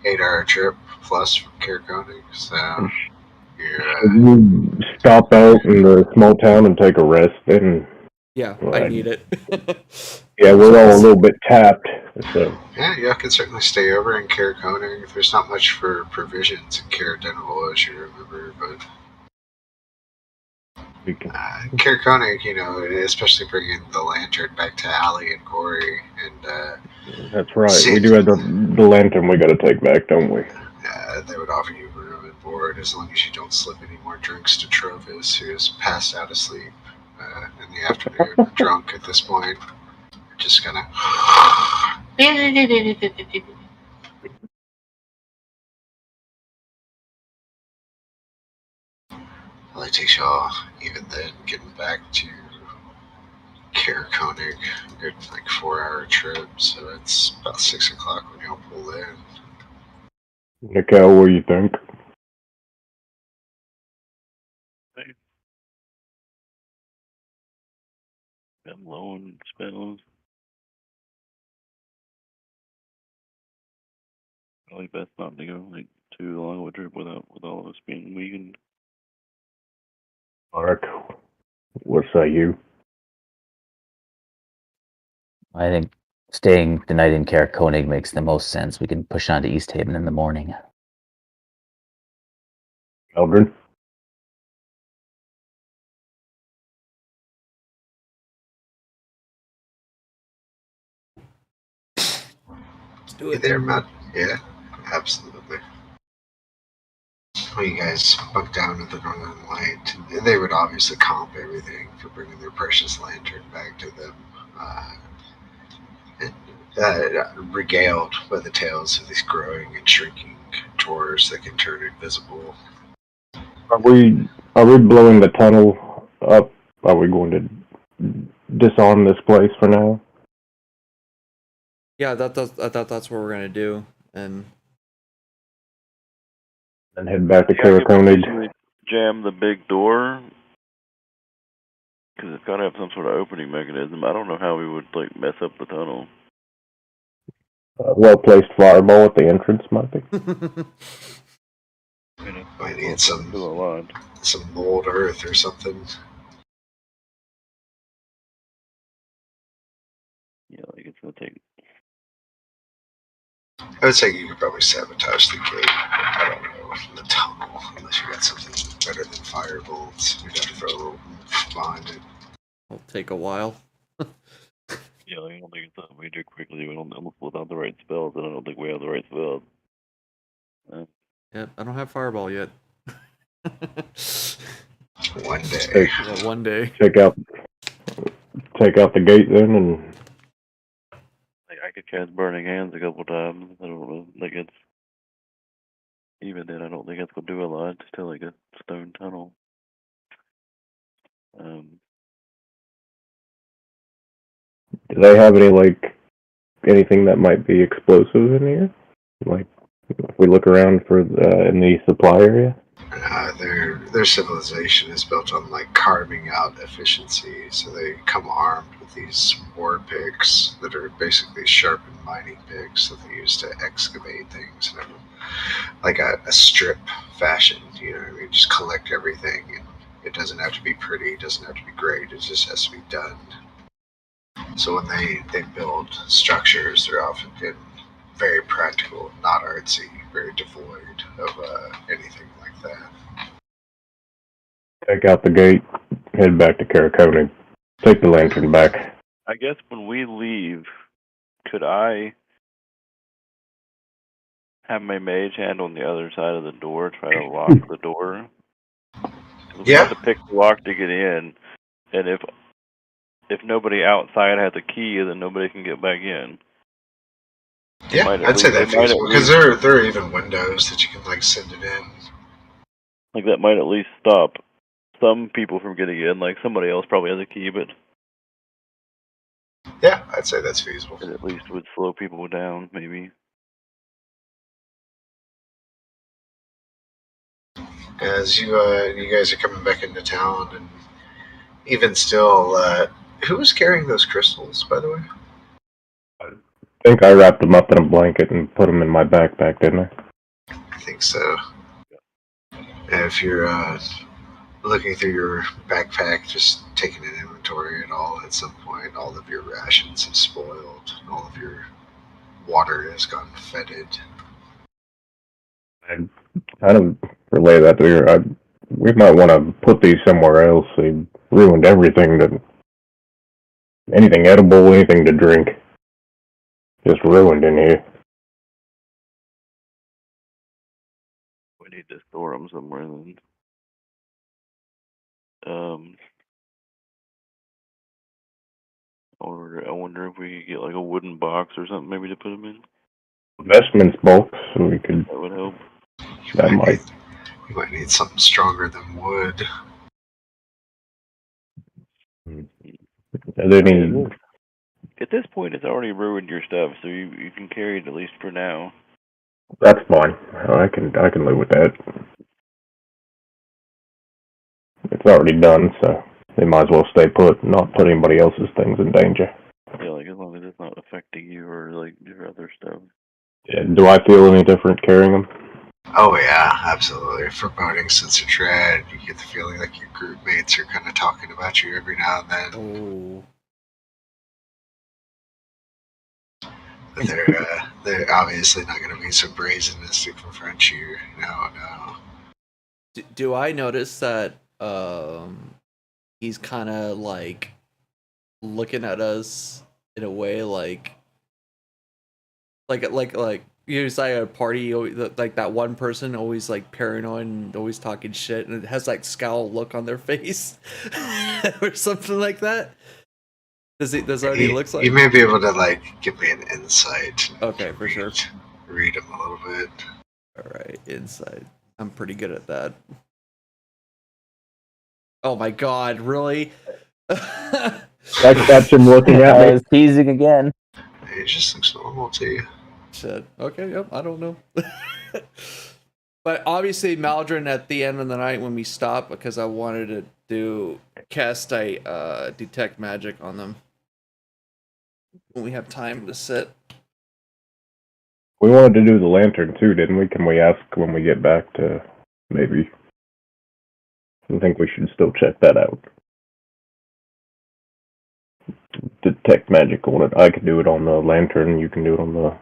[SPEAKER 1] 8-hour trip plus from Caer Konig, so
[SPEAKER 4] You stop out in the small town and take a rest, and
[SPEAKER 5] Yeah, I
[SPEAKER 4] Right.
[SPEAKER 5] need it.
[SPEAKER 4] yeah, we're all a little bit tapped. So
[SPEAKER 1] Yeah, y'all can certainly stay over in Caraconic. There's not much for provisions in Caradenival, as you remember, but
[SPEAKER 4] we can.
[SPEAKER 1] Caraconic, especially bringing the lantern back to Allie and Corey, and
[SPEAKER 4] That's right. We do have the lantern we got to take back, don't we?
[SPEAKER 1] they would offer you room and board as long as you don't slip any more drinks to Trovis, who is passed out asleep in the afternoon, drunk at this point. Just gonna. Well, it takes y'all, even then, getting back to Caraconic, good like 4-hour trip, so it's about 6 o'clock when y'all pull in.
[SPEAKER 4] Nickel, what do you think?
[SPEAKER 3] Got lone spells. Probably best not to go like too long of a trip with all of us being weakened.
[SPEAKER 4] Mark, what say you?
[SPEAKER 2] I think staying the night in Caraconic makes the most sense. We can push on to East Haven in the morning.
[SPEAKER 4] Eldrin?
[SPEAKER 5] Let's do
[SPEAKER 1] You
[SPEAKER 5] it.
[SPEAKER 1] there, Matt? Yeah, absolutely. Well, you guys bunk down with the Northern Light. They would obviously comp everything for bringing their precious lantern back to them. Regaled by the tales of these growing and shrinking dwarves that can turn invisible.
[SPEAKER 4] Are we blowing the tunnel up? Are we going to disarm this place for now?
[SPEAKER 5] Yeah, I thought that's what we're gonna do, and
[SPEAKER 4] head back to
[SPEAKER 3] I could
[SPEAKER 4] Caraconic?
[SPEAKER 3] potentially jam the big door because it's got to have some sort of opening mechanism. I don't know how we would like mess up the tunnel.
[SPEAKER 4] Well-placed fireball at the entrance might be.
[SPEAKER 1] Might need some
[SPEAKER 3] Do a lot.
[SPEAKER 1] mold earth or something.
[SPEAKER 3] Yeah, like it's gonna take.
[SPEAKER 1] I would say you could probably sabotage the gate. I don't know, the tunnel, unless you got something better than firebolts. You'd have to throw a little behind it.
[SPEAKER 5] it'll take a while.
[SPEAKER 3] Yeah, I don't think it's something we do quickly. We don't without the right spells, and I don't think we have the right spells.
[SPEAKER 5] Yeah, I don't have fireball yet.
[SPEAKER 1] One day.
[SPEAKER 5] Yeah, one day.
[SPEAKER 4] Take out the gate then, and
[SPEAKER 3] I could cast Burning Hands a couple times. I don't know. Like it's even then, I don't think it's gonna do a lot. It's still like a stone tunnel.
[SPEAKER 4] do they have anything that might be explosive in here? Like, if we look around for in the supply area?
[SPEAKER 1] Their civilization is built on carving out efficiency, so they come armed with these war picks that are basically sharpened mining picks that they use to excavate things in like a strip fashion. You know what I mean? Just collect everything, and it doesn't have to be pretty, it doesn't have to be great, it just has to be done. So when they build structures, they're often very practical, not artsy, very devoid of anything like that.
[SPEAKER 4] Take out the gate, head back to Caraconic. Take the lantern back.
[SPEAKER 3] I guess when we leave, could I have my mage hand on the other side of the door, try to lock the door? We have to pick the lock to get in, and if nobody outside has a key, then nobody can get back in.
[SPEAKER 1] Yeah, I'd say that's feasible, because there are even windows that you can send it in.
[SPEAKER 3] Like that might at least stop some people from getting in. Like somebody else probably has a key, but
[SPEAKER 1] yeah, I'd say that's feasible.
[SPEAKER 3] It at least would slow people down, maybe.
[SPEAKER 1] As you guys are coming back into town, and even still, who was carrying those crystals, by the way?
[SPEAKER 4] I think I wrapped them up in a blanket and put them in my backpack, didn't I?
[SPEAKER 1] I think so. If you're looking through your backpack, just taking an inventory at all, at some point, all of your rations have spoiled, all of your water has gone fetid.
[SPEAKER 4] I kind of relay that to her. We might want to put these somewhere else. They ruined everything. Anything edible, anything to drink, just ruined in here.
[SPEAKER 3] We need to store them somewhere then. I wonder if we could get like a wooden box or something maybe to put them in.
[SPEAKER 4] Investments box, so we could.
[SPEAKER 3] That would help.
[SPEAKER 4] That might.
[SPEAKER 1] You might need something stronger than wood.
[SPEAKER 4] Are there any?
[SPEAKER 3] At this point, it's already ruined your stuff, so you can carry it at least for now.
[SPEAKER 4] That's fine. I can live with that. It's already done, so they might as well stay put, not put anybody else's things in danger.
[SPEAKER 3] Yeah, like as long as it's not affecting you or like your other stuff.
[SPEAKER 4] Yeah, do I feel any different carrying them?
[SPEAKER 1] Oh yeah, absolutely. Foreboding sense of dread. You get the feeling like your group mates are kind of talking about you every now and then.
[SPEAKER 5] Oh.
[SPEAKER 1] But they're obviously not going to be so brazen as to confront you. No.
[SPEAKER 5] Do I notice that he's kind of like looking at us in a way like you say at a party, like that one person always like paranoid and always talking shit, and it has like scowl look on their face or something like that. Does it already looks like?
[SPEAKER 1] You may be able to like give me an insight.
[SPEAKER 5] Okay, for sure.
[SPEAKER 1] Read him a little bit.
[SPEAKER 5] All right, insight. I'm pretty good at that. Oh my god, really?
[SPEAKER 4] That's him looking at me.
[SPEAKER 2] I was teasing again.
[SPEAKER 1] It just looks normal to you.
[SPEAKER 5] Shit. Okay, yep, I don't know. But obviously Maldron at the end of the night when we stopped, because I wanted to cast a detect magic on them. When we have time to sit.
[SPEAKER 4] We wanted to do the lantern too, didn't we? Can we ask when we get back to maybe? I think we should still check that out. Detect magic on it. I can do it on the lantern. You can do it on the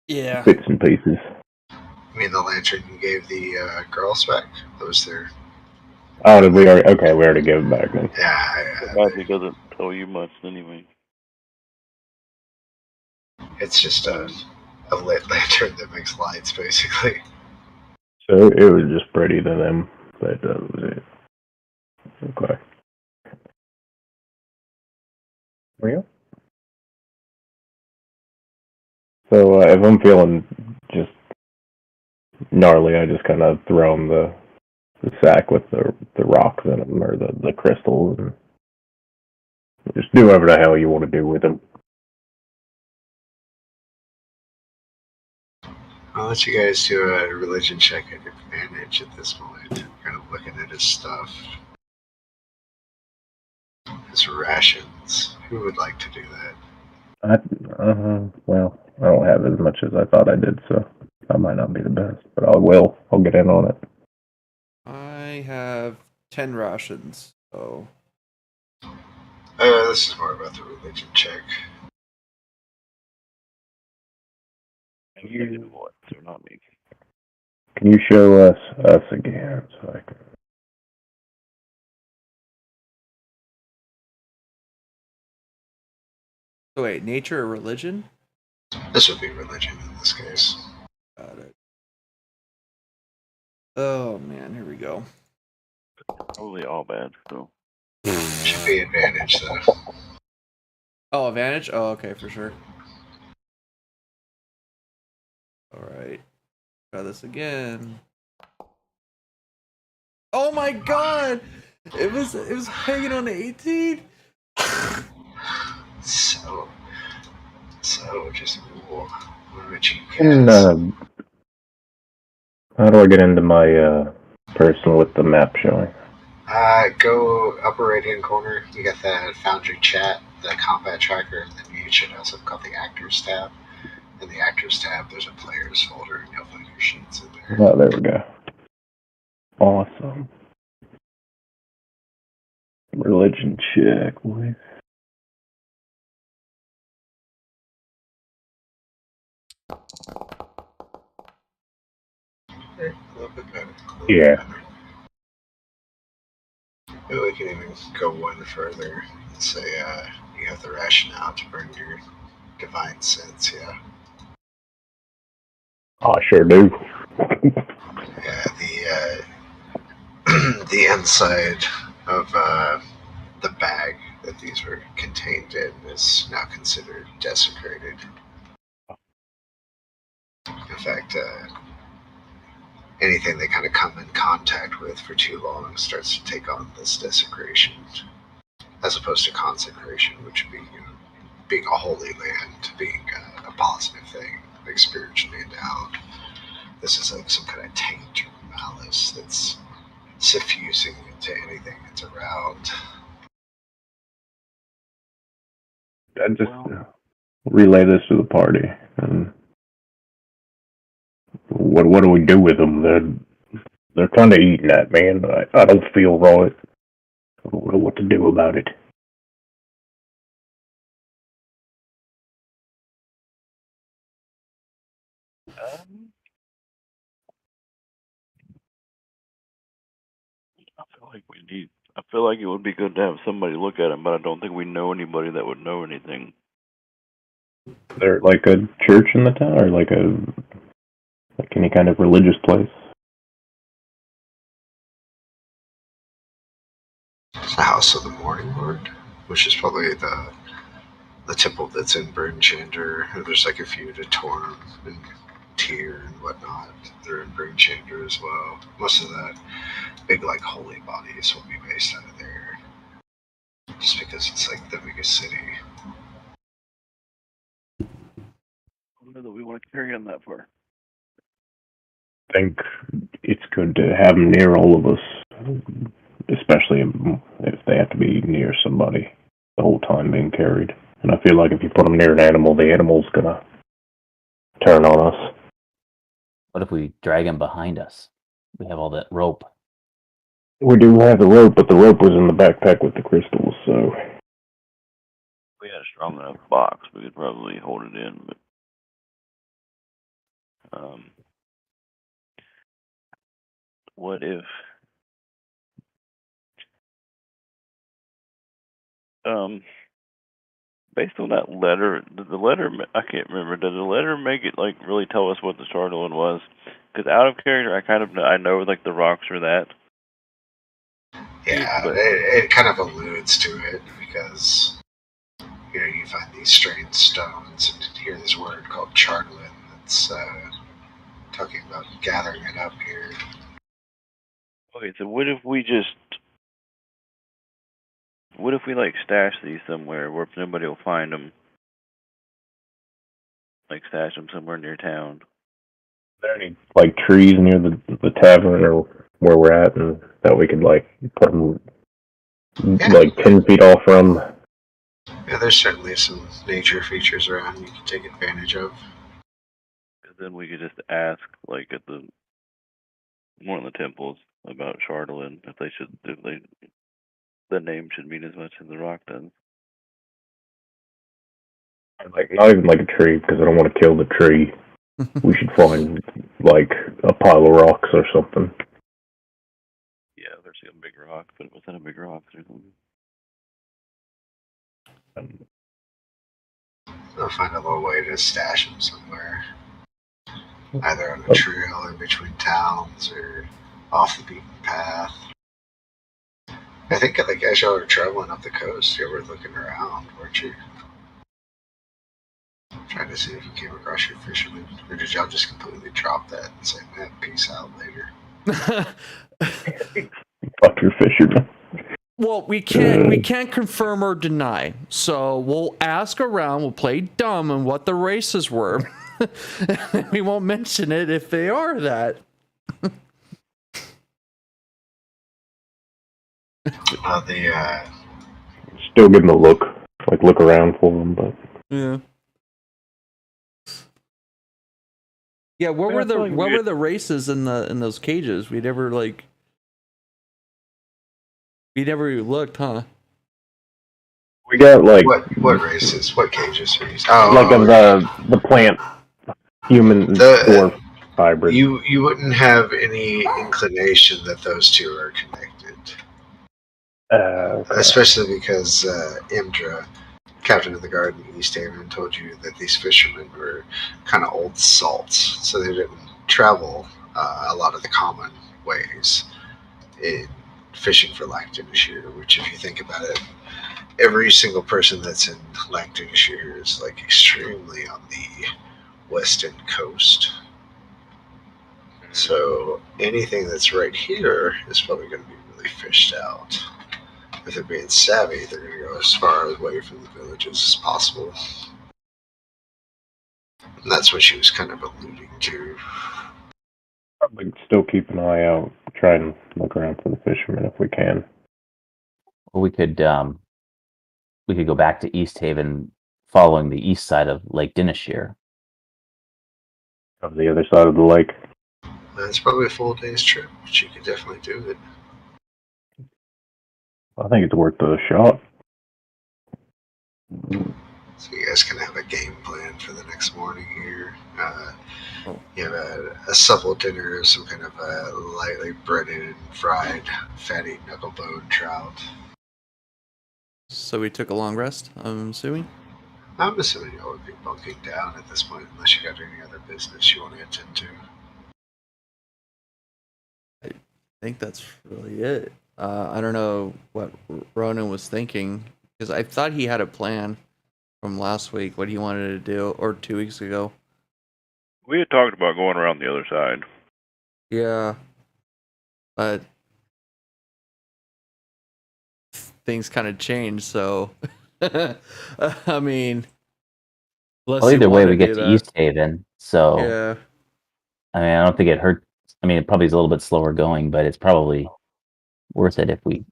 [SPEAKER 4] bits and pieces.
[SPEAKER 1] You mean the lantern you gave the girls back? That was their...
[SPEAKER 4] Oh, did we already? Okay, we already gave it back then.
[SPEAKER 1] Yeah.
[SPEAKER 3] Magic doesn't tell you much anyway.
[SPEAKER 1] It's just a lit lantern that makes lights, basically.
[SPEAKER 4] So it was just pretty to them, but that was it. Okay. Real? So if I'm feeling just gnarly, I just kind of throw them the sack with the rocks in them, or the crystals, and just do whatever the hell you want to do with them.
[SPEAKER 1] I'll let you guys do a religion check at advantage at this point. Kind of looking at his stuff. His rations. Who would like to do that?
[SPEAKER 4] Well, I don't have as much as I thought I did, so I might not be the best, but I will. I'll get in on it.
[SPEAKER 5] I have 10 rations, so...
[SPEAKER 1] This is more about the religion check.
[SPEAKER 3] You what? So not me.
[SPEAKER 4] Can you show us again so I can...
[SPEAKER 5] So wait, nature or religion?
[SPEAKER 1] This would be religion in this case.
[SPEAKER 5] Got it. Oh man, here we go.
[SPEAKER 3] Probably all bad, so.
[SPEAKER 1] Should be advantage though.
[SPEAKER 5] Oh, advantage? Oh, okay, for sure. Alright. Try this again. Oh my god! It was hanging on the 18?
[SPEAKER 1] So just cool. What about you
[SPEAKER 4] And,
[SPEAKER 1] guys?
[SPEAKER 4] how do I get into my person with the map showing?
[SPEAKER 1] Go upper right hand corner. You got that Foundry chat, the combat tracker, and then you should also have got the actors tab. In the actors tab, there's a players folder, and you'll find your sheets in there.
[SPEAKER 4] Oh, there we go. Awesome. Religion check, boy.
[SPEAKER 1] A little bit better.
[SPEAKER 4] Yeah.
[SPEAKER 1] Better. Maybe we can even go one further and say you have the rationale to burn your divine sense, yeah?
[SPEAKER 4] I sure do.
[SPEAKER 1] Yeah, the inside of the bag that these were contained in is now considered desecrated. In fact, anything they kind of come in contact with for too long starts to take on this desecration, as opposed to consecration, which would be being a holy land, to being a positive thing, like spiritually endowed. This is like some kind of taint or malice that's suffusing into anything that's around.
[SPEAKER 4] I just relay this to the party. And what do we do with them? They're kind of eating at me, and I don't feel right. I don't know what to do about it.
[SPEAKER 3] I feel like it would be good to have somebody look at them, but I don't think we know anybody that would know anything.
[SPEAKER 4] Is there like a church in the town, or like any kind of religious place?
[SPEAKER 1] The House of the Morning Lord, which is probably the temple that's in Burnchander. There's like a few to Torm and Tyr and whatnot. They're in Burnchander as well. Most of the big like holy bodies will be based out of there, just because it's like the biggest city.
[SPEAKER 3] I don't know that we want to carry on that far.
[SPEAKER 4] I think it's good to have them near all of us, especially if they have to be near somebody the whole time being carried. And I feel like if you put them near an animal, the animal's gonna turn on us.
[SPEAKER 2] What if we drag him behind us? We have all that rope.
[SPEAKER 4] We do have the rope, but the rope was in the backpack with the crystals, so...
[SPEAKER 3] If we had a strong enough box, we could probably hold it in, but... what if... based on that letter, did the letter, I can't remember, did the letter make it, like, really tell us what the Startling was? Because out of character, I know, like, the rocks are that.
[SPEAKER 1] Yeah,
[SPEAKER 3] but
[SPEAKER 1] it kind of alludes to it because you find these strange stones and hear this word called Chartlin that's talking about gathering it up here.
[SPEAKER 3] okay, so what if we like stash these somewhere where nobody will find them? Like stash them somewhere near town.
[SPEAKER 4] Are there any like trees near the tavern or where we're at, and that we could like put them like 10 feet off from?
[SPEAKER 1] Yeah, there's certainly some nature features around you can take advantage of.
[SPEAKER 3] Because then we could just ask, like at one of the temples about Chartlin, if the name should mean as much as the rock does.
[SPEAKER 4] Like not even like a tree, because I don't want to kill the tree. We should find like a pile of rocks or something.
[SPEAKER 3] Yeah, there's a big rock, but within a big rock, there's something.
[SPEAKER 1] I'll find a little way to stash them somewhere. Either on a trail in between towns or off the beaten path. I think like as y'all were traveling up the coast, you were looking around, weren't you? Trying to see if you came across your fishermen. Or did y'all just completely drop that and say, man, peace out later?
[SPEAKER 4] Fuck your fisherman.
[SPEAKER 5] Well, we can't confirm or deny. So we'll ask around, we'll play dumb on what the races were. We won't mention it if they are that.
[SPEAKER 4] Still give them a look. Like look around for them, but
[SPEAKER 5] yeah. Yeah, what were the races in those cages? We never like You never even looked, huh?
[SPEAKER 4] We got like
[SPEAKER 1] What races? What cages are you? Oh,
[SPEAKER 4] like the plant human dwarf hybrid.
[SPEAKER 1] You wouldn't have any inclination that those two are connected,
[SPEAKER 4] Okay.
[SPEAKER 1] especially because Imdra, captain of the guard in East Haven, told you that these fishermen were kind of old salts, so they didn't travel a lot of the common ways in fishing for Lancashire, which, if you think about it, every single person that's in Lancashire is like extremely on the western coast. So anything that's right here is probably going to be really fished out. If they're being savvy, they're going to go as far away from the villages as possible. And that's what she was kind of alluding to.
[SPEAKER 4] Probably still keep an eye out, try and look around for the fishermen if we can.
[SPEAKER 2] Or we could go back to East Haven following the east side of Lake Denizens.
[SPEAKER 4] Of the other side of the lake.
[SPEAKER 1] It's probably a full day's trip, but you could definitely do it.
[SPEAKER 4] I think it's worth a shot.
[SPEAKER 1] So you guys can have a game plan for the next morning here. You have a supple dinner, some kind of lightly breaded and fried fatty knucklebone trout.
[SPEAKER 5] So we took a long rest, I'm assuming?
[SPEAKER 1] I'm assuming y'all would be bunking down at this point, unless you got any other business you want to attend to.
[SPEAKER 5] I think that's really it. I don't know what Ronan was thinking, because I thought he had a plan from last week, what he wanted to do, or 2 weeks ago.
[SPEAKER 3] We had talked about going around the other side.
[SPEAKER 5] Yeah. But things kind of changed, so I mean,
[SPEAKER 2] Well, either way, we get to East Haven, so
[SPEAKER 5] yeah.
[SPEAKER 2] I mean, I don't think it hurt. I mean, it probably is a little bit slower going, but it's probably worth it if we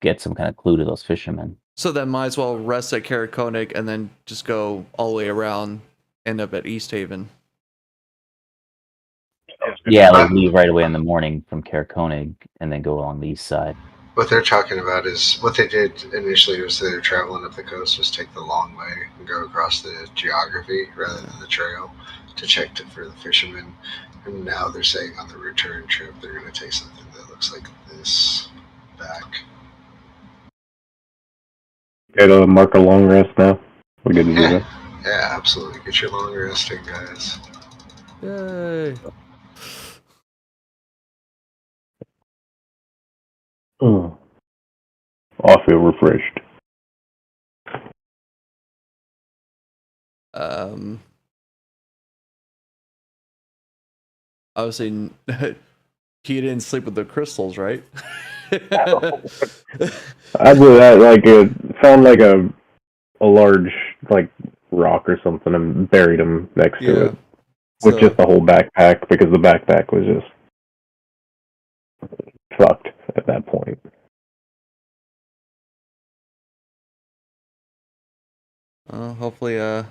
[SPEAKER 2] get some kind of clue to those fishermen.
[SPEAKER 5] So then might as well rest at Karakonik and then just go all the way around, end up at East Haven.
[SPEAKER 2] Yeah, like leave right away in the morning from Karakonig and then go along the east side.
[SPEAKER 1] What they're talking about is what they did initially was they were traveling up the coast, was take the long way and go across the geography rather than the trail to check for the fishermen. And now they're saying on the return trip they're going to take something that looks like this back.
[SPEAKER 4] Okay, to mark a long rest now. We good to do that?
[SPEAKER 1] Yeah, absolutely. Get your long rest in, guys.
[SPEAKER 5] Yay.
[SPEAKER 4] Oh, I feel refreshed.
[SPEAKER 5] Obviously, he didn't sleep with the crystals, right?
[SPEAKER 4] I do that like found like a large like rock or something and buried him next to it with just the whole backpack because the backpack was just fucked at that point.
[SPEAKER 5] Hopefully, I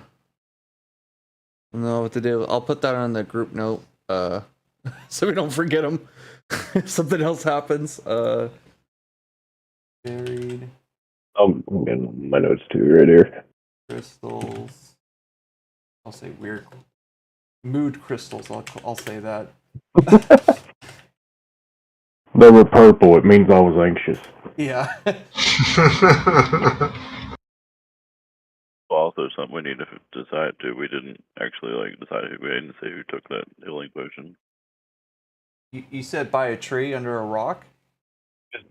[SPEAKER 5] don't know what to do. I'll put that on the group note, so we don't forget them. If something else happens, buried.
[SPEAKER 4] I'm getting my notes too right here.
[SPEAKER 5] Crystals. I'll say weird. Mood crystals. I'll say that.
[SPEAKER 4] They were purple. It means I was anxious.
[SPEAKER 5] Yeah.
[SPEAKER 3] Also, something we need to decide too. We didn't actually decide who. We didn't say who took that healing potion.
[SPEAKER 5] You said by a tree under a rock?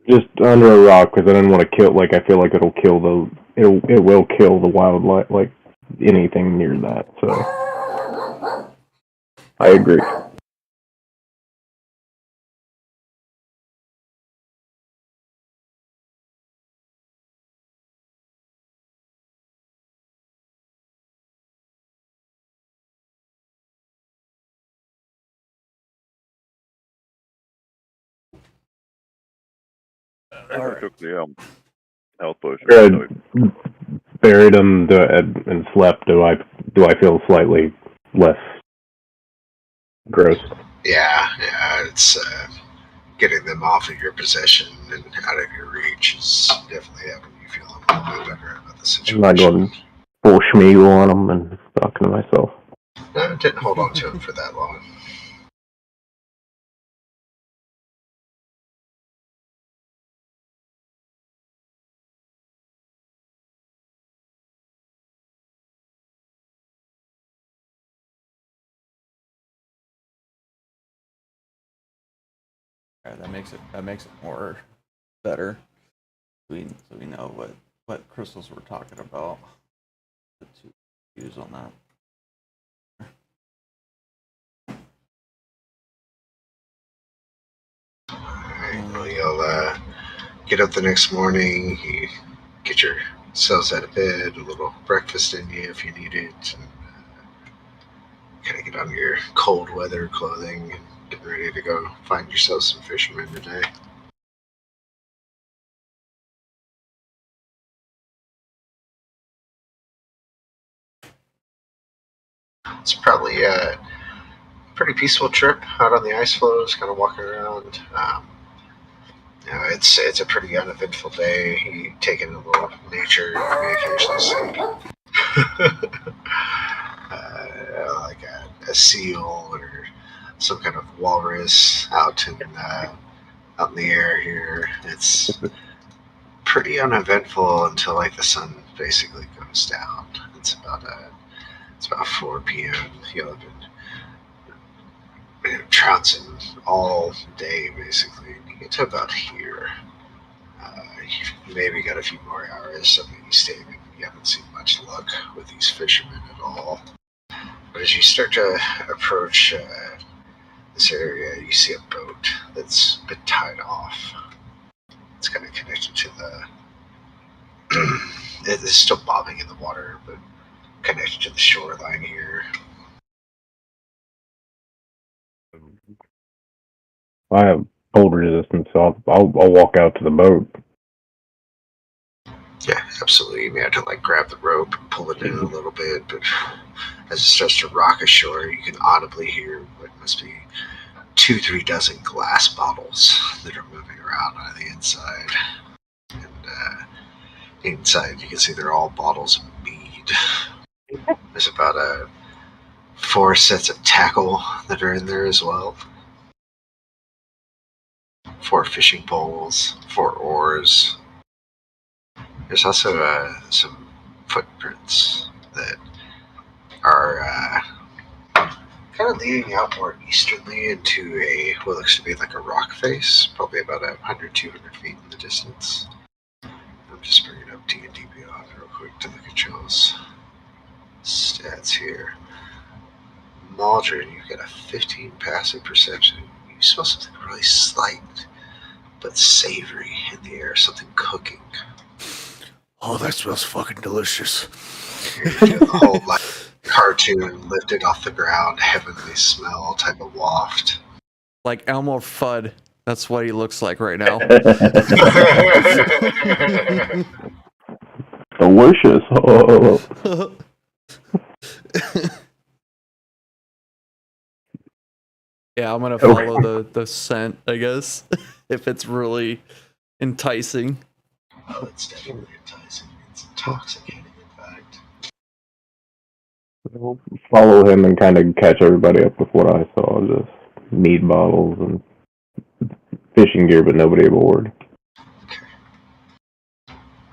[SPEAKER 4] Just under a rock because I didn't want to kill. Like I feel like it will kill the wildlife, like anything near that. So I agree.
[SPEAKER 3] I took the health potion.
[SPEAKER 4] Good. Buried him and slept. Do I feel slightly less gross?
[SPEAKER 1] Yeah, it's getting them off of your possession and out of your reach is definitely having you feel a little bit better about the situation.
[SPEAKER 4] I'm not going full Schmiegel on them and talking to myself.
[SPEAKER 1] No, didn't hold on to him for that long.
[SPEAKER 5] Alright, that makes it more better. So we know what crystals we're talking about. The two views on that.
[SPEAKER 1] Alright, well, you'll get up the next morning, you get yourselves out of bed, a little breakfast in you if you need it, and kind of get on your cold weather clothing and get ready to go find yourself some fishermen today. It's probably a pretty peaceful trip out on the ice floes, kind of walking around. You know, it's a pretty uneventful day. You take in a little nature, you may occasionally see like a seal or some kind of walrus out in the air here. It's pretty uneventful until like the sun basically goes down. It's about 4 p.m. You'll have been trouncing all day basically. You get to about here. You've maybe got a few more hours, so maybe staying. You haven't seen much luck with these fishermen at all. But as you start to approach this area, you see a boat that's been tied off. It's kind of connected to the. It's still bobbing in the water, but connected to the shoreline here.
[SPEAKER 4] I have cold resistance, so I'll walk out to the boat.
[SPEAKER 1] Yeah, absolutely. You may have to like grab the rope and pull it in a little bit, but as it starts to rock ashore, you can audibly hear what must be 2-3 dozen glass bottles that are moving around on the inside. And inside, you can see they're all bottles of mead. There's about 4 sets of tackle that are in there as well. 4 fishing poles, 4 oars. There's also some footprints that are kind of leading out more easternly into what looks to be like a rock face, probably about 100-200 feet in the distance. I'm just bringing up D&D Beyond real quick to look at y'all's stats here. Maldron, you've got a 15 passive perception. You smell something really slight but savory in the air, something cooking.
[SPEAKER 5] Oh, that smells fucking delicious.
[SPEAKER 1] You're feeling the whole like cartoon lifted off the ground, heavenly smell type of waft.
[SPEAKER 5] Like Elmo Fudd. That's what he looks like right now.
[SPEAKER 4] Delicious. Oh.
[SPEAKER 5] Yeah, I'm gonna follow the scent, I guess, if it's really enticing.
[SPEAKER 1] Oh, it's definitely enticing. It's intoxicating, in fact.
[SPEAKER 4] I'll follow him and kind of catch everybody up with what I saw. Just mead bottles and fishing gear, but nobody aboard.
[SPEAKER 1] Okay.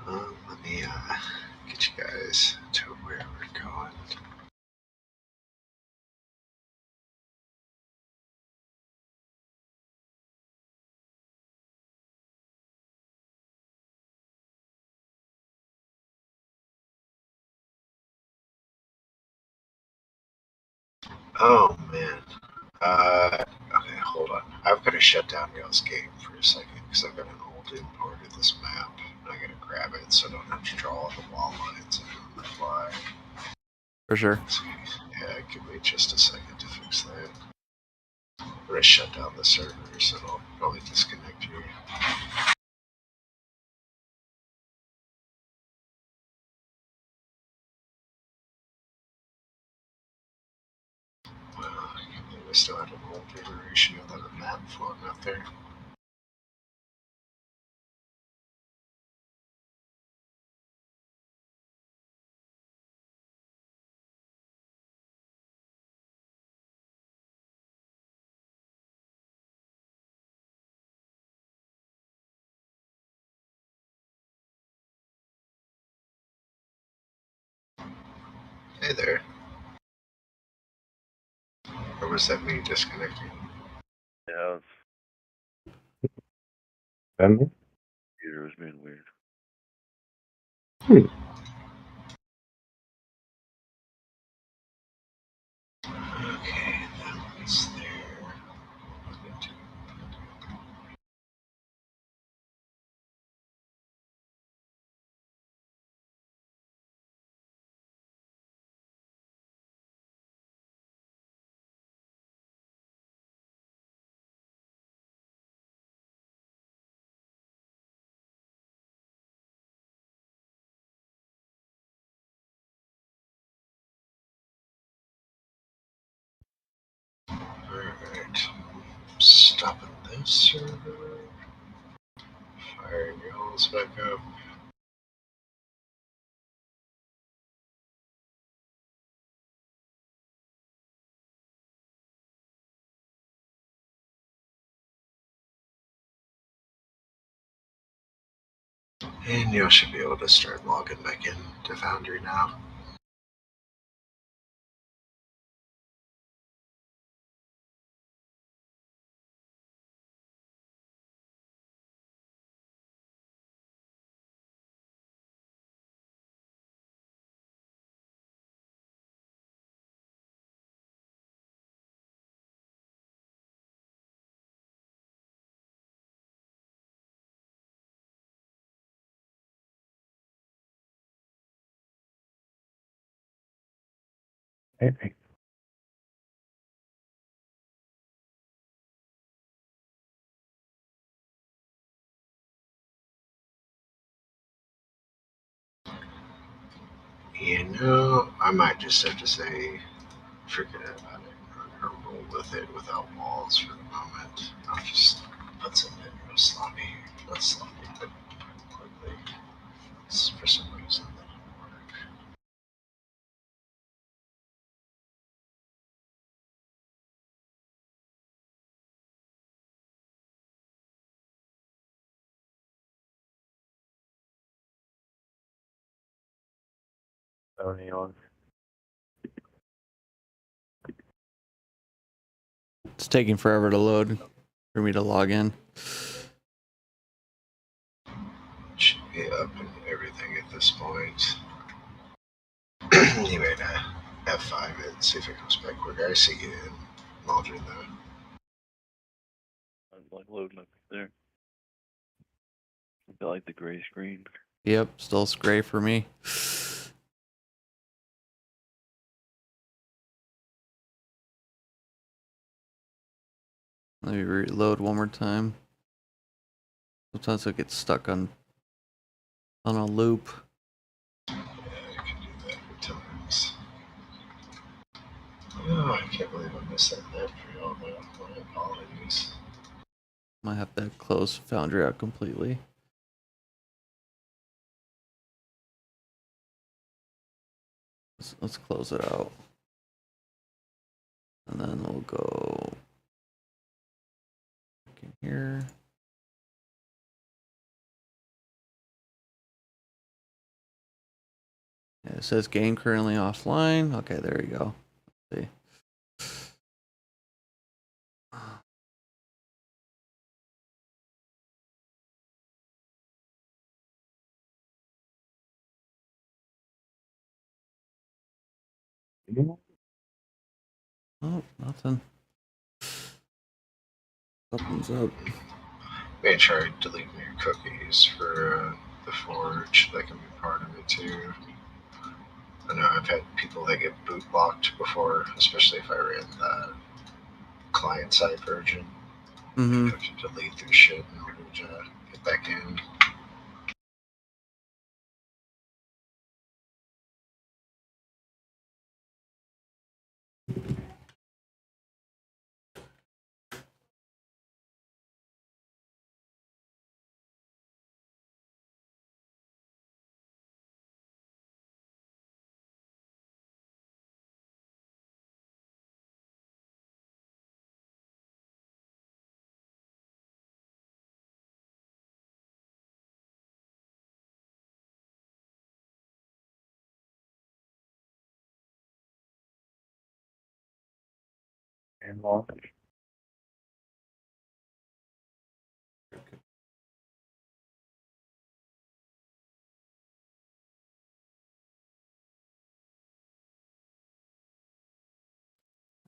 [SPEAKER 1] Let me get you guys to where we're going. Oh man. Okay, hold on. I've got to shut down y'all's game for a second because I've got an old import of this map. And I gotta grab it so I don't have to draw all the wall lines on the fly.
[SPEAKER 5] For sure.
[SPEAKER 1] So, yeah, give me just a second to fix that. I'm gonna shut down the server so it'll probably disconnect you. Well, I can't believe I still have an old iteration of that map floating out there. Hey there. Or was that me disconnecting?
[SPEAKER 3] Yeah,
[SPEAKER 4] Family?
[SPEAKER 3] computer was being weird.
[SPEAKER 1] Okay, that one's there. Alright. Stopping this server. Firing y'all's back up. And y'all should be able to start logging back in to Foundry now.
[SPEAKER 4] Hey.
[SPEAKER 1] You know, I might just have to say, forget about it. Or roll with it without walls for the moment. I'll just put some in real sloppy. Not sloppy, but quickly. For some reason, that didn't work.
[SPEAKER 3] Tony on.
[SPEAKER 5] It's taking forever to load for me to log in.
[SPEAKER 1] Should be up and everything at this point. You made a F5 and see if it comes back quick. I see you in Maldron though.
[SPEAKER 3] I was like loading up there. I like the gray screen.
[SPEAKER 5] Yep, still gray for me. Let me reload one more time. Sometimes I get stuck on a loop.
[SPEAKER 1] Yeah, I can do that at times. Oh, I can't believe I missed that net for y'all though. My apologies.
[SPEAKER 5] Might have to close Foundry out completely. Let's close it out. And then we'll go back in here. Yeah, it says game currently offline. Okay, there you go. Let's see. Oh, nothing. Something's up.
[SPEAKER 1] Make sure I delete your cookies for the forge. That can be part of it too. I know I've had people that get boot locked before, especially if I ran the client side version.
[SPEAKER 5] Mm-hmm.
[SPEAKER 1] You have to delete their shit in order to get back in.
[SPEAKER 4] And launch.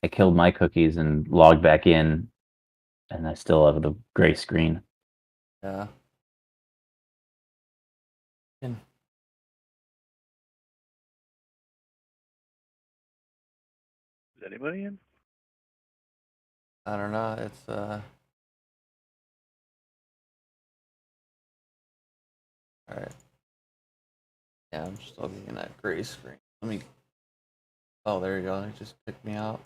[SPEAKER 2] I killed my cookies and logged back in, and I still have the gray screen.
[SPEAKER 5] Yeah. And
[SPEAKER 3] Is anybody in?
[SPEAKER 5] I don't know. It's all right. Yeah, I'm still getting that gray screen. Let me. Oh, there you go. It just picked me out.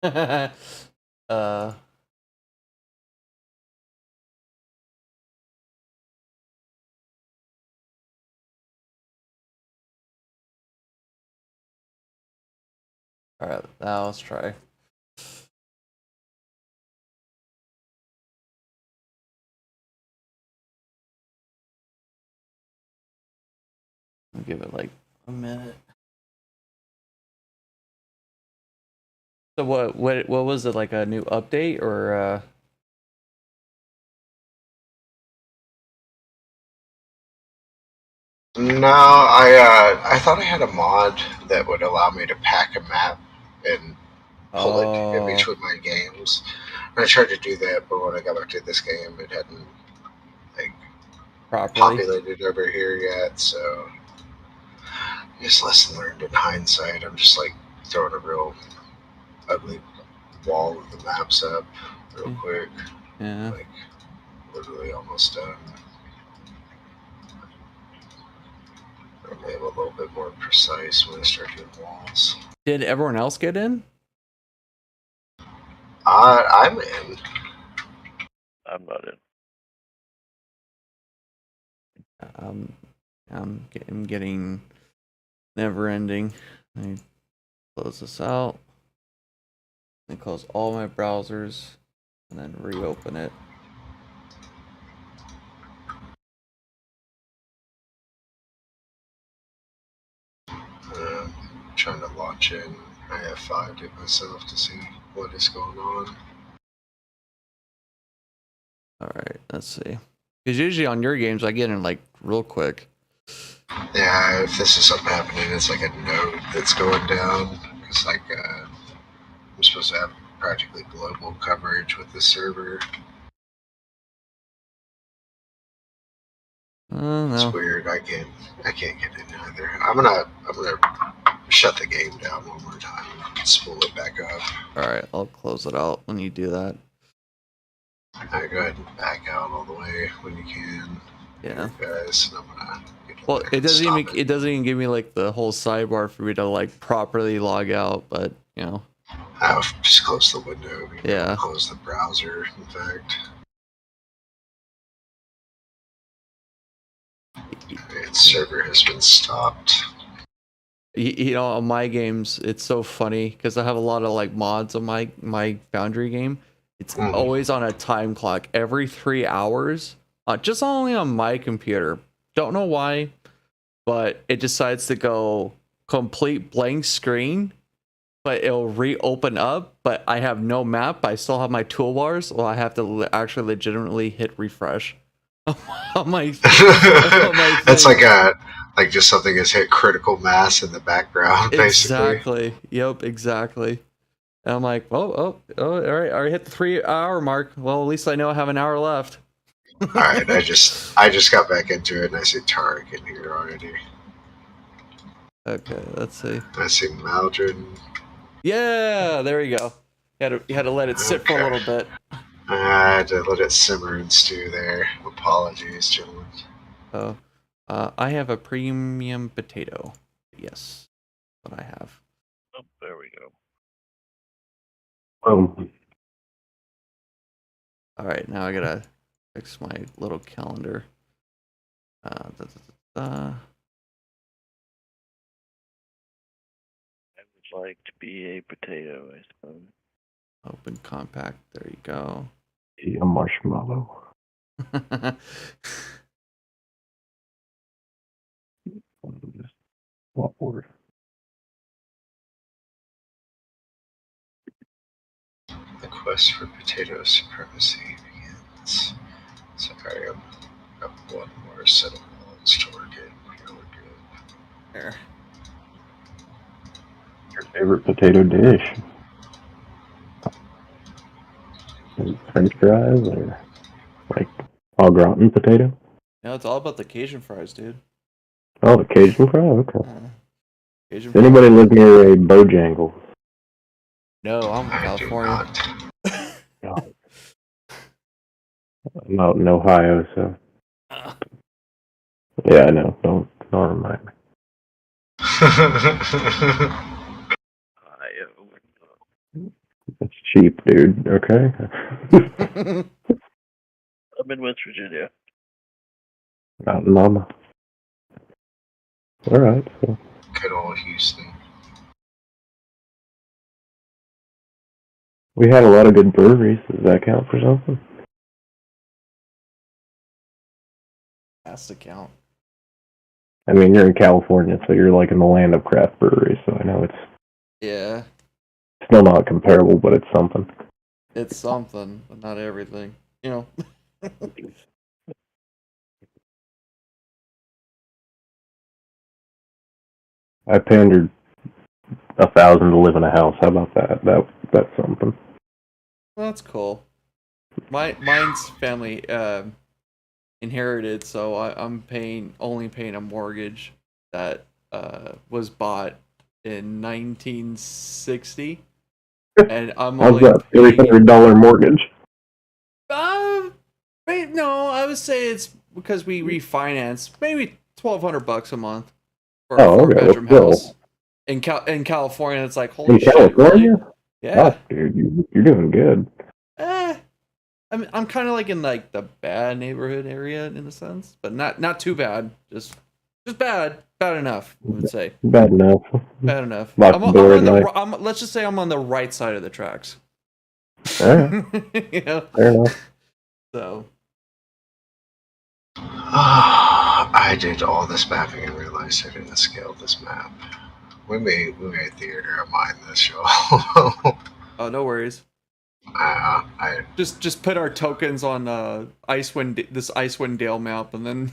[SPEAKER 5] uh. All right. Now let's try. I'll give it like a minute. So what was it, like a new update or
[SPEAKER 1] No, I thought I had a mod that would allow me to pack a map and pull it in
[SPEAKER 5] Oh,
[SPEAKER 1] between my games. And I tried to do that, but when I got back to this game, it hadn't like
[SPEAKER 5] properly?
[SPEAKER 1] populated over here yet. So just lesson learned in hindsight. I'm just like throwing a real ugly wall of the maps up real quick,
[SPEAKER 5] Yeah.
[SPEAKER 1] like literally almost done. Normally I'm a little bit more precise when I start doing walls.
[SPEAKER 5] Did everyone else get in?
[SPEAKER 1] I'm in.
[SPEAKER 3] I'm not in.
[SPEAKER 5] I'm getting never ending. Let me close this out. And close all my browsers and then reopen it.
[SPEAKER 1] Trying to launch in IF5 to myself to see what is going on.
[SPEAKER 5] All right, let's see. Because usually on your games, I get in like real quick.
[SPEAKER 1] Yeah, if this is something happening, it's like a node that's going down. It's like I'm supposed to have practically global coverage with the server.
[SPEAKER 5] Oh
[SPEAKER 1] It's
[SPEAKER 5] no.
[SPEAKER 1] weird. I can't get in either. I'm gonna shut the game down one more time and spool it back up.
[SPEAKER 5] All right, I'll close it out when you do that.
[SPEAKER 1] Alright, go ahead and back out all the way when you can.
[SPEAKER 5] Yeah.
[SPEAKER 1] Here, guys, and I'm gonna get in
[SPEAKER 5] Well,
[SPEAKER 1] there
[SPEAKER 5] it
[SPEAKER 1] and
[SPEAKER 5] doesn't
[SPEAKER 1] stop
[SPEAKER 5] even give me like the whole sidebar for me to like properly log out, but you know.
[SPEAKER 1] I'll just close the window.
[SPEAKER 5] Yeah.
[SPEAKER 1] Close the browser, in fact. Its server has been stopped.
[SPEAKER 5] You know, on my games, it's so funny because I have a lot of like mods on my Foundry game. It's always on a time clock every 3 hours, just only on my computer. Don't know why, but it decides to go complete blank screen, but it'll reopen up. But I have no map. I still have my toolbars. Well, I have to actually legitimately hit refresh on my
[SPEAKER 1] That's
[SPEAKER 5] thing.
[SPEAKER 1] like just something has hit critical mass in the background, basically.
[SPEAKER 5] Exactly. Yep. Exactly. And I'm like, oh, all right. I already hit the 3 hour mark. Well, at least I know I have an hour left.
[SPEAKER 1] All right, I just got back into it, and I see Tarek in here already.
[SPEAKER 5] Okay, let's see.
[SPEAKER 1] I see Maldron.
[SPEAKER 5] Yeah, there you go. You had to let it sit for a little bit.
[SPEAKER 1] I had to let it simmer and stew there. Apologies, gentlemen.
[SPEAKER 5] Oh, I have a premium potato. Yes, what I have.
[SPEAKER 3] Oh, there we go.
[SPEAKER 5] All right, now I gotta fix my little calendar.
[SPEAKER 3] I would like to be a potato, I suppose.
[SPEAKER 5] Open compact. There you go.
[SPEAKER 4] A marshmallow. What word?
[SPEAKER 1] quest for potato supremacy begins. Sorry, I'm up one more set of walls to work in. Here we're good.
[SPEAKER 5] There.
[SPEAKER 4] Your favorite potato dish? French fries or like au gratin potato?
[SPEAKER 5] No, it's all about the Cajun fries, dude.
[SPEAKER 4] Oh, the Cajun fry? Okay.
[SPEAKER 5] Cajun
[SPEAKER 4] Does anybody live near a Bojangles?
[SPEAKER 5] No, I'm in
[SPEAKER 1] I do
[SPEAKER 5] California.
[SPEAKER 1] not.
[SPEAKER 4] I'm out in Ohio, so yeah, I know. Don't remind me. It's cheap, dude. Okay.
[SPEAKER 3] I'm in West Virginia.
[SPEAKER 4] Mountain Mama. All right. So
[SPEAKER 1] Good old Houston.
[SPEAKER 4] we had a lot of good breweries. Does that count for something?
[SPEAKER 5] Has to count.
[SPEAKER 4] I mean, you're in California, so you're like in the land of craft breweries. So I know it's
[SPEAKER 5] Yeah,
[SPEAKER 4] still not comparable, but it's something.
[SPEAKER 5] it's something, but not everything. You know.
[SPEAKER 4] I pandered 1,000 to live in a house. How about that? That's something.
[SPEAKER 5] Well, that's cool. Mine's family inherited, so I'm only paying a mortgage that was bought in 1960, and I'm
[SPEAKER 4] How's
[SPEAKER 5] only
[SPEAKER 4] that
[SPEAKER 5] paying.
[SPEAKER 4] $300 mortgage?
[SPEAKER 5] Wait, no, I would say it's because we refinanced maybe $1,200 a month for a
[SPEAKER 4] Oh, okay.
[SPEAKER 5] four-bedroom
[SPEAKER 4] Well,
[SPEAKER 5] house. In California, it's like holy
[SPEAKER 4] in
[SPEAKER 5] shit,
[SPEAKER 4] California?
[SPEAKER 5] really? Yeah.
[SPEAKER 4] Fuck, dude, you're doing good.
[SPEAKER 5] I'm kind of like in like the bad neighborhood area in a sense, but not too bad. Just bad enough. I would say
[SPEAKER 4] Bad enough.
[SPEAKER 5] bad enough.
[SPEAKER 4] Lock the door at night.
[SPEAKER 5] Let's just say I'm on the right side of the tracks.
[SPEAKER 4] All right.
[SPEAKER 5] You know?
[SPEAKER 4] Fair enough.
[SPEAKER 5] So
[SPEAKER 1] I did all this mapping and realized I didn't scale this map. We made theater of mine this show.
[SPEAKER 5] oh, no worries.
[SPEAKER 1] I
[SPEAKER 5] Just put our tokens on this Icewind Dale map, and then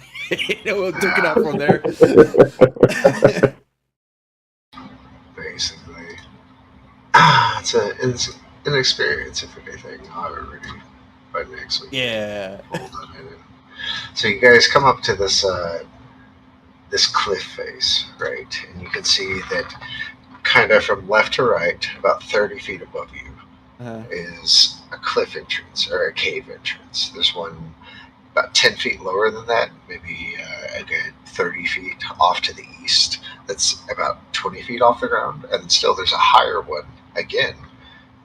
[SPEAKER 5] we'll take it out from there.
[SPEAKER 1] basically it's an experience if anything. I'll have it ready by next week.
[SPEAKER 5] Yeah.
[SPEAKER 1] Hold on a minute. So you guys come up to this this cliff face, right? And you can see that kind of from left to right, about 30 feet above you, is a cliff entrance or a cave entrance. There's one about 10 feet lower than that, maybe a good 30 feet off to the east, that's about 20 feet off the ground. And then still there's a higher one, again,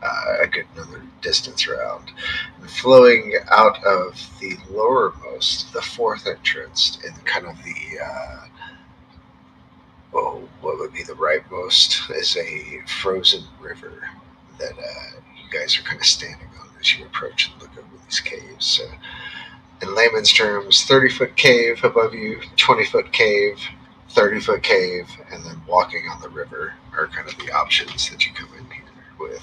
[SPEAKER 1] a good another distance around. And flowing out of the lowermost, the fourth entrance, in kind of the what would be the rightmost, is a frozen river that you guys are kind of standing on as you approach and look over these caves. So, in layman's terms, 30-foot cave above you, 20-foot cave, 30-foot cave, and then walking on the river are kind of the options that you come in here with.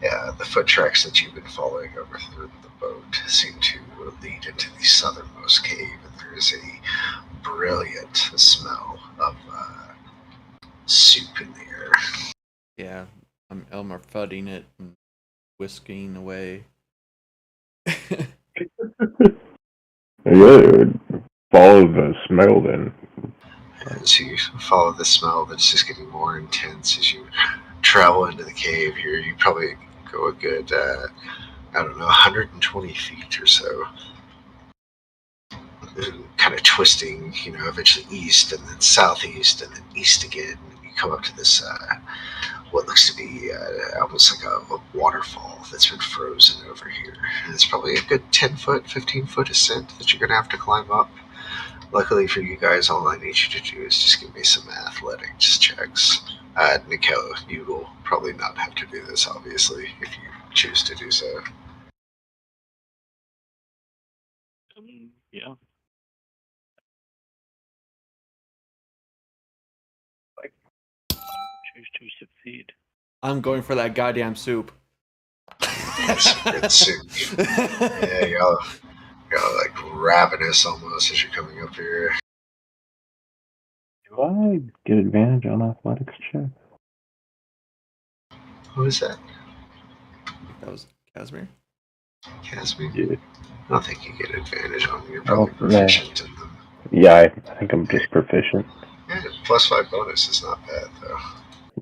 [SPEAKER 1] Yeah, the foot tracks that you've been following over through the boat seem to lead into the southernmost cave, and there is a brilliant smell of soup in the air.
[SPEAKER 5] Yeah, I'm Elmer Fudding it and whisking away.
[SPEAKER 4] Yeah, follow the smell then.
[SPEAKER 1] As you follow the smell that's just getting more intense as you travel into the cave here, you probably go a good, 120 feet or so. Kind of twisting, eventually east and then southeast and then east again. You come up to this, what looks to be almost like a waterfall that's been frozen over here. And it's probably a good 10 foot, 15 foot ascent that you're going to have to climb up. Luckily for you guys, all I need you to do is just give me some athletics checks. Nikel, you will probably not have to do this, obviously, if you choose to do so.
[SPEAKER 3] Yeah. Choose to succeed.
[SPEAKER 5] I'm going for that goddamn soup.
[SPEAKER 1] Some good soup. Yeah, y'all like ravenous almost as you're coming up here.
[SPEAKER 4] Do I get advantage on athletics check?
[SPEAKER 1] Who is that?
[SPEAKER 5] That was Casimir.
[SPEAKER 1] Casimir?
[SPEAKER 4] Yeah.
[SPEAKER 1] I don't think you get advantage on them. You're
[SPEAKER 4] Oh,
[SPEAKER 1] probably proficient in them.
[SPEAKER 4] Yeah, I think I'm just proficient.
[SPEAKER 1] Yeah, +5 bonus is not bad though.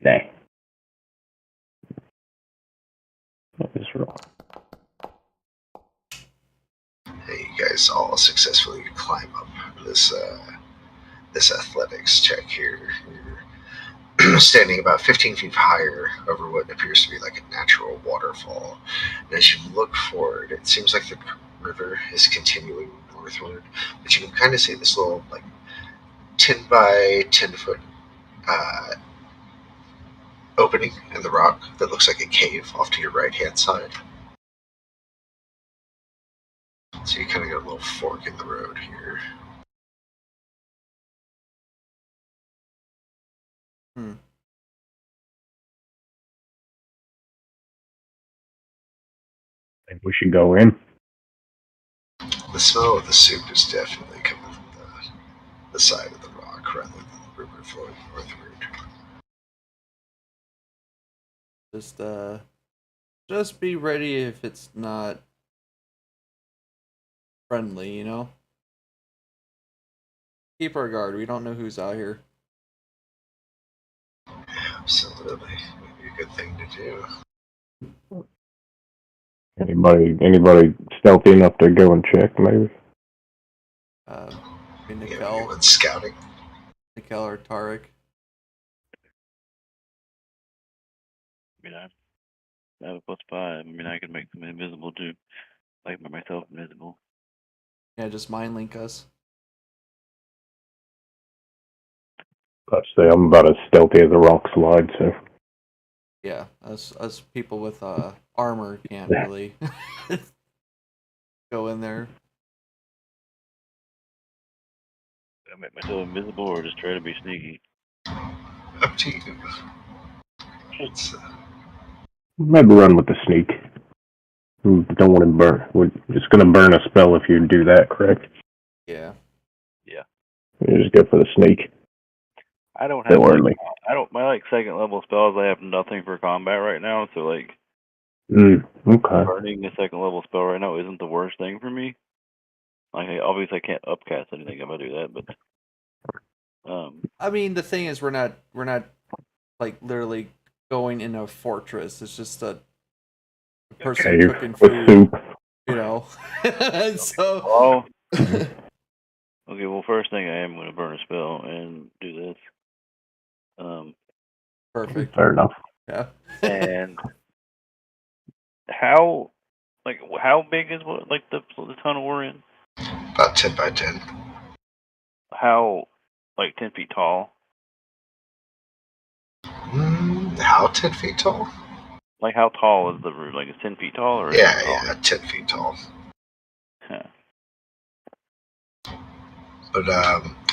[SPEAKER 4] Nah. That is wrong.
[SPEAKER 1] Hey, you guys all successfully climb up this athletics check here. You're standing about 15 feet higher over what appears to be like a natural waterfall. And as you look forward, it seems like the river is continuing northward, but you can kind of see this little like 10 by 10 foot opening in the rock that looks like a cave off to your right hand side. So you kind of got a little fork in the road here.
[SPEAKER 4] I think we should go in.
[SPEAKER 1] The smell of the soup is definitely coming from the side of the rock rather than the river flowing northward.
[SPEAKER 5] Just be ready if it's not friendly, you know? Keep our guard. We don't know who's out here.
[SPEAKER 1] Absolutely. Maybe a good thing to do.
[SPEAKER 4] Anybody stealthy enough to go and check, maybe?
[SPEAKER 1] Anyone scouting?
[SPEAKER 5] Nikel or Tarek.
[SPEAKER 3] I mean, I have a +5. I mean, I can make them invisible too. I can make myself invisible.
[SPEAKER 5] Yeah, just mind link us.
[SPEAKER 4] I'd say I'm about as stealthy as a rock slide, so.
[SPEAKER 5] Yeah, us people with armor can't really go in there.
[SPEAKER 3] I make myself invisible or just try to be sneaky.
[SPEAKER 1] Up to you. It's,
[SPEAKER 4] Maybe run with the sneak. We don't want to burn. We're just going to burn a spell if you do that, correct?
[SPEAKER 5] Yeah.
[SPEAKER 4] You just go for the sneak.
[SPEAKER 3] I don't have
[SPEAKER 4] So early.
[SPEAKER 3] my like second level spells. I have nothing for combat right now, so like
[SPEAKER 4] Okay.
[SPEAKER 3] burning a second level spell right now isn't the worst thing for me. Like obviously I can't upcast anything if I do that, but
[SPEAKER 5] I mean, the thing is, we're not like literally going in a fortress. It's just a person
[SPEAKER 4] Cave
[SPEAKER 5] cooking
[SPEAKER 4] with
[SPEAKER 5] food,
[SPEAKER 4] soup.
[SPEAKER 5] you know. So.
[SPEAKER 3] oh. Okay, well, first thing I am going to burn a spell and do this.
[SPEAKER 5] Perfect.
[SPEAKER 4] Fair enough.
[SPEAKER 5] Yeah.
[SPEAKER 3] And how big is the tunnel we're in?
[SPEAKER 1] about 10 by 10.
[SPEAKER 3] How, 10 feet tall?
[SPEAKER 1] How 10 feet tall?
[SPEAKER 3] Like, how tall is the roof? Like, it's 10 feet tall or?
[SPEAKER 1] Yeah, 10 feet tall.
[SPEAKER 3] Huh.
[SPEAKER 1] But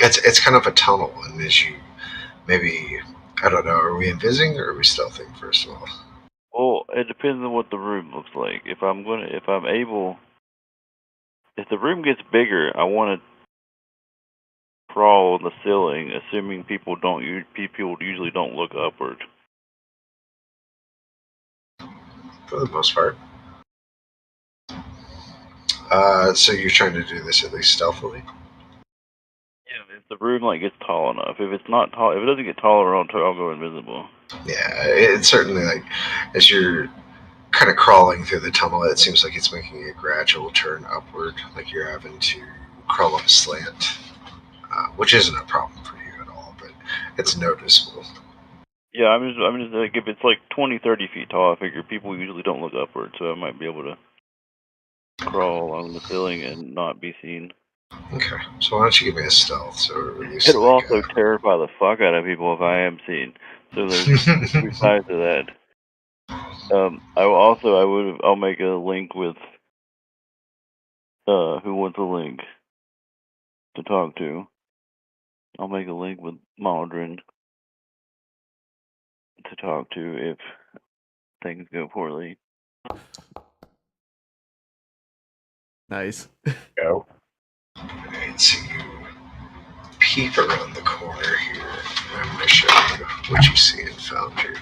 [SPEAKER 1] it's kind of a tunnel, and as you maybe, I don't know, are we invising or are we stealthing first of all?
[SPEAKER 3] Well, it depends on what the room looks like. If the room gets bigger, I want to crawl on the ceiling, assuming people usually don't look upward.
[SPEAKER 1] For the most part. So you're trying to do this at least stealthily?
[SPEAKER 3] Yeah, if the room gets tall enough. If it's not tall, if it doesn't get taller, I'll go invisible.
[SPEAKER 1] Yeah, it's certainly as you're kind of crawling through the tunnel, it seems like it's making a gradual turn upward, like you're having to crawl up a slant, which isn't a problem for you at all, but it's noticeable.
[SPEAKER 3] Yeah, I'm just like, if it's 20, 30 feet tall, I figure people usually don't look upward, so I might be able to crawl along the ceiling and not be seen.
[SPEAKER 1] Okay, so why don't you give me a stealth? So at least
[SPEAKER 3] It'll also terrify the fuck out of people if I am seen. So there's two sides to that. I'll make a link with who wants a link to talk to. I'll make a link with Maldrin to talk to if things go poorly.
[SPEAKER 5] Nice.
[SPEAKER 4] Go.
[SPEAKER 1] Alright, so you peep around the corner here. I'm going to show you what you see in Foundry.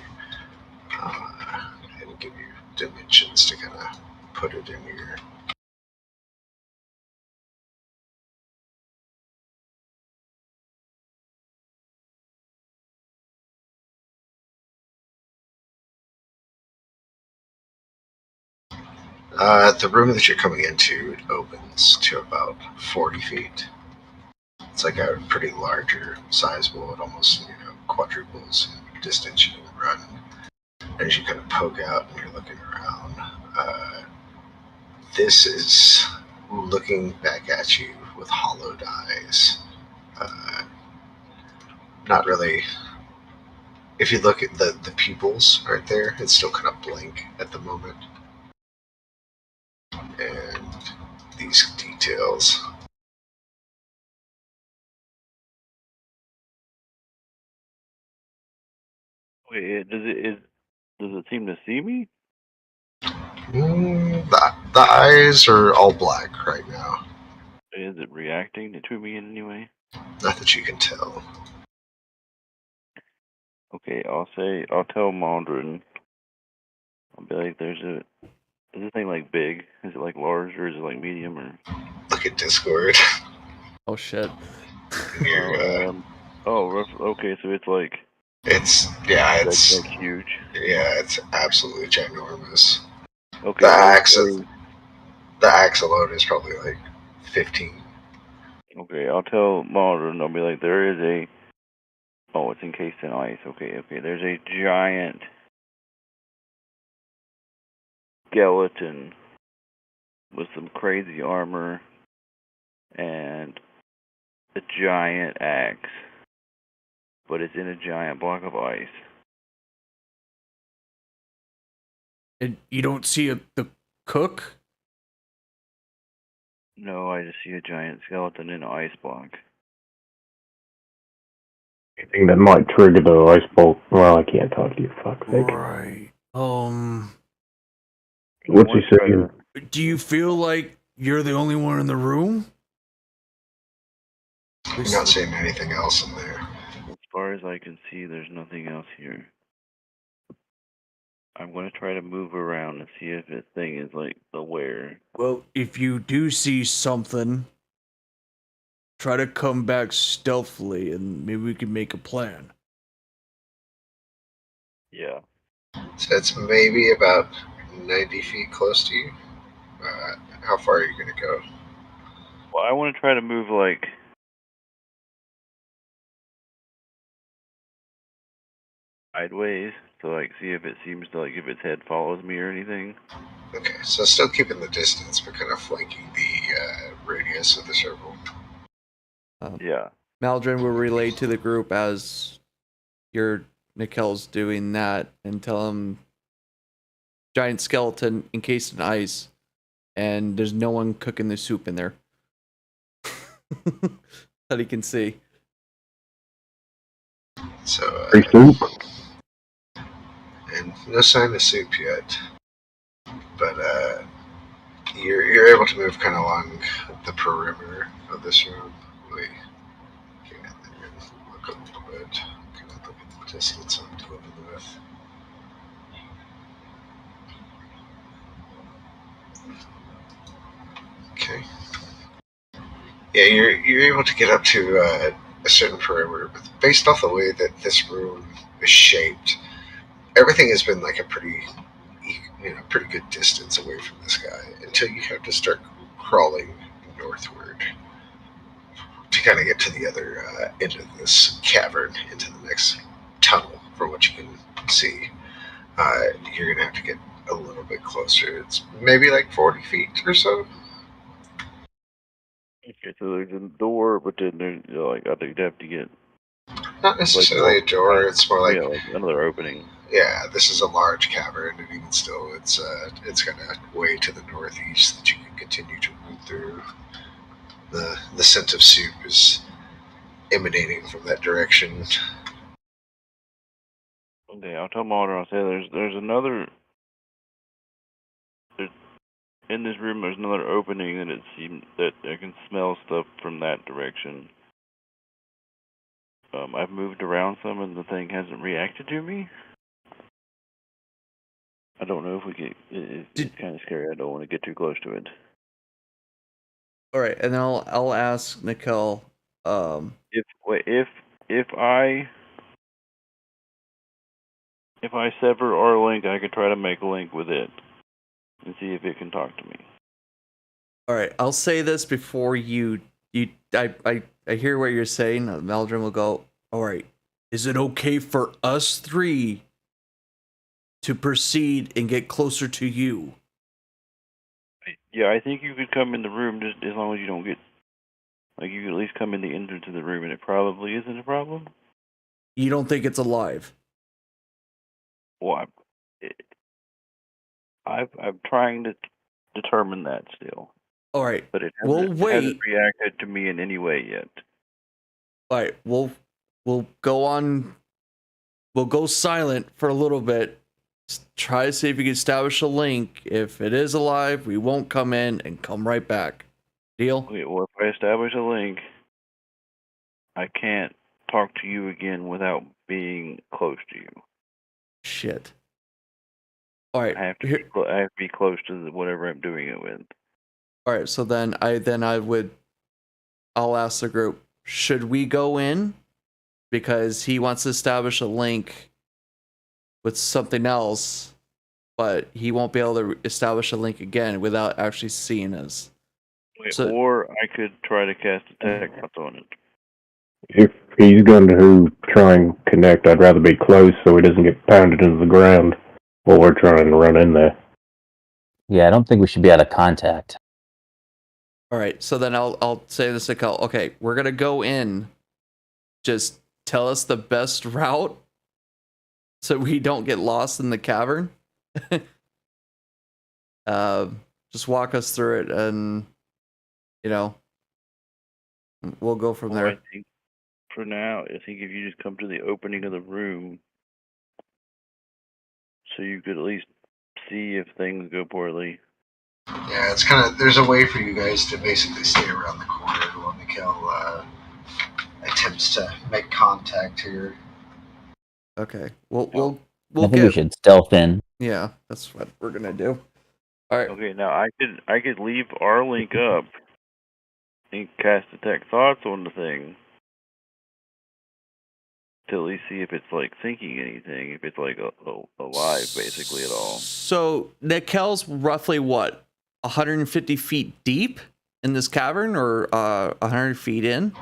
[SPEAKER 1] And give you dimensions to kind of put it in here. The room that you're coming into, it opens to about 40 feet. It's like a pretty larger, sizable. It almost quadruples in distance you can run. As you kind of poke out and you're looking around, this is looking back at you with hollowed eyes. Not really. If you look at the pupils right there, it's still kind of blank at the moment. And these details.
[SPEAKER 3] Wait, does it seem to see me?
[SPEAKER 1] The eyes are all black right now.
[SPEAKER 3] Is it reacting to me in any way?
[SPEAKER 1] Not that you can tell.
[SPEAKER 3] Okay, I'll tell Mondrin. I'll be like, is this thing like big? Is it like large or is it like medium or?
[SPEAKER 1] Look at Discord.
[SPEAKER 5] Oh shit.
[SPEAKER 3] Okay, so it's like
[SPEAKER 1] It's
[SPEAKER 3] like huge.
[SPEAKER 1] yeah, it's absolutely ginormous.
[SPEAKER 3] Okay,
[SPEAKER 1] The axe alone is probably like 15.
[SPEAKER 3] okay, I'll tell Mondrin. I'll be like, there is a. Oh, it's encased in ice. Okay. There's a giant skeleton with some crazy armor and a giant axe, but it's in a giant block of ice.
[SPEAKER 5] And you don't see the cook?
[SPEAKER 3] No, I just see a giant skeleton in an ice block.
[SPEAKER 4] Anything that might trigger the ice bolt. Well, I can't talk to you. Fuck's sake.
[SPEAKER 5] Right.
[SPEAKER 4] What's he saying?
[SPEAKER 5] Do you feel like you're the only one in the room?
[SPEAKER 1] I'm not seeing anything else in there.
[SPEAKER 3] As far as I can see, there's nothing else here. I'm going to try to move around and see if this thing is like aware.
[SPEAKER 5] Well, if you do see something, try to come back stealthily and maybe we can make a plan.
[SPEAKER 3] Yeah.
[SPEAKER 1] So it's maybe about 90 feet close to you. How far are you going to go?
[SPEAKER 3] Well, I want to try to move like sideways to like see if it seems to like if its head follows me or anything.
[SPEAKER 1] Okay, so still keeping the distance, but kind of flanking the radius of the circle.
[SPEAKER 3] Yeah.
[SPEAKER 5] Maldrin will relay to the group as Nikel's doing that and tell him giant skeleton encased in ice and there's no one cooking the soup in there. That he can see.
[SPEAKER 1] So,
[SPEAKER 4] Free soup?
[SPEAKER 1] and no sign of soup yet. But you're able to move kind of along the perimeter of this room. Wait, okay, and then you're gonna look a little bit, kind of look at the distance I'm dealing with. Okay. Yeah, you're able to get up to a certain perimeter, but based off the way that this room is shaped, everything has been like a pretty good distance away from this guy until you have to start crawling northward to kind of get to the other end of this cavern into the next tunnel. For what you can see, you're gonna have to get a little bit closer. It's maybe like 40 feet or so.
[SPEAKER 3] Okay, so there's a door, but then there's like I think you have to get
[SPEAKER 1] Not necessarily a door. It's more like
[SPEAKER 3] like another opening.
[SPEAKER 1] yeah, this is a large cavern, and even still, it's kind of way to the northeast that you can continue to move through. The scent of soup is emanating from that direction.
[SPEAKER 3] Okay, I'll tell Mulder. I'll say there's another in this room there's another opening, and it seems that I can smell stuff from that direction. I've moved around some, and the thing hasn't reacted to me. I don't know if we get. It's kind of scary. I don't want to get too close to it.
[SPEAKER 5] All right, and then I'll ask Nicole.
[SPEAKER 3] If I sever our link, I could try to make a link with it and see if it can talk to me.
[SPEAKER 5] All right, I'll say this before I hear what you're saying. Meldrum will go, all right, is it okay for us three to proceed and get closer to you?
[SPEAKER 3] Yeah, I think you could come in the room just as long as you don't get... Like, you could at least come in the entrance of the room, and it probably isn't a problem.
[SPEAKER 5] You don't think it's alive?
[SPEAKER 3] Well, I'm trying to determine that still.
[SPEAKER 5] All right,
[SPEAKER 3] But it
[SPEAKER 5] hasn't
[SPEAKER 3] reacted to me in any way yet.
[SPEAKER 5] All right, we'll go on. We'll go silent for a little bit. Try to see if we can establish a link. If it is alive, we won't come in and come right back. Deal?
[SPEAKER 3] Okay, well, if I establish a link, I can't talk to you again without being close to you.
[SPEAKER 5] Shit. All right.
[SPEAKER 3] I have to be close to whatever I'm doing it with.
[SPEAKER 5] All right. So then I'll ask the group, should we go in? Because he wants to establish a link with something else, but he won't be able to establish a link again without actually seeing us.
[SPEAKER 3] Or I could try to cast attack on it.
[SPEAKER 4] If he's going to try and connect, I'd rather be close so he doesn't get pounded into the ground while we're trying to run in there.
[SPEAKER 2] Yeah, I don't think we should be out of contact.
[SPEAKER 5] All right, so then I'll say this to Cal. Okay, we're gonna go in. Just tell us the best route so we don't get lost in the cavern. Just walk us through it, and we'll go from there.
[SPEAKER 3] I think for now, I think if you just come to the opening of the room, so you could at least see if things go poorly.
[SPEAKER 1] Yeah, it's kind of, there's a way for you guys to basically stay around the corner while Mikkel attempts to make contact here.
[SPEAKER 5] Okay, we'll
[SPEAKER 2] I think we should stealth in.
[SPEAKER 5] Yeah, that's what we're gonna do. All right.
[SPEAKER 3] Okay, now I could leave our link up and cast detect thoughts on the thing to at least see if it's like thinking anything, if it's like alive basically at all.
[SPEAKER 5] So Nikel's roughly what, 150 feet deep in this cavern, or 100 feet in?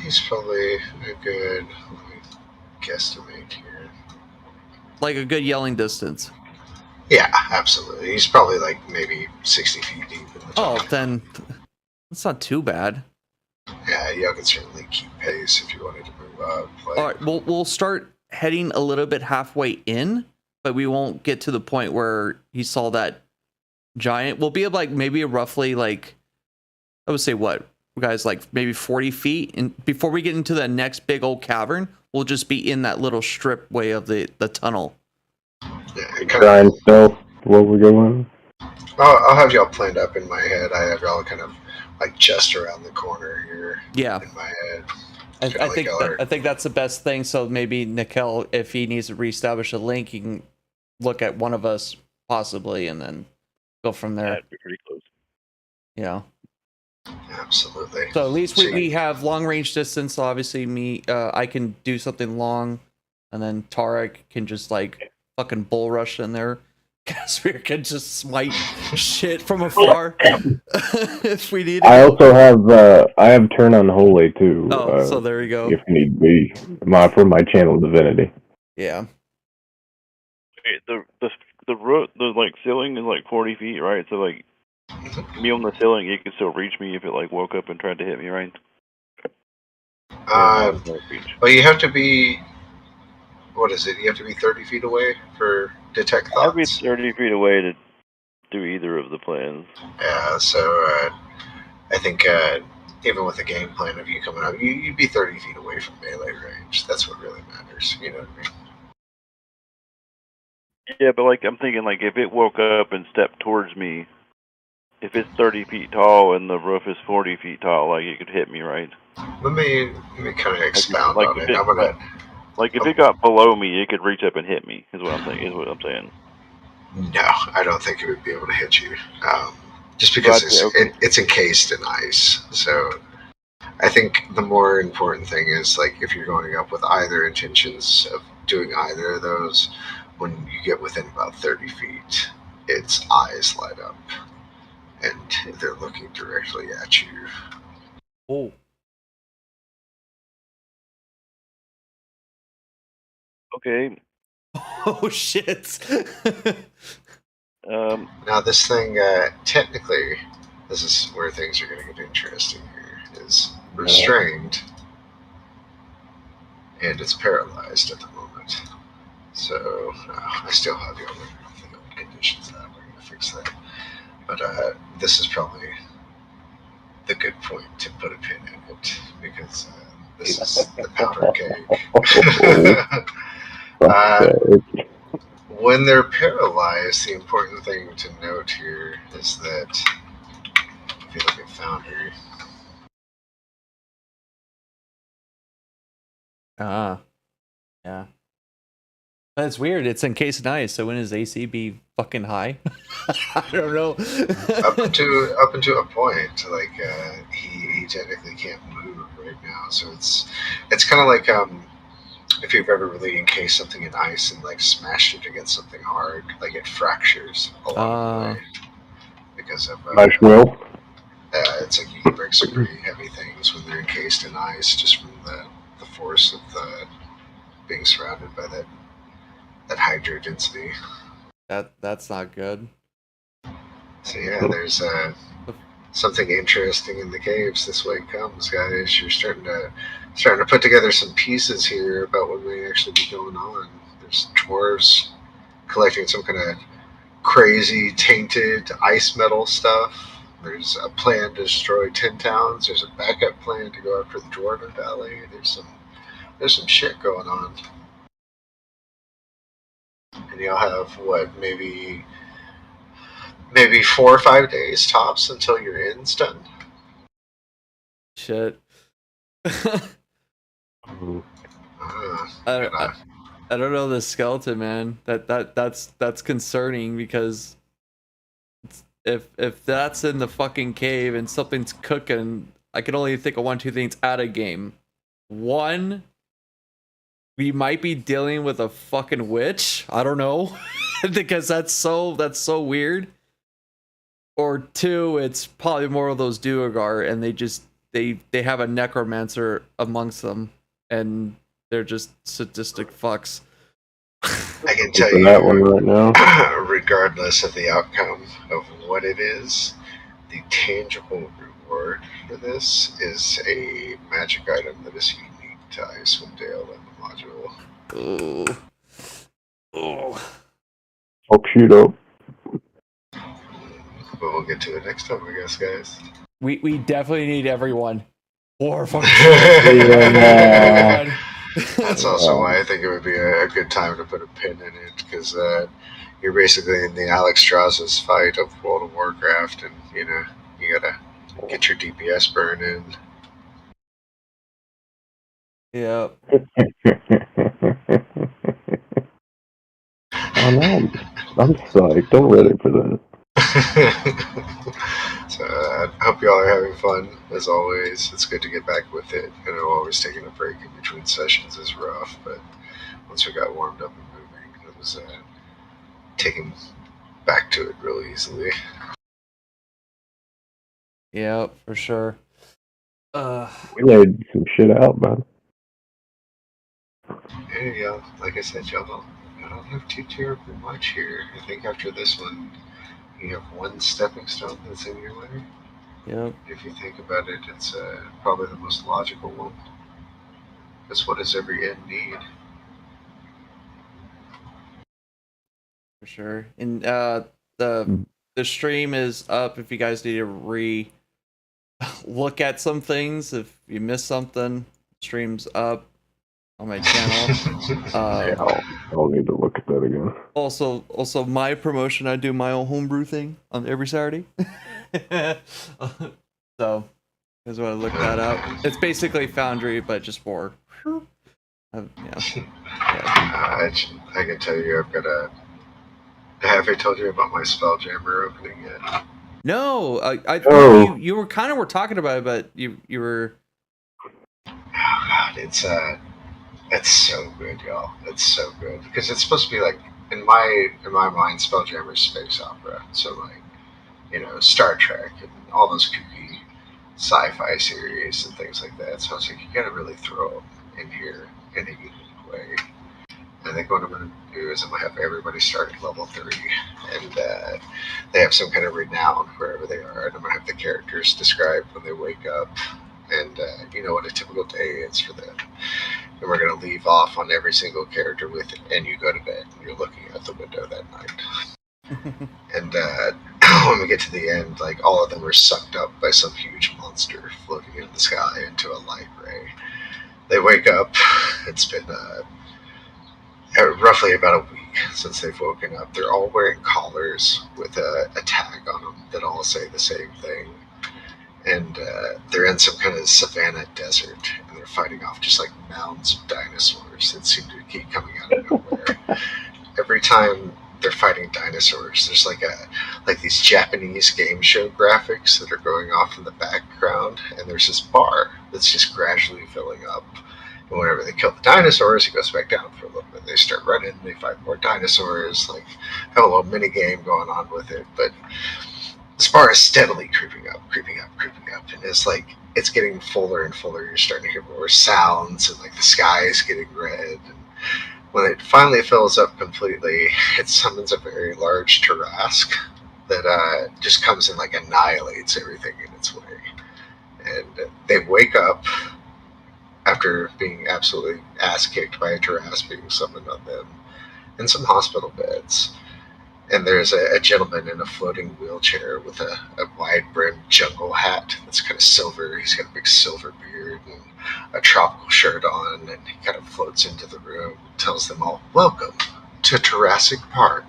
[SPEAKER 1] He's probably a good, let me guesstimate here.
[SPEAKER 5] Like a good yelling distance.
[SPEAKER 1] Yeah, absolutely. He's probably like maybe 60 feet deep in the tunnel.
[SPEAKER 5] Oh, then that's not too bad.
[SPEAKER 1] Yeah, y'all can certainly keep pace if you wanted to move up. Like,
[SPEAKER 5] All right, we'll start heading a little bit halfway in, but we won't get to the point where he saw that giant. We'll be like maybe roughly like, I would say what, guys, like maybe 40 feet. And before we get into the next big old cavern, we'll just be in that little strip way of the tunnel.
[SPEAKER 1] yeah,
[SPEAKER 4] Try and stealth while we're going.
[SPEAKER 1] I'll have y'all planned up in my head. I have y'all kind of like just around the corner here.
[SPEAKER 5] Yeah.
[SPEAKER 1] In my head.
[SPEAKER 5] I think that's the best thing. So maybe Nikel, if he needs to reestablish a link, he can look at one of us possibly, and then go from there.
[SPEAKER 3] That'd be pretty close.
[SPEAKER 5] Yeah.
[SPEAKER 1] Absolutely.
[SPEAKER 5] So at least we have long range distance. Obviously, I can do something long, and then Tarek can just like fucking bull rush in there. Casimir can just smite shit from afar if we need it.
[SPEAKER 4] I also have turn unholy too.
[SPEAKER 5] Oh, so there you go.
[SPEAKER 4] If need be, for my channel divinity.
[SPEAKER 5] Yeah.
[SPEAKER 3] Okay, the like ceiling is like 40 feet, right? So like me on the ceiling, it could still reach me if it like woke up and tried to hit me, right?
[SPEAKER 1] Well, you have to be. What is it? You have to be 30 feet away for detect thoughts?
[SPEAKER 3] I'd be 30 feet away to do either of the plans.
[SPEAKER 1] Yeah, so I think even with the game plan of you coming up, you'd be 30 feet away from melee range. That's what really matters. You know what I mean?
[SPEAKER 3] Yeah, but like I'm thinking, like if it woke up and stepped towards me, if it's 30 feet tall and the roof is 40 feet tall, like it could hit me, right?
[SPEAKER 1] Let me kind of expound
[SPEAKER 3] Like
[SPEAKER 1] on
[SPEAKER 3] if
[SPEAKER 1] it.
[SPEAKER 3] it
[SPEAKER 1] I'm gonna.
[SPEAKER 3] like if it got below me, it could reach up and hit me. Is what I'm thinking. Is what I'm saying.
[SPEAKER 1] No, I don't think it would be able to hit you. Just because
[SPEAKER 3] Gotcha, okay.
[SPEAKER 1] it's encased in ice. So I think the more important thing is like if you're going up with either intentions of doing either of those, when you get within about 30 feet, its eyes light up and they're looking directly at you.
[SPEAKER 5] Oh.
[SPEAKER 3] Okay.
[SPEAKER 5] Oh shit.
[SPEAKER 1] Now, this thing, technically, this is where things are going to get interesting here, is restrained and it's paralyzed at the moment. So, I still have the old conditions that we're going to fix that. But this is probably the good point to put a pin in it because this is the powder keg. When they're paralyzed, the important thing to note here is that if you look at Foundry,
[SPEAKER 5] Yeah. That's weird. It's encased in ice, so wouldn't his AC be fucking high? I don't know.
[SPEAKER 1] up into a point, like he technically can't move right now. So it's kind of like if you've ever really encased something in ice and like smashed it against something hard, like it fractures along the way because of
[SPEAKER 4] Will.
[SPEAKER 1] it's like you can break some pretty heavy things when they're encased in ice just from the force of being surrounded by that hydro density.
[SPEAKER 5] That's not good.
[SPEAKER 1] So yeah, there's something interesting in the caves. This way it comes, guys. You're starting to put together some pieces here about what may actually be going on. There's dwarves collecting some kind of crazy tainted ice metal stuff. There's a plan to destroy 10 towns. There's a backup plan to go after the Dwarven Valley. There's some shit going on. And y'all have what, maybe 4 or 5 days tops until your end's done.
[SPEAKER 5] Shit.
[SPEAKER 1] Uh,
[SPEAKER 5] I don't know the skeleton, man. That's concerning because if that's in the fucking cave and something's cooking, I can only think of two things out of game. One, we might be dealing with a fucking witch. I don't know. Because that's so weird. Or two, it's probably more of those Duergar and they have a necromancer amongst them and they're just sadistic fucks.
[SPEAKER 1] I can tell you
[SPEAKER 4] that one right now.
[SPEAKER 1] Regardless of the outcome of what it is, the tangible reward for this is a magic item that is unique to Icewind Dale and the module.
[SPEAKER 5] Oh.
[SPEAKER 4] Oh, shoot up.
[SPEAKER 1] But we'll get to it next time, I guess, guys.
[SPEAKER 5] We definitely need everyone. Or fucking
[SPEAKER 1] everyone. That's also why I think it would be a good time to put a pin in it, because you're basically in the Alex Strauss's fight of World of Warcraft, and you gotta get your DPS burn in.
[SPEAKER 5] Yeah.
[SPEAKER 4] I'm psyched. I'm ready for that.
[SPEAKER 1] So I hope y'all are having fun as always. It's good to get back with it. I know always taking a break in between sessions is rough, but once we got warmed up and moving, it was taking back to it real easily.
[SPEAKER 5] Yeah, for sure.
[SPEAKER 4] We laid some shit out, man.
[SPEAKER 1] There you go. Like I said, y'all don't have too terribly much here. I think after this one, you have one stepping stone that's in your way.
[SPEAKER 5] Yep.
[SPEAKER 1] If you think about it, it's probably the most logical one. Because what does every end need?
[SPEAKER 5] For sure. And the stream is up if you guys need to look at some things. If you missed something, stream's up. on my channel.
[SPEAKER 4] I'll need to look at that again.
[SPEAKER 5] Also, my promotion, I do my own homebrew thing on every Saturday. So, you guys want to look that up? It's basically Foundry, but just more. Yeah.
[SPEAKER 1] I can tell you, I've got a. Have I told you about my Spelljammer opening yet?
[SPEAKER 5] No, you were kind of talking about it, but you were.
[SPEAKER 1] Oh God, it's so good, y'all. It's so good because it's supposed to be like in my mind, Spelljammer is space opera. So like, Star Trek and all those kooky sci-fi series and things like that. So I was like, you gotta really throw them in here in a unique way. I think what I'm going to do is I'm going to have everybody start at level 3, and they have some kind of renown wherever they are, and I'm going to have the characters describe when they wake up, and what a typical day is for them. And we're going to leave off on every single character with it, and you go to bed, and you're looking out the window that night. And when we get to the end, like all of them were sucked up by some huge monster floating in the sky into a light ray. They wake up, it's been roughly about a week since they've woken up. They're all wearing collars with a tag on them that all say the same thing. And they're in some kind of savanna desert, and they're fighting off just like mounds of dinosaurs that seem to keep coming out of nowhere. Every time they're fighting dinosaurs, there's like these Japanese game show graphics that are going off in the background, and there's this bar that's just gradually filling up. And whenever they kill the dinosaurs, it goes back down for a little bit. They start running, they fight more dinosaurs, like have a little mini game going on with it. But this bar is steadily creeping up, and it's getting fuller and fuller. You're starting to hear more sounds, and like the sky is getting red. And when it finally fills up completely, it summons a very large Tarrasque that just comes and like annihilates everything in its way. And they wake up after being absolutely ass-kicked by a Tarrasque being summoned on them, in some hospital beds. And there's a gentleman in a floating wheelchair with a wide-brimmed jungle hat that's kind of silver. He's got a big silver beard and a tropical shirt on, and he kind of floats into the room and tells them all, "Welcome to Jurassic Park."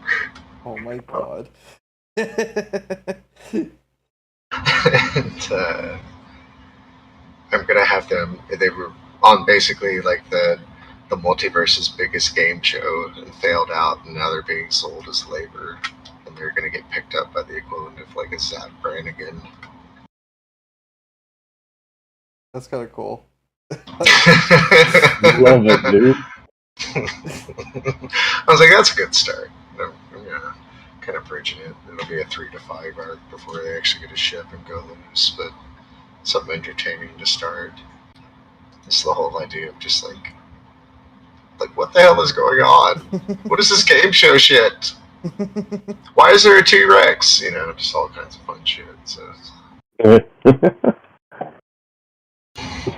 [SPEAKER 5] Oh my God.
[SPEAKER 1] And I'm going to have them, they were on basically like the multiverse's biggest game show and failed out, and now they're being sold as labor, and they're going to get picked up by the equivalent of like a Zap Brannigan.
[SPEAKER 5] That's kind of cool.
[SPEAKER 4] Love it, dude.
[SPEAKER 1] I was like, that's a good start. I'm kind of bridging it. It'll be a 3 to 5 arc before they actually get a ship and go loose, but something entertaining to start. It's the whole idea of just like what the hell is going on? What is this game show shit? Why is there a T-Rex? Just all kinds of fun shit. So,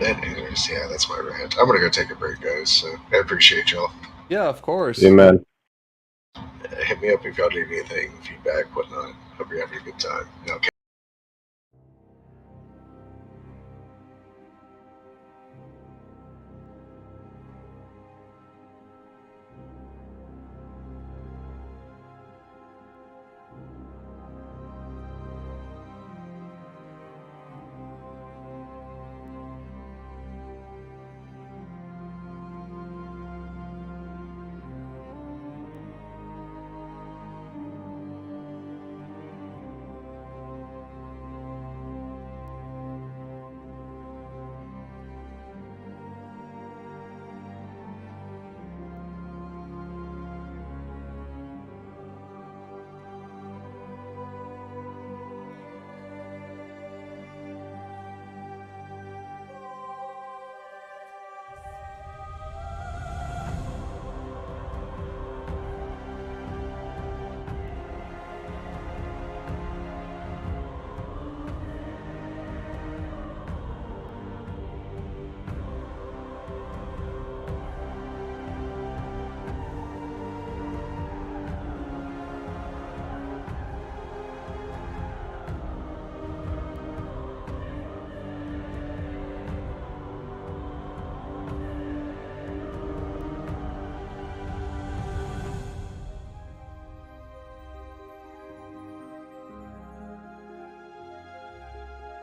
[SPEAKER 1] anyways, yeah, that's my rant. I'm gonna go take a break, guys. So I appreciate y'all.
[SPEAKER 5] Yeah, of course.
[SPEAKER 4] Yeah, man.
[SPEAKER 1] Hit me up if y'all need anything, feedback, whatnot. Hope you're having a good time.